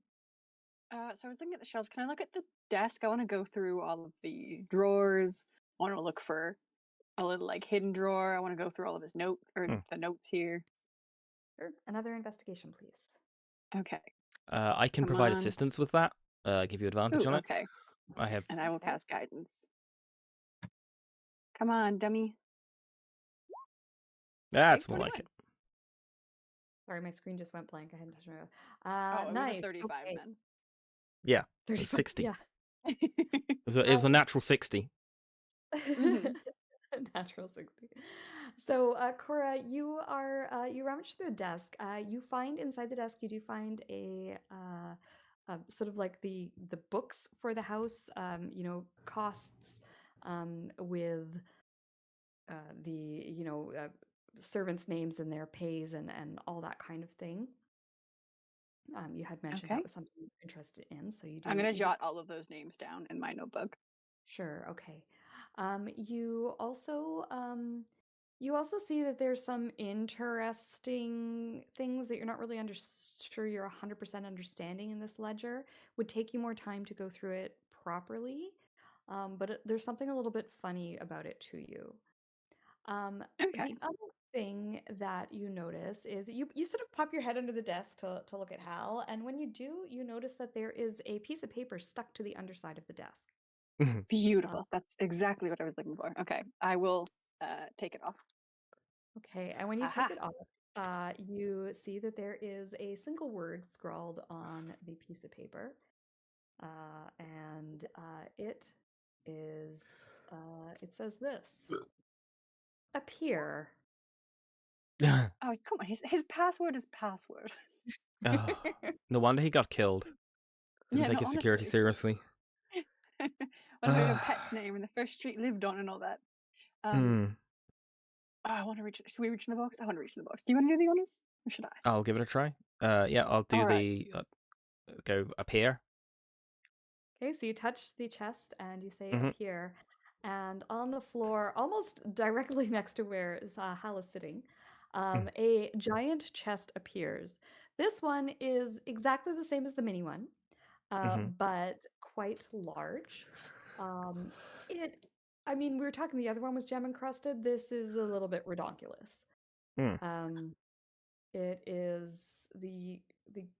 so I was looking at the shelves. Can I look at the desk? I want to go through all of the drawers. I want to look for a little like hidden drawer. I want to go through all of his notes or the notes here. Sure. Another investigation, please. Okay. I can Come provide on. assistance with that. Give you advantage Ooh, on it. okay. I have. And I will Okay. cast guidance. Come on, dummy. That's Okay, more like 21. it. Sorry, my screen just went blank. I hadn't touched my. Oh, it was a Nice. 35 Okay. then. Yeah. 35. 60. Yeah. It was a natural 60. Mhm. Natural 60. So, Cora, you rummage through the desk. You find inside the desk, you do find a sort of like the books for the house. Costs with the servants' names and their pays and all that kind of thing. You had mentioned Okay. that was something you're interested in, so you do. I'm going to you do jot all of those names down in my notebook. Sure. Okay. You also see that there's some interesting things that you're not really sure you're 100% understanding in this ledger. Would take you more time to go through it properly, but there's something a little bit funny about it to you. Okay. The other thing that you notice is you sort of pop your head under the desk to look at Hal, and when you do, you notice that there is a piece of paper stuck to the underside of the desk. Beautiful. That's exactly what I was looking for. Okay. I will take it off. Okay, and when you Aha. take it off, you see that there is a single word scrawled on the piece of paper, and it is it says this: appear. Oh, come on. His password is password. Oh, no wonder he got killed. Didn't Yeah, take no, his security honestly. seriously. What about your pet name and the first street lived on and all that? Hmm. I want to reach. Should we reach in the box? I want to reach in the box. Do you want to do the honors, or should I? I'll give it a try. Yeah, I'll do All right. the go up here. Okay, so you touch the chest and you say Mhm. up here, and on the floor, almost directly next to where Hal is sitting, a giant chest appears. This one is exactly the same as the mini one, Mhm. but quite large. It, I mean, we were talking the other one was gem encrusted. This is a little bit redonkulous. Hmm. It is the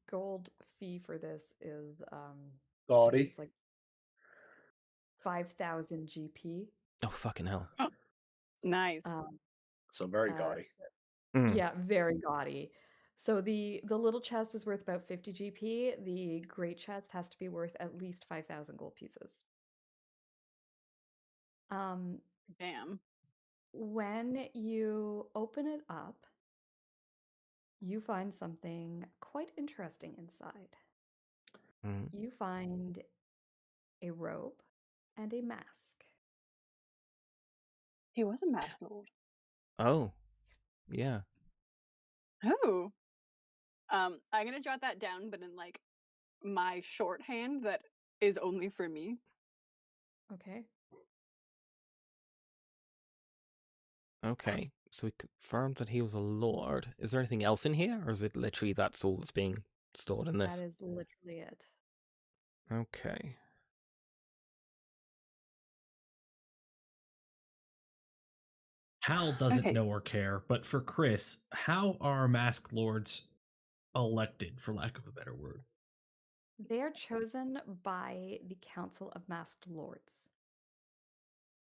gold fee for this is I think Gaudy. it's like 5,000 GP. Oh fucking hell. Oh, it's nice. So very Uh, gaudy. Mm. yeah, very gaudy. So the little chest is worth about 50 GP. The great chest has to be worth at least 5,000 gold pieces. Damn. When you open it up, you find something quite interesting inside. Mm. You find a robe and a mask. He was a masked lord. Oh, yeah. Oh. I'm gonna jot that down, but in like my shorthand that is only for me. Okay. Okay. So we confirmed that he was a lord. Is there anything else in here, or is it literally that's all that's being stored in this? That is literally it. Okay. Hal doesn't Okay. know or care, but for Chris, how are masked lords elected, for lack of a better word? They are chosen by the Council of Masked Lords.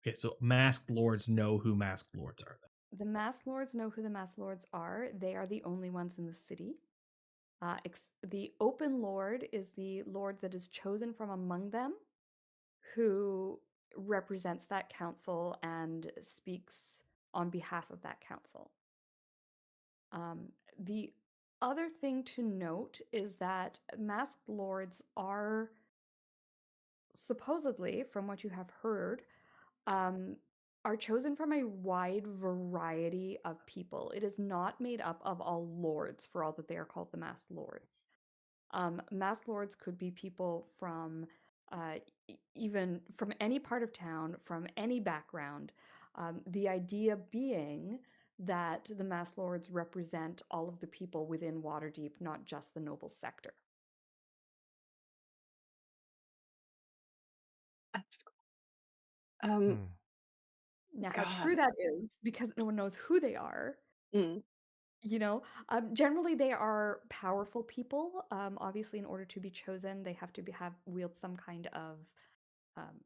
Okay, so masked lords know who masked lords are. The Masked Lords know who the Masked Lords are. They are the only ones in the city. The Open Lord is the lord that is chosen from among them, who represents that council and speaks on behalf of that council. The other thing to note is that Masked Lords are supposedly, from what you have heard, are chosen from a wide variety of people. It is not made up of all lords, for all that they are called the Masked Lords. Masked Lords could be people from even from any part of town, from any background. The idea being that the Masked Lords represent all of the people within Waterdeep, not just the noble sector. That's cool. Now, how God. true that is, because no one knows who they are, Mm. you know, generally they are powerful people. Obviously, in order to be chosen, they have to have wield some kind of um,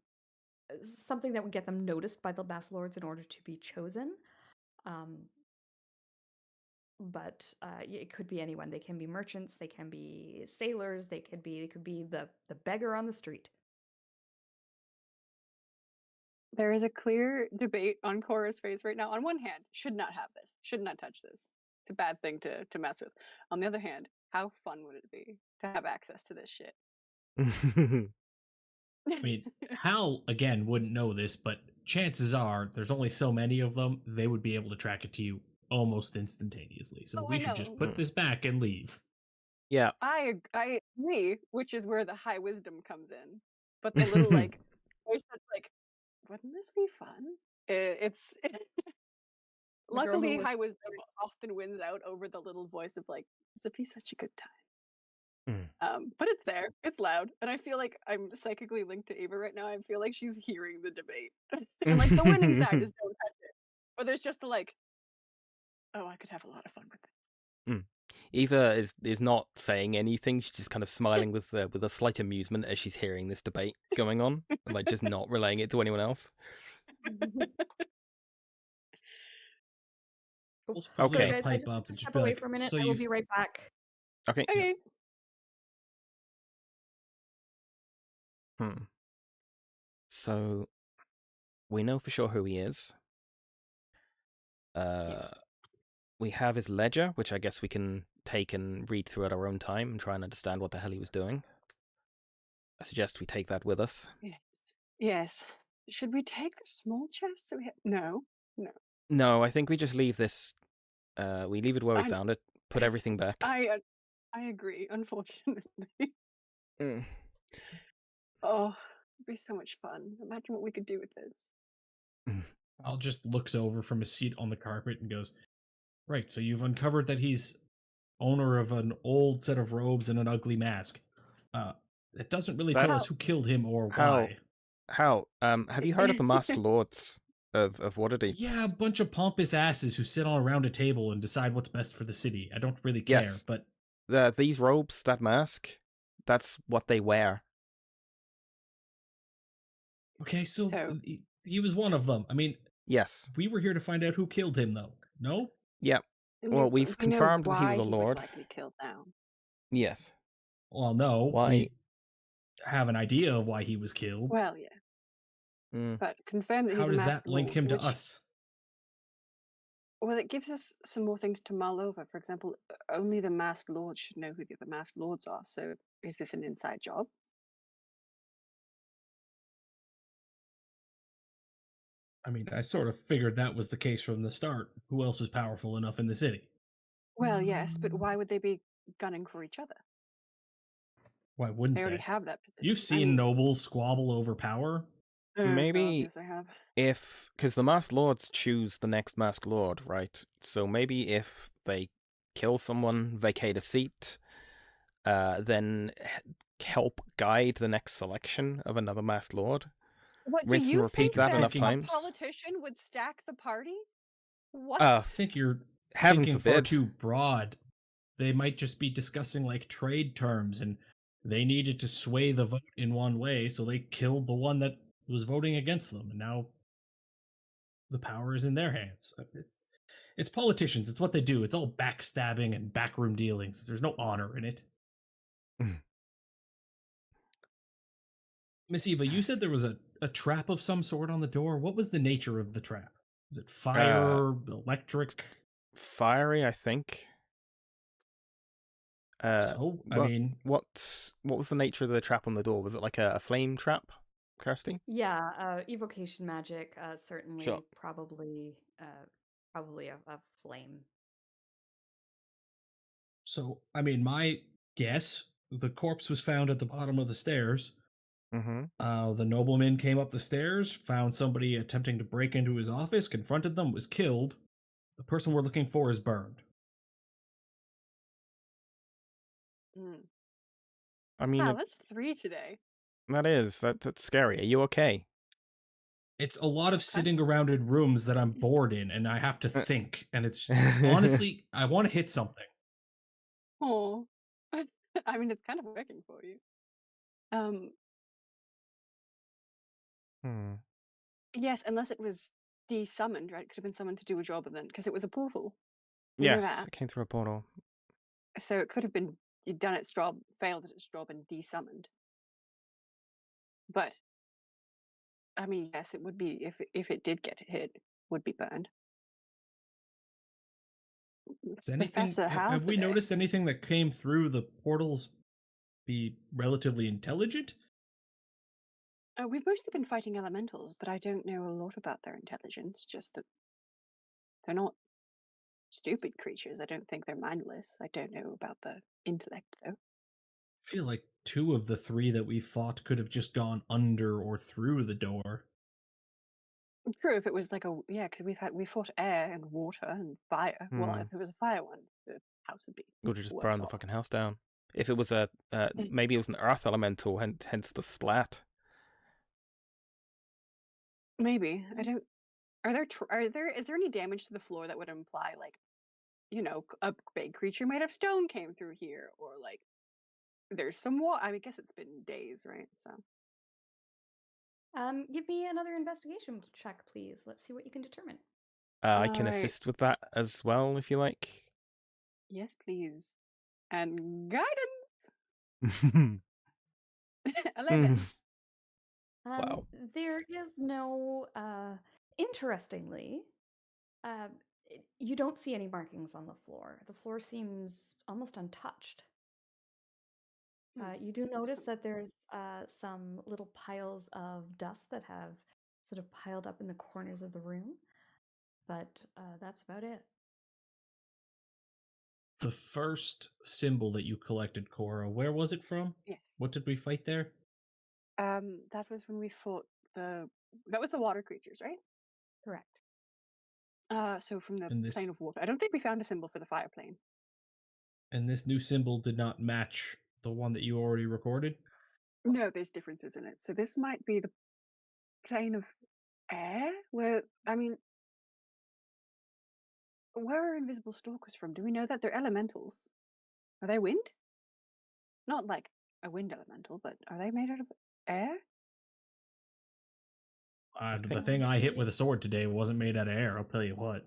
something that would get them noticed by the Masked Lords in order to be chosen. Um, but it could be anyone. They can be merchants, they can be sailors, they could be the beggar on the street. There is a clear debate on Cora's face right now. On one hand, should not have this, should not touch this. It's a bad thing to mess with. On the other hand, how fun would it be to have access to this shit? I mean, Hal, again, wouldn't know this, but chances are there's only so many of them, they would be able to track it to you almost instantaneously. So Oh, we I should just know. put this back and leave. Yeah. I agree, which is where the high wisdom comes in. But the little like voice that's like, wouldn't this be fun? It's The girl who luckily wishes high wisdom often wins out over the little voice of like, this would be such a good time. But it's there, it's loud, and I feel like I'm psychically linked to Ava right now. I feel like she's hearing the debate, and like the winning side is don't touch it, but there's just a like, oh, I could have a lot of fun with this. Eva is not saying anything. She's just kind of smiling with a slight amusement as she's hearing this debate going on, and like just not relaying it to anyone else. We'll Sorry, Okay. guys, I pipe just up have to and just step be away like, for a minute. so I will you've be right back. Okay. Okay. So we know for sure who he is. Yes. we have his ledger, which I guess we can take and read through at our own time and try and understand what the hell he was doing. I suggest we take that with us. Yes. Yes. Should we take the small chest? So no. No, I think we just leave this. We leave it where we I'm- found it. Put everything back. I agree. Unfortunately. Mm. Oh, it'd be so much fun. Imagine what we could do with this. Al just looks over from his seat on the carpet and goes, "Right, so you've uncovered that he's owner of an old set of robes and an ugly mask. It doesn't really tell us who killed him or why." Hal, have you heard of the Masked Lords of Waterdeep? Yeah, a bunch of pompous asses who sit all around a table and decide what's best for the city. I don't really care, Yes. but These robes, that mask, that's what they wear. okay, so So- he was one of them. I mean, Yes. we were here to find out who killed him, though. No? Yep. Well, we've we know confirmed that he why was a lord. likely killed now. Yes. Well, no. Why? We have an idea of why he was killed. Well, yeah. Mm. But confirm that he's How a does masked that link lord, him to which- us? Well, it gives us some more things to mull over. For example, only the masked lords should know who the other masked lords are. So, is this an inside job? I mean, I sort of figured that was the case from the start. Who else is powerful enough in the city? Well, yes, but why would they be gunning for each other? Why wouldn't They already they? have that position. You've seen nobles squabble over power. Oh, God, Maybe- yes, I have. Because the Masked Lords choose the next Masked Lord, right? So maybe if they kill someone, vacate a seat, then help guide the next selection of another Masked Lord. What Rinse do and you repeat think that that enough a times. politician would stack the party? What? I think you're Heaven thinking far forbid. too broad. They might just be discussing like trade terms, and they needed to sway the vote in one way, so they killed the one that was voting against them, and now the power is in their hands. It's politicians. It's what they do. It's all backstabbing and backroom dealings. There's no honor in it. Miss Eva, you said there was a trap of some sort on the door. What was the nature of the trap? Was it fire, electric? Fiery, I think. So, I well, mean, what was the nature of the trap on the door? Was it like a flame trap, Kirsty? Yeah, evocation magic, certainly, Sure. probably a flame. so I mean, my guess, the corpse was found at the bottom of the stairs. Mm-hmm. The nobleman came up the stairs, found somebody attempting to break into his office, confronted them, was killed. The person we're looking for is burned. I mean, Wow, that's 3 today. that's scary. Are you okay? It's a lot of Okay. sitting around in rooms that I'm bored in, and I have to think. And it's honestly, I want to hit something. Oh, I mean, it's kind of working for you. Yes, unless it was de-summoned, right? It could have been summoned to do a job, and then because it was a portal, we know Yes, that. it came through a portal. So it could have been you'd done its job, failed at its job, and de-summoned. But I mean, yes, it would be if it did get hit, it would be burned. Is anything? Professor Hal Have we today. noticed anything that came through the portals be relatively intelligent? We've mostly been fighting elementals, but I don't know a lot about their intelligence. Just that they're not stupid creatures. I don't think they're mindless. I don't know about the intellect, though. I feel like 2 of the 3 that we fought could have just gone under or through the door. True, if it was like because we fought air and water and fire. Well, if it was a fire one, the house would be. Would have just worse burned the off. fucking house down. If it was maybe it was an earth elemental, hence the splat. Maybe I don't. Is there any damage to the floor that would imply like, a big creature made of stone came through here, or like there's some water? I guess it's been days, right? So Give me another investigation check, please. Let's see what you can determine. I can Alright. assist with that as well if you like. yes, please. And guidance. 11. Wow. There is no, interestingly, You don't see any markings on the floor. The floor seems almost untouched. You do notice that there's some little piles of dust that have sort of piled up in the corners of the room, but that's about it. The first symbol that you collected, Cora, where was it from? Yes. What did we fight there? That was when we fought that was the water creatures, right? Correct. So from the And this- plane of water. I don't think we found a symbol for the fire plane. And this new symbol did not match the one that you already recorded? No, there's differences in it. So this might be the plane of air, where where are invisible stalkers from? Do we know that they're elementals? Are they wind? Not like a wind elemental, but are they made out of air? The thing I hit with a sword today wasn't made out of air, I'll tell you what.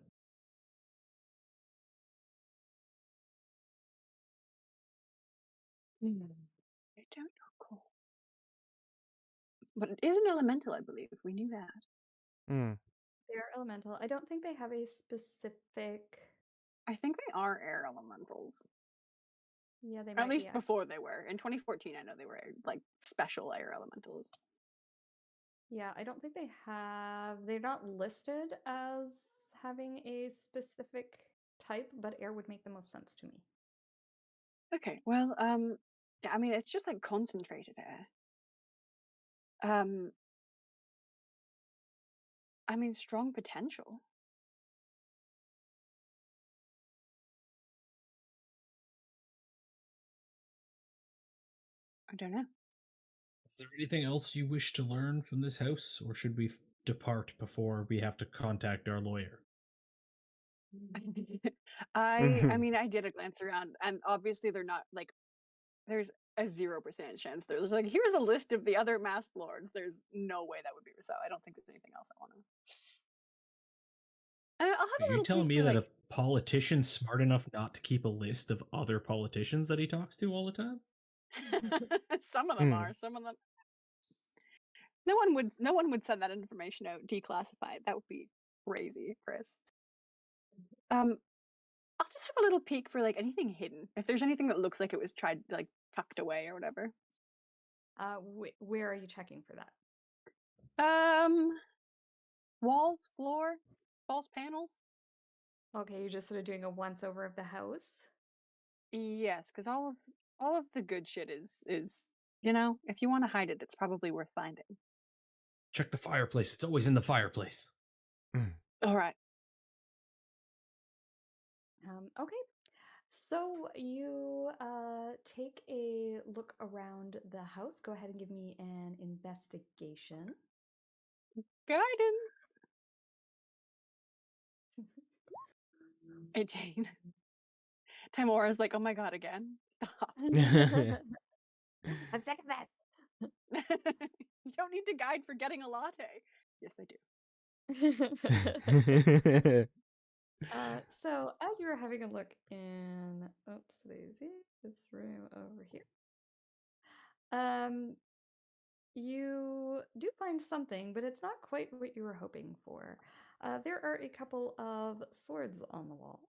I don't recall. But it is an elemental, I believe. We knew that. They're elemental. I don't think they have a specific. I think they are air elementals. Yeah, they Or might at least be. before they were. In 2014, I know they were like special air elementals. Yeah, I don't think they have. They're not listed as having a specific type, but air would make the most sense to me. Okay, well, yeah, I mean, it's just like concentrated air. I mean, strong potential. I don't know. Is there anything else you wish to learn from this house, or should we depart before we have to contact our lawyer? I mean, I did a glance around, and obviously they're not like. There's a 0% chance. There's like, here's a list of the other masked lords. There's no way that would be so. I don't think there's anything else I want to. I'll have Are a you little telling peek me for, that like, a politician's smart enough not to keep a list of other politicians that he talks to all the time? some of them are. Some of them. No one would send that information out declassified. That would be crazy, Chris. I'll just have a little peek for like anything hidden. If there's anything that looks like it was tried like tucked away or whatever. Where are you checking for that? Walls, floor, false panels. Okay, you're just sort of doing a once over of the house. Yes, because all of the good shit is if you want to hide it, it's probably worth finding. Check the fireplace. It's always in the fireplace. All right. Okay. So you take a look around the house. Go ahead and give me an investigation. Guidance. 18. Timora's like, oh my god, again. Stop. I'm sick of this. You don't need to guide for getting a latte. Yes, I do. So as you were having a look in, oops, daisy, this room over here, you do find something, but it's not quite what you were hoping for. There are a couple of swords on the wall,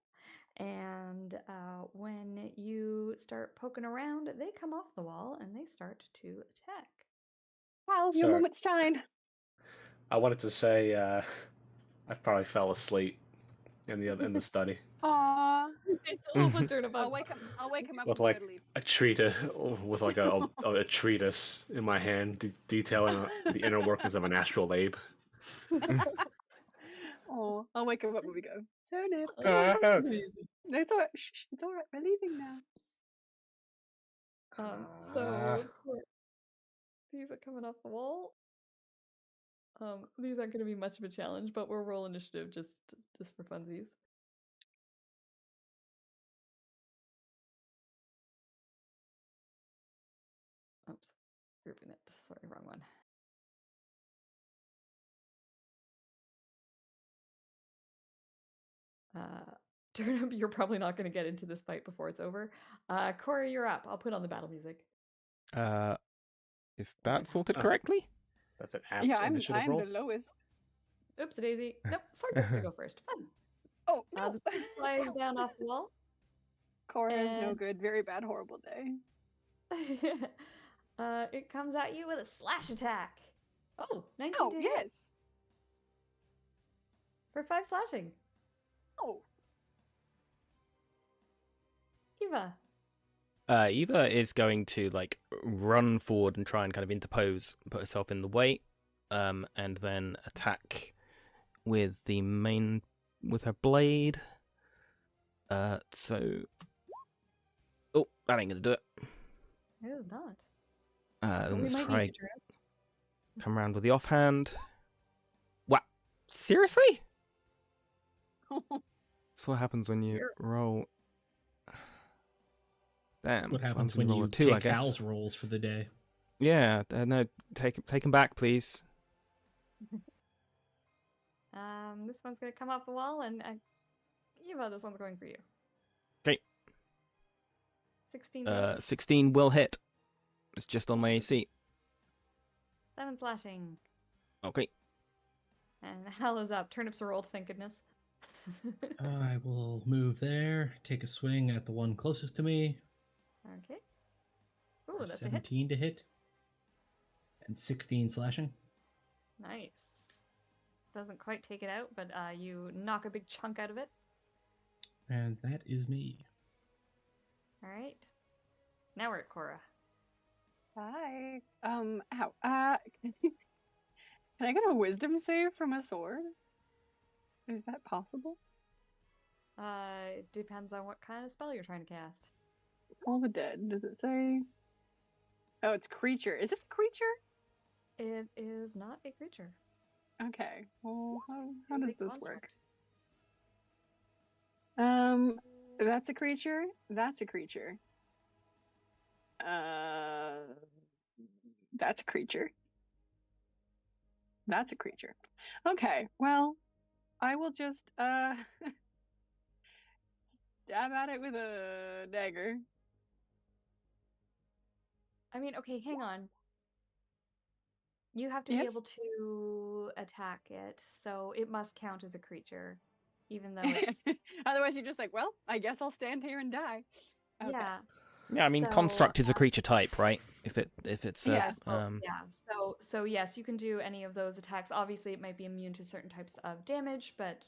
and when you start poking around, they come off the wall and they start to attack. Wow, your Sorry. moment shine. I wanted to say I probably fell asleep in the study Aww. I'll I'll wake him up with and like try to leave. a treatise with like a treatise in my hand detailing the inner workings of an astral abe. Oh, I'll wake him up when we go. Turnip. It's all right. Shh, it's all right. We're leaving now. So these are coming off the wall. These aren't going to be much of a challenge, but we'll roll initiative just for funsies. Oops, grouping it. Sorry, wrong one. Turnip, you're probably not going to get into this fight before it's over. Cora, you're up. I'll put on the battle music. Is that sorted correctly? That's an apt Yeah, I'm initiative roll. the lowest. Oops, daisy. Nope, Sword gets to go first. Fun. Oh no! The stick flies down off the wall. Cora is no and- good. Very bad, horrible day. It comes at you with a slash attack. Oh, 19 Oh to hit yes. for 5 slashing. Oh. Eva. Eva is going to like run forward and try and kind of interpose, put herself in the way, and then attack with with her blade. So, oh, that ain't gonna do it. It is not. Then We let's might try need you, come around with the offhand. What? Seriously? That's what happens when you Sure. roll. Damn. What so happens I'm when gonna roll you a 2, I take guess. Hal's rolls for the day? Yeah, no, take him back, please. This one's gonna come off the wall, and Eva, this one's going for you. Okay. 16 to hit. 16 will hit. It's just on my AC. 7 slashing. Okay. And Hal is up. Turnips are rolled, thank goodness. I will move there, take a swing at the one closest to me. Okay. Ooh, that's a hit. 17 to hit. And 16 slashing. Nice. Doesn't quite take it out, but you knock a big chunk out of it. And that is me. All right. Now we're at Cora. Hi. Ow. Can I get a wisdom save from a sword? Is that possible? It depends on what kind of spell you're trying to cast. Call the dead. Does it say? Oh, it's creature. Is this a creature? It is not a creature. Okay. Well, how It is does a this work? construct. That's a creature. That's a creature. That's a creature. That's a creature. Okay. Well, I will just stab at it with a dagger. I mean, okay, hang on. You have to Yes? be able to attack it, so it must count as a creature, even though it's Otherwise, you're just like, well, I guess I'll stand here and die. Okay. yeah. Yeah, I mean, So, construct is a creature type, right? If it's Yeah, a so yes, you can do any of those attacks. Obviously, it might be immune to certain types of damage, but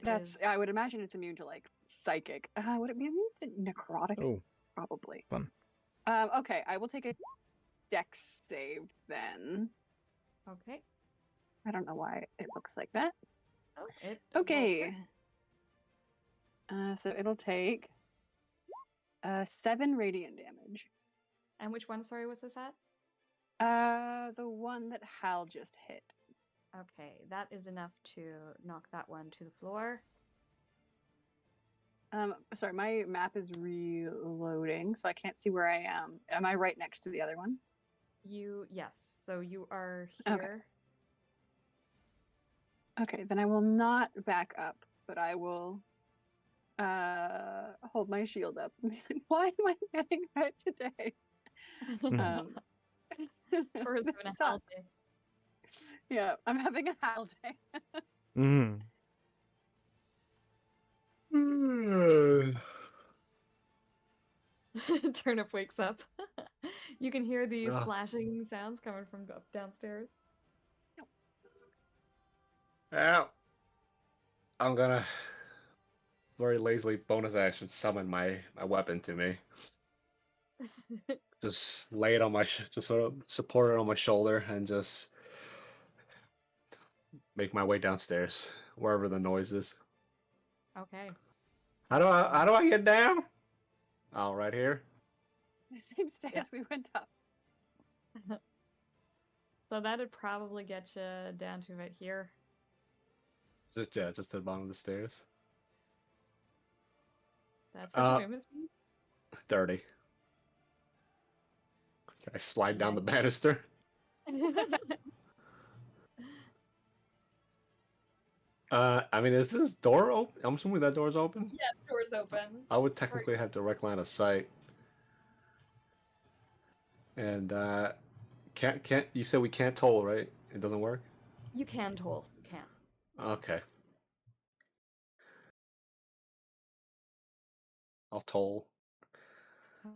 That's. is. I would imagine it's immune to like psychic. Would it be immune to necrotic? Oh, Probably. fun. Okay, I will take a dex save then. Okay. I don't know why it looks like that. Oh, it. Okay. So it'll take 7 radiant damage. And which one? Sorry, was this at? The one that Hal just hit. Okay, that is enough to knock that one to the floor. Sorry, my map is reloading, so I can't see where I am. Am I right next to the other one? Yes. So you are Okay. here. Okay, then I will not back up, but I will hold my shield up. Why am I getting hurt today? Cora's This having a hell sucks. Yeah, I'm having a hell day. Mm. day. Turnip wakes up. You can hear these Ugh. slashing sounds coming from up downstairs. Well, I'm gonna very lazily bonus action summon my weapon to me. Just lay it on my just sort of support it on my shoulder and just make my way downstairs wherever the noise is. Okay. How do I get down? Oh, right here. The same stairs we went up. So that'd probably get you down to right here. Just to the bottom of the stairs. That's what your movement speed? 30. Can I slide down the banister? I mean, is this door open? I'm assuming that door's open. Yeah, the door's open. I would technically have direct line of sight. And can't you said we can't toll, right? It doesn't work. You can toll. You can. Okay. I'll toll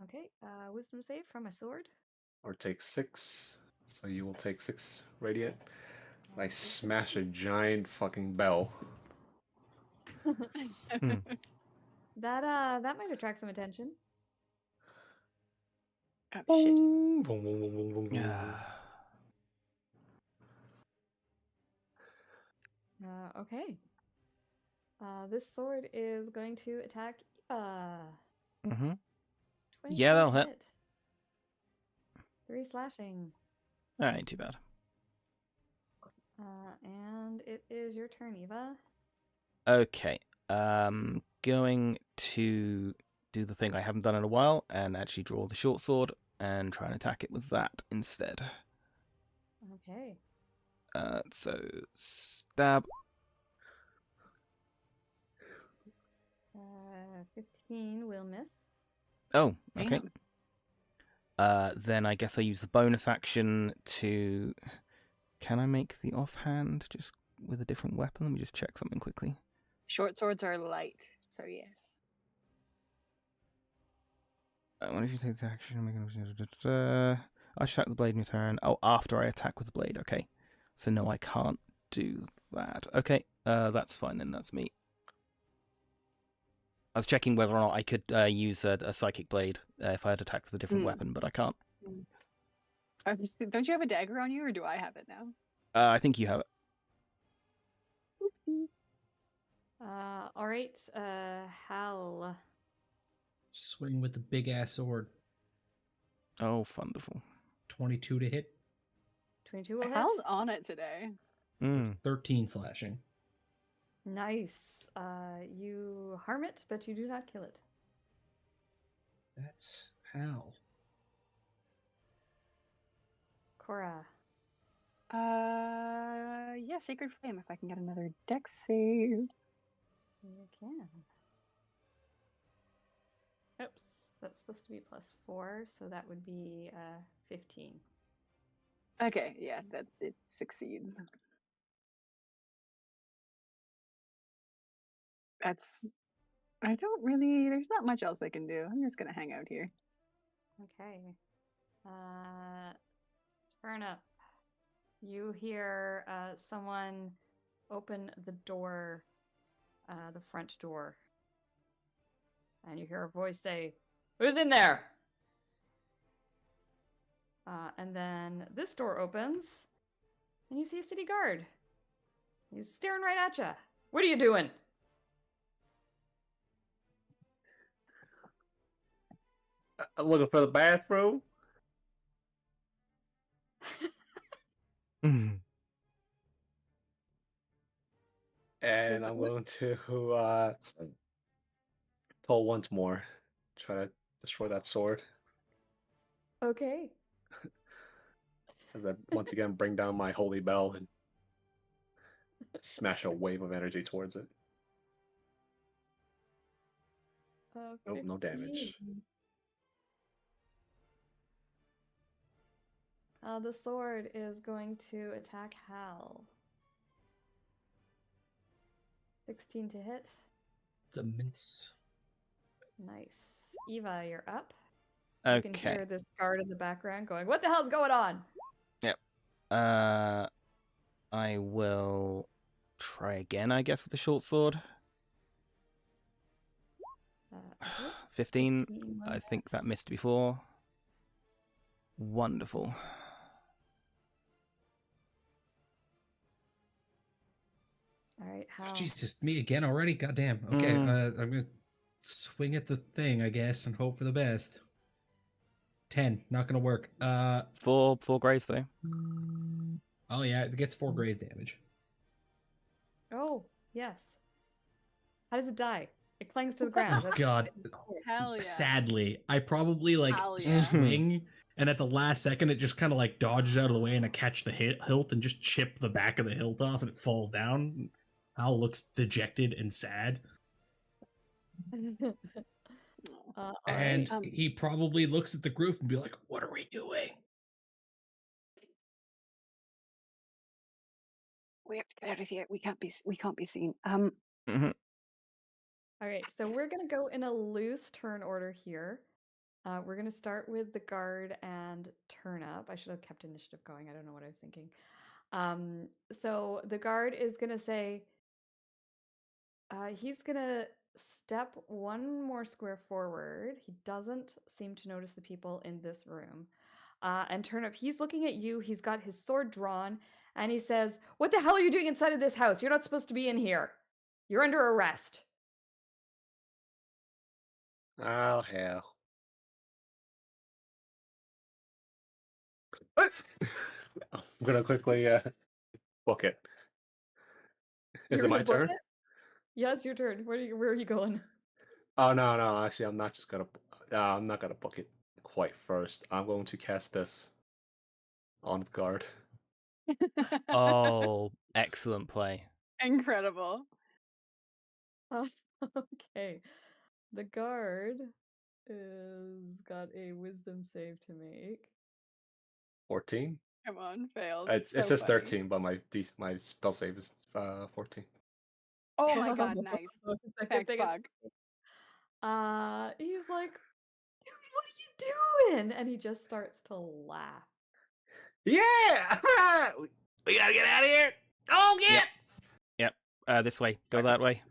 Okay. Wisdom save from a sword. or take 6. So you will take 6 radiant. I And smash a giant fucking bell. Hmm. that might attract some attention. Oh shit. Boom, boom, boom, boom, boom, boom, boom. Ah. Okay. This sword is going to attack Eva. Mm-hmm. 22 Yeah, that'll to hit. hit. 3 slashing. Alright, ain't too bad. And it is your turn, Eva. Okay. Going to do the thing I haven't done in a while and actually draw the short sword and try and attack it with that instead. Okay. So stab. 15 will miss. Oh, okay. Damn. Then I guess I use the bonus action to. Can I make the offhand just with a different weapon? Let me just check something quickly. Short swords are light, so yeah. What if you take the action? I should attack the blade in your turn. Oh, after I attack with the blade. Okay. So no, I can't do that. Okay. That's fine then. That's me. I was checking whether or not I could use a psychic blade if I had attacked with a different weapon, but I can't. Don't you have a dagger on you, or do I have it now? I think you have it. All right. Hal. Swing with the big ass sword. Oh, wonderful. 22 to hit. 22 will hit. Hal's on it today. 13 slashing. Nice. You harm it, but you do not kill it. That's how. Cora. Yeah, Sacred Flame, if I can get another dex save. You can. Oops. That's supposed to be +4, so that would be 15. Okay, yeah, that it succeeds. There's not much else I can do. I'm just gonna hang out here. Okay. Turnip. You hear someone open the door, the front door. And you hear a voice say, "Who's in there?" And then this door opens, and you see a city guard. He's staring right at you. What are you doing? I'm looking for the bathroom. And I'm going to toll once more. Try to destroy that sword. Okay. As I once again bring down my holy bell and smash a wave of energy towards it. Nope, no damage. The sword is going to attack Hal. 16 to hit. It's a miss. Nice. Eva, you're up. Okay. You can hear this guard in the background going, "What the hell's going on?" Yep. I will try again, I guess, with the short sword. Okay. 15. 15 I think that miss. missed before. Wonderful. All right, Hal. Jesus, me again already? Goddamn. Okay, I'm gonna swing at the thing, I guess, and hope for the best. 10, not gonna work. 4 grays though. Oh yeah, it gets 4 graze damage. Oh, yes. How does it die? It clings to the ground. Oh god. Hell yeah. Sadly, I probably like Hell yeah. swing, and at the last second, it just kind of like dodges out of the way, and I catch the hilt and just chip the back of the hilt off, and it falls down. Hal looks dejected and sad, and right. he probably looks at the group and be like, "What are we doing?" We have to get out of here. We can't be seen. Mhm. All right, so we're gonna go in a loose turn order here. We're gonna start with the guard and Turnip. I should have kept initiative going. I don't know what I was thinking. So the guard is gonna say, he's gonna step one more square forward. He doesn't seem to notice the people in this room. And Turnip, he's looking at you. He's got his sword drawn, and he says, "What the hell are you doing inside of this house? You're not supposed to be in here. You're under arrest." Oh hell! What? I'm gonna quickly book it. Is You're it my gonna book turn? it? Yeah, it's your turn. Where are you going? Oh no! Actually, I'm not just gonna. I'm not gonna book it quite first. I'm going to cast this on guard. Oh, excellent play. Incredible. Okay. The guard is got a wisdom save to make. 14. Come on, failed. It So says funny. 13, but my spell save is 14. Oh my god, nice. It's a good Thank thing fuck. he's like, "Dude, what are you doing?" And he just starts to laugh. Yeah! We gotta get out of here! Go get! Yep. This way. Go Back up. that way.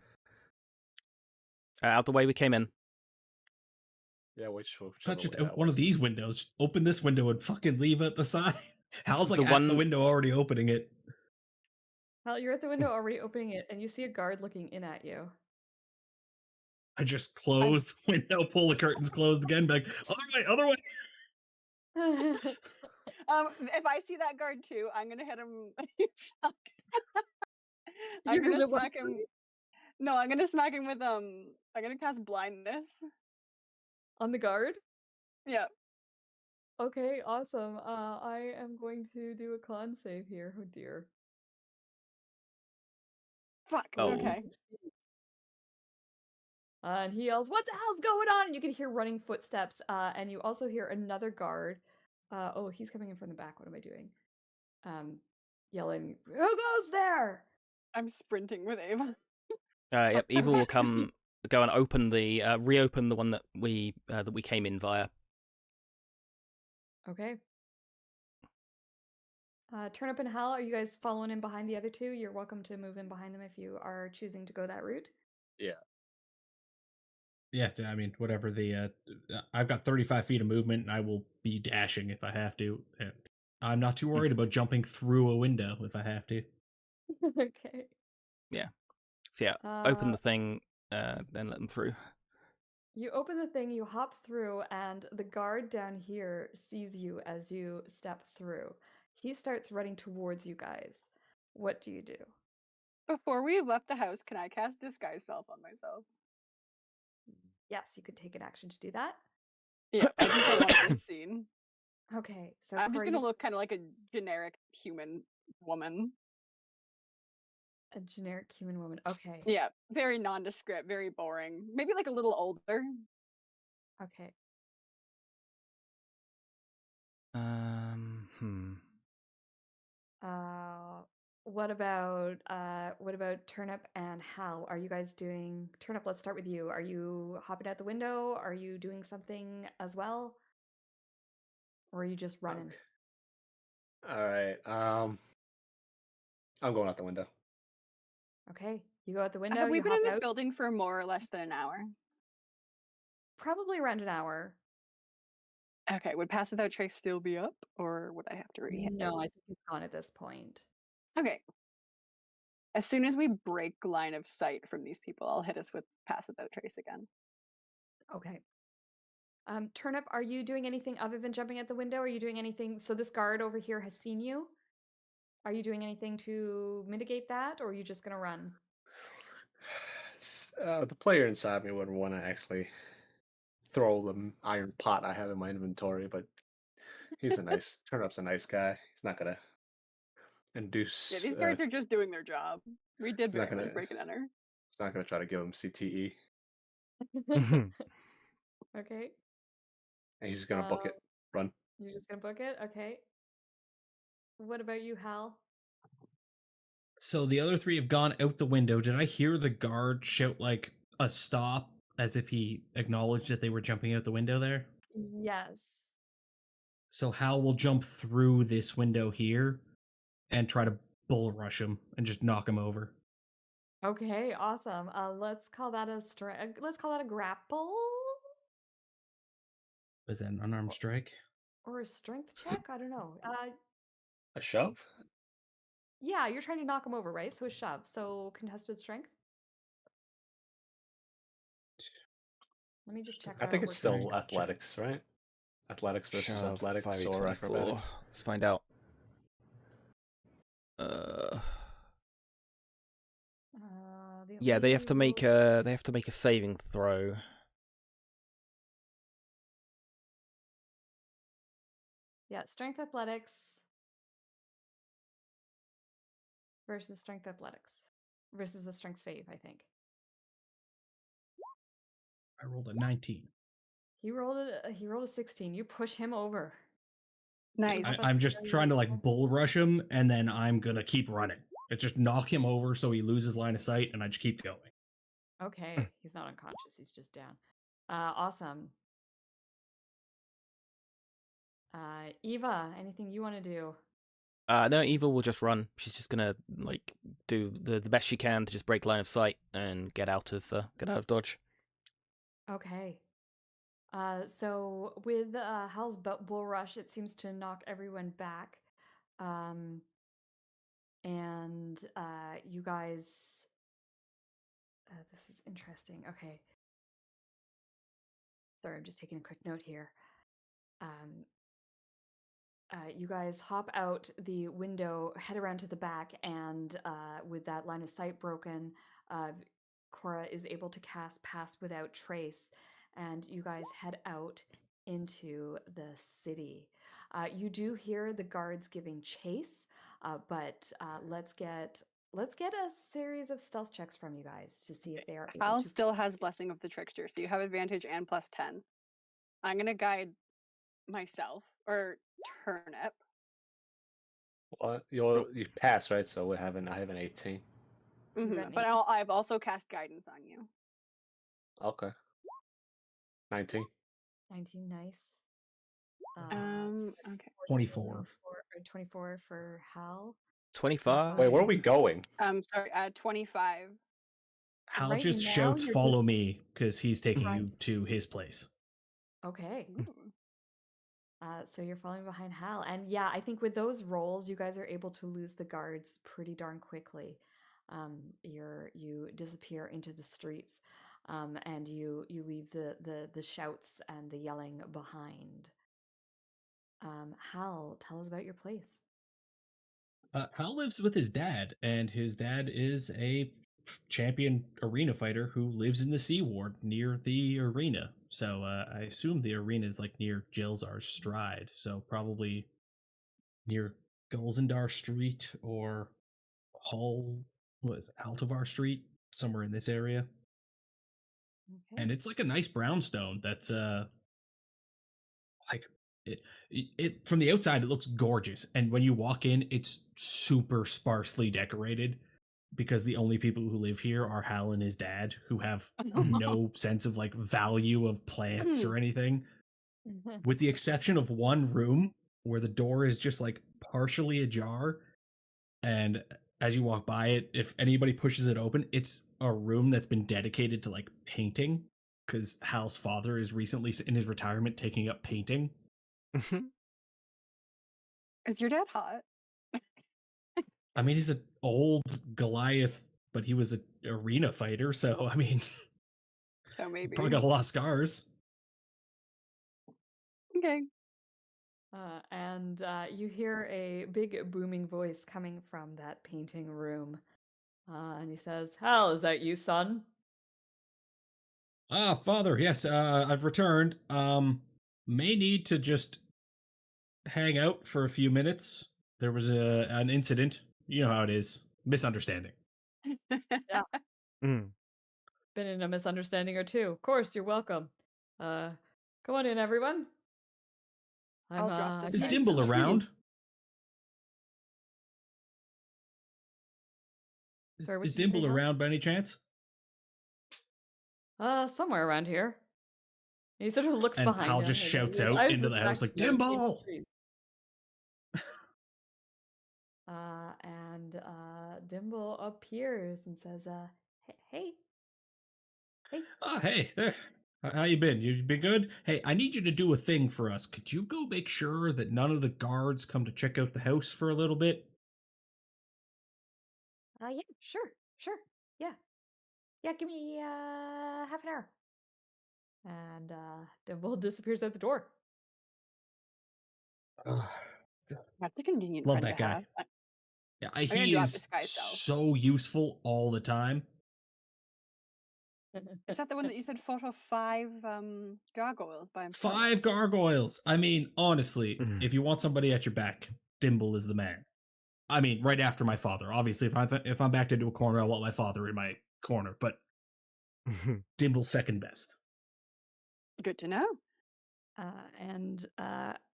Out the way we came in. Yeah, which Not just way that out one of was. these windows. Just open this window and fucking leave at the side. Hal's like The at the one- window already opening it. Hal, you're at the window already opening it, and you see a guard looking in at you. I just close the window, pull the curtains closed again, be like, other way. If I see that guard too, I'm gonna hit him. Fuck. I'm You're gonna gonna what? smack him. No, I'm gonna smack him with I'm gonna cast blindness. On the guard? Yeah. Okay, awesome. I am going to do a con save here. Oh dear. Fuck. Oh. Okay. And he yells, "What the hell's going on?" And you can hear running footsteps. And you also hear another guard. Oh, he's coming in from the back. What am I doing? Yelling, "Who goes there?" I'm sprinting with Ava. Yep. Evil will go and open the reopen the one that we came in via. Okay. Turnip and Hal, are you guys following in behind the other two? You're welcome to move in behind them if you are choosing to go that route. Yeah, I mean, whatever the I've got 35 feet of movement, and I will be dashing if I have to. I'm not too worried about jumping through a window if I have to. Okay. So yeah, open the thing, then let them through. You open the thing, you hop through, and the guard down here sees you as you step through. He starts running towards you guys. What do you do? Before we left the house, can I cast disguise self on myself? Yes, you could take an action to do that. Yeah, I just don't want to be seen. Okay, so I'm just Cora, gonna look kind of like a generic human woman. a generic human woman. Okay. Yeah, very nondescript, very boring. Maybe like a little older. Okay. What about Turnip and Hal? Are you guys doing Turnip? Let's start with you. Are you hopping out the window? Are you doing something as well? Or are you just running? Okay. Alright. I'm going out the window. Okay. You go out the window, Have we you been hop in this out. building for more or less than an hour? Probably around an hour. Okay, would Pass Without Trace still be up, or would I have to re-hit? No, I think it's gone at this point. Okay. As soon as we break line of sight from these people, I'll hit us with Pass Without Trace again. Okay. Turnip, are you doing anything other than jumping out the window? Are you doing anything? So this guard over here has seen you. Are you doing anything to mitigate that, or are you just gonna run? The player inside me would want to actually throw the iron pot I have in my inventory, but he's Turnip's a nice guy. He's not gonna induce. Yeah, these guards are just doing their job. We did He's not very much gonna- break and enter. He's not gonna try to give him CTE, Okay. and he's gonna book it. Run. You're just gonna book it? Okay. What about you, Hal? So the other three have gone out the window. Did I hear the guard shout like, a stop, as if he acknowledged that they were jumping out the window there. Yes. So Hal will jump through this window here and try to bull rush him and just knock him over. Okay, awesome. Let's call that a let's call that a grapple Is that an unarmed strike? or a strength check. I don't know. A shove? Yeah, you're trying to knock him over, right? So a shove. So contested strength. Let me just check. I How think it it's works. still Check. athletics, right? Athletics versus Shove athletics or 5e24. acrobatics. Let's find out. Uh, The yeah, they have only to make rule- a saving throw. Yeah, strength athletics versus strength athletics versus a strength save. I think I rolled a 19. he rolled a 16. You push him over. Nice. I'm just trying to like bull rush him, and then I'm gonna keep running. It's just knock him over so he loses line of sight, and I just keep going. Okay, he's not unconscious. He's just down. Awesome. Eva, anything you want to do? No, Eva will just run. She's just gonna like do the best she can to just break line of sight and get out of dodge. Okay. So with Hal's bull rush, it seems to knock everyone back. And you guys, this is interesting. Okay. Sorry, I'm just taking a quick note here. You guys hop out the window, head around to the back, and with that line of sight broken, Cora is able to cast Pass Without Trace, and you guys head out into the city. You do hear the guards giving chase, but let's get a series of stealth checks from you guys to see if they are able Hal to. still has Blessing of the Trickster, so you have advantage and +10. I'm gonna guide myself or Turnip. Well, you pass, right? So I have an 18. You got an But 18? I've also cast guidance on you. Okay. 19. 19, nice. Okay. 24. 24 for Hal. 25. Wait, where are we going? Sorry, 25. Hal Right just now, shouts, you're "Follow just- me," because he's taking Right. you to his place. Okay. Ooh. So you're following behind Hal. And yeah, I think with those rolls, you guys are able to lose the guards pretty darn quickly. You disappear into the streets, and you leave the shouts and the yelling behind. Hal, tell us about your place. Hal lives with his dad, and his dad is a champion arena fighter who lives in the Sea Ward near the arena. So I assume the arena is like near Jilzar's Stride, so probably near Gulzendar Street or Altovar Street, somewhere in this area. Okay. And it's like a nice brownstone that's like it from the outside it looks gorgeous, and when you walk in it's super sparsely decorated because the only people who live here are Hal and his dad, who have no sense of like value of plants or anything, with the exception of one room where the door is just like partially ajar, and as you walk by it, if anybody pushes it open, it's a room that's been dedicated to like painting because Hal's father is recently in his retirement taking up painting. Is your dad hot? I mean, he's an old Goliath, but he was an arena fighter, so I mean, So maybe. probably got a lot of scars. Okay. And you hear a big booming voice coming from that painting room. And he says, Hal, is that you, son? Ah, father, yes, I've returned. May need to just hang out for a few minutes. There was an incident. You know how it is. Misunderstanding. Mm. Been in a misunderstanding or two. Of course, you're welcome. Come on in, everyone. I'll drop this Is guy Dimble some around? trees. Is Sorry, what did you say, Dimble Hal? around by any chance? Somewhere around here. And he sort of looks And behind Hal him. just his- shouts his out eyes into the retract house like, and goes into the Dimble! trees. Dimble appears and says, hey. Oh, hey, there. How you been? You been good? Hey, I need you to do a thing for us. Could you go make sure that none of the guards come to check out the house for a little bit? Yeah, sure. Yeah, give me half an hour. And Dimble disappears out the door. That's a convenient Love friend that to guy. have. Yeah, gonna he drop is disguise self. so useful all the time. Is that the one that you said fought off 5 gargoyles by himself? 5 gargoyles. I mean, honestly, Mhm. if you want somebody at your back, Dimble is the man. I mean, right after my father. Obviously, if I'm backed into a corner, I want my father in my corner. But Dimble's second best. Good to know. And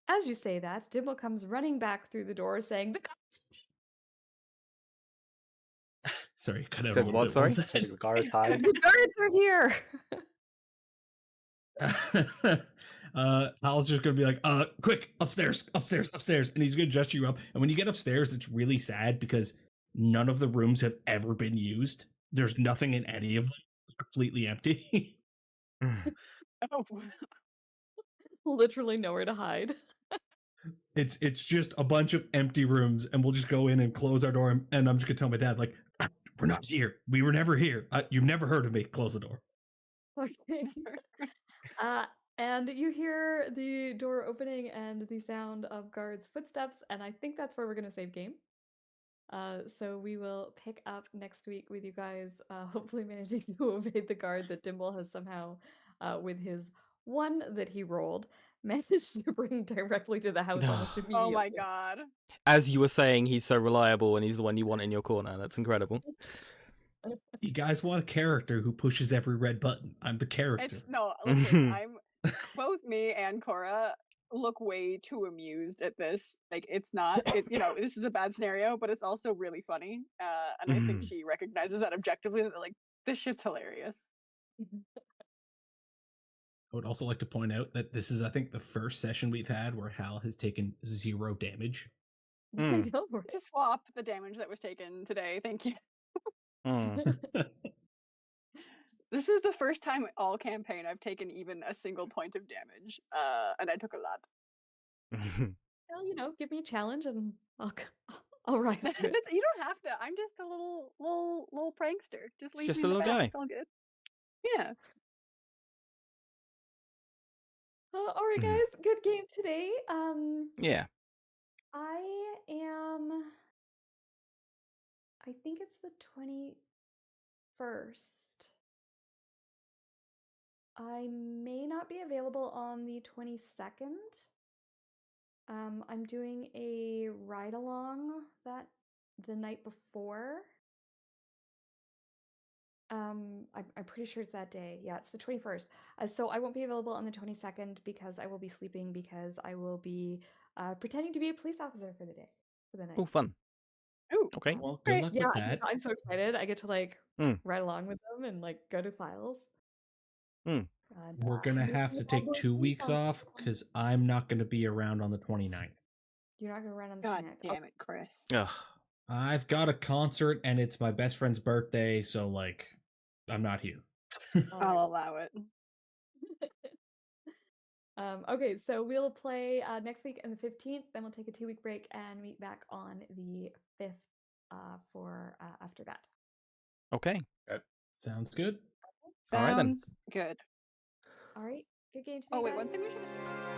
as you say that, Dimble comes running back through the door saying, the guards! Sorry, cut out a Says little what, bit. sorry? Was So that? the guards hide. The guards are here! Hal's just gonna be like, quick, upstairs, and he's gonna gesture you up. And when you get upstairs, it's really sad because none of the rooms have ever been used. There's nothing in any of them. It's completely empty. Oh. Literally nowhere to hide. It's just a bunch of empty rooms, and we'll just go in and close our door, and I'm just gonna tell my dad, like, we're not here. We were never here. You've never heard of me. Close the door. Okay. And you hear the door opening and the sound of guards' footsteps, and I think that's where we're going to save game. So we will pick up next week with you guys, hopefully managing to evade the guard that Dimble has somehow, with his 1 that he rolled, managed to bring directly to the house almost immediately. Oh my god. As you were saying, he's so reliable and he's the one you want in your corner. That's incredible. You guys want a character who pushes every red button. I'm the character. Listen, both me and Cora look way too amused at this. Like, it's not, this is a bad scenario, but it's also really funny. And I think she recognizes that objectively, that like, this shit's hilarious. I would also like to point out that this is, I think, the first session we've had where Hal has taken 0 damage. Just swap the damage that was taken today. Thank you. This is the first time all campaign I've taken even a single point of damage, and I took a lot. Well, give me a challenge and I'll rise to it. You don't have to. I'm just a little prankster. Just leave Just me a in the little back. guy. It's all good. Yeah. All right, guys. Good game today. Yeah. I think it's the 21st. I may not be available on the 22nd. I'm doing a ride along the night before. I'm pretty sure it's that day. Yeah, it's the 21st. So I won't be available on the 22nd because I will be sleeping because I will be pretending to be a police officer for the day, for the night. Oh, fun. Ooh. Okay. Well, good luck with that. I'm so excited. I get to ride along with them and go to files. And, we're gonna have to take 2 weeks off because I'm not gonna be around on the 29th. You're not gonna run on the God 29th. damn it, Chris. Ugh. I've got a concert and it's my best friend's birthday, so I'm not here. I'll allow it. Okay, so we'll play next week on the 15th, then we'll take a 2-week break and meet back on the 5th for after that. Okay. Sounds good. All right, then. Sounds good. All right, good game today, Oh wait, guys. one thing we should have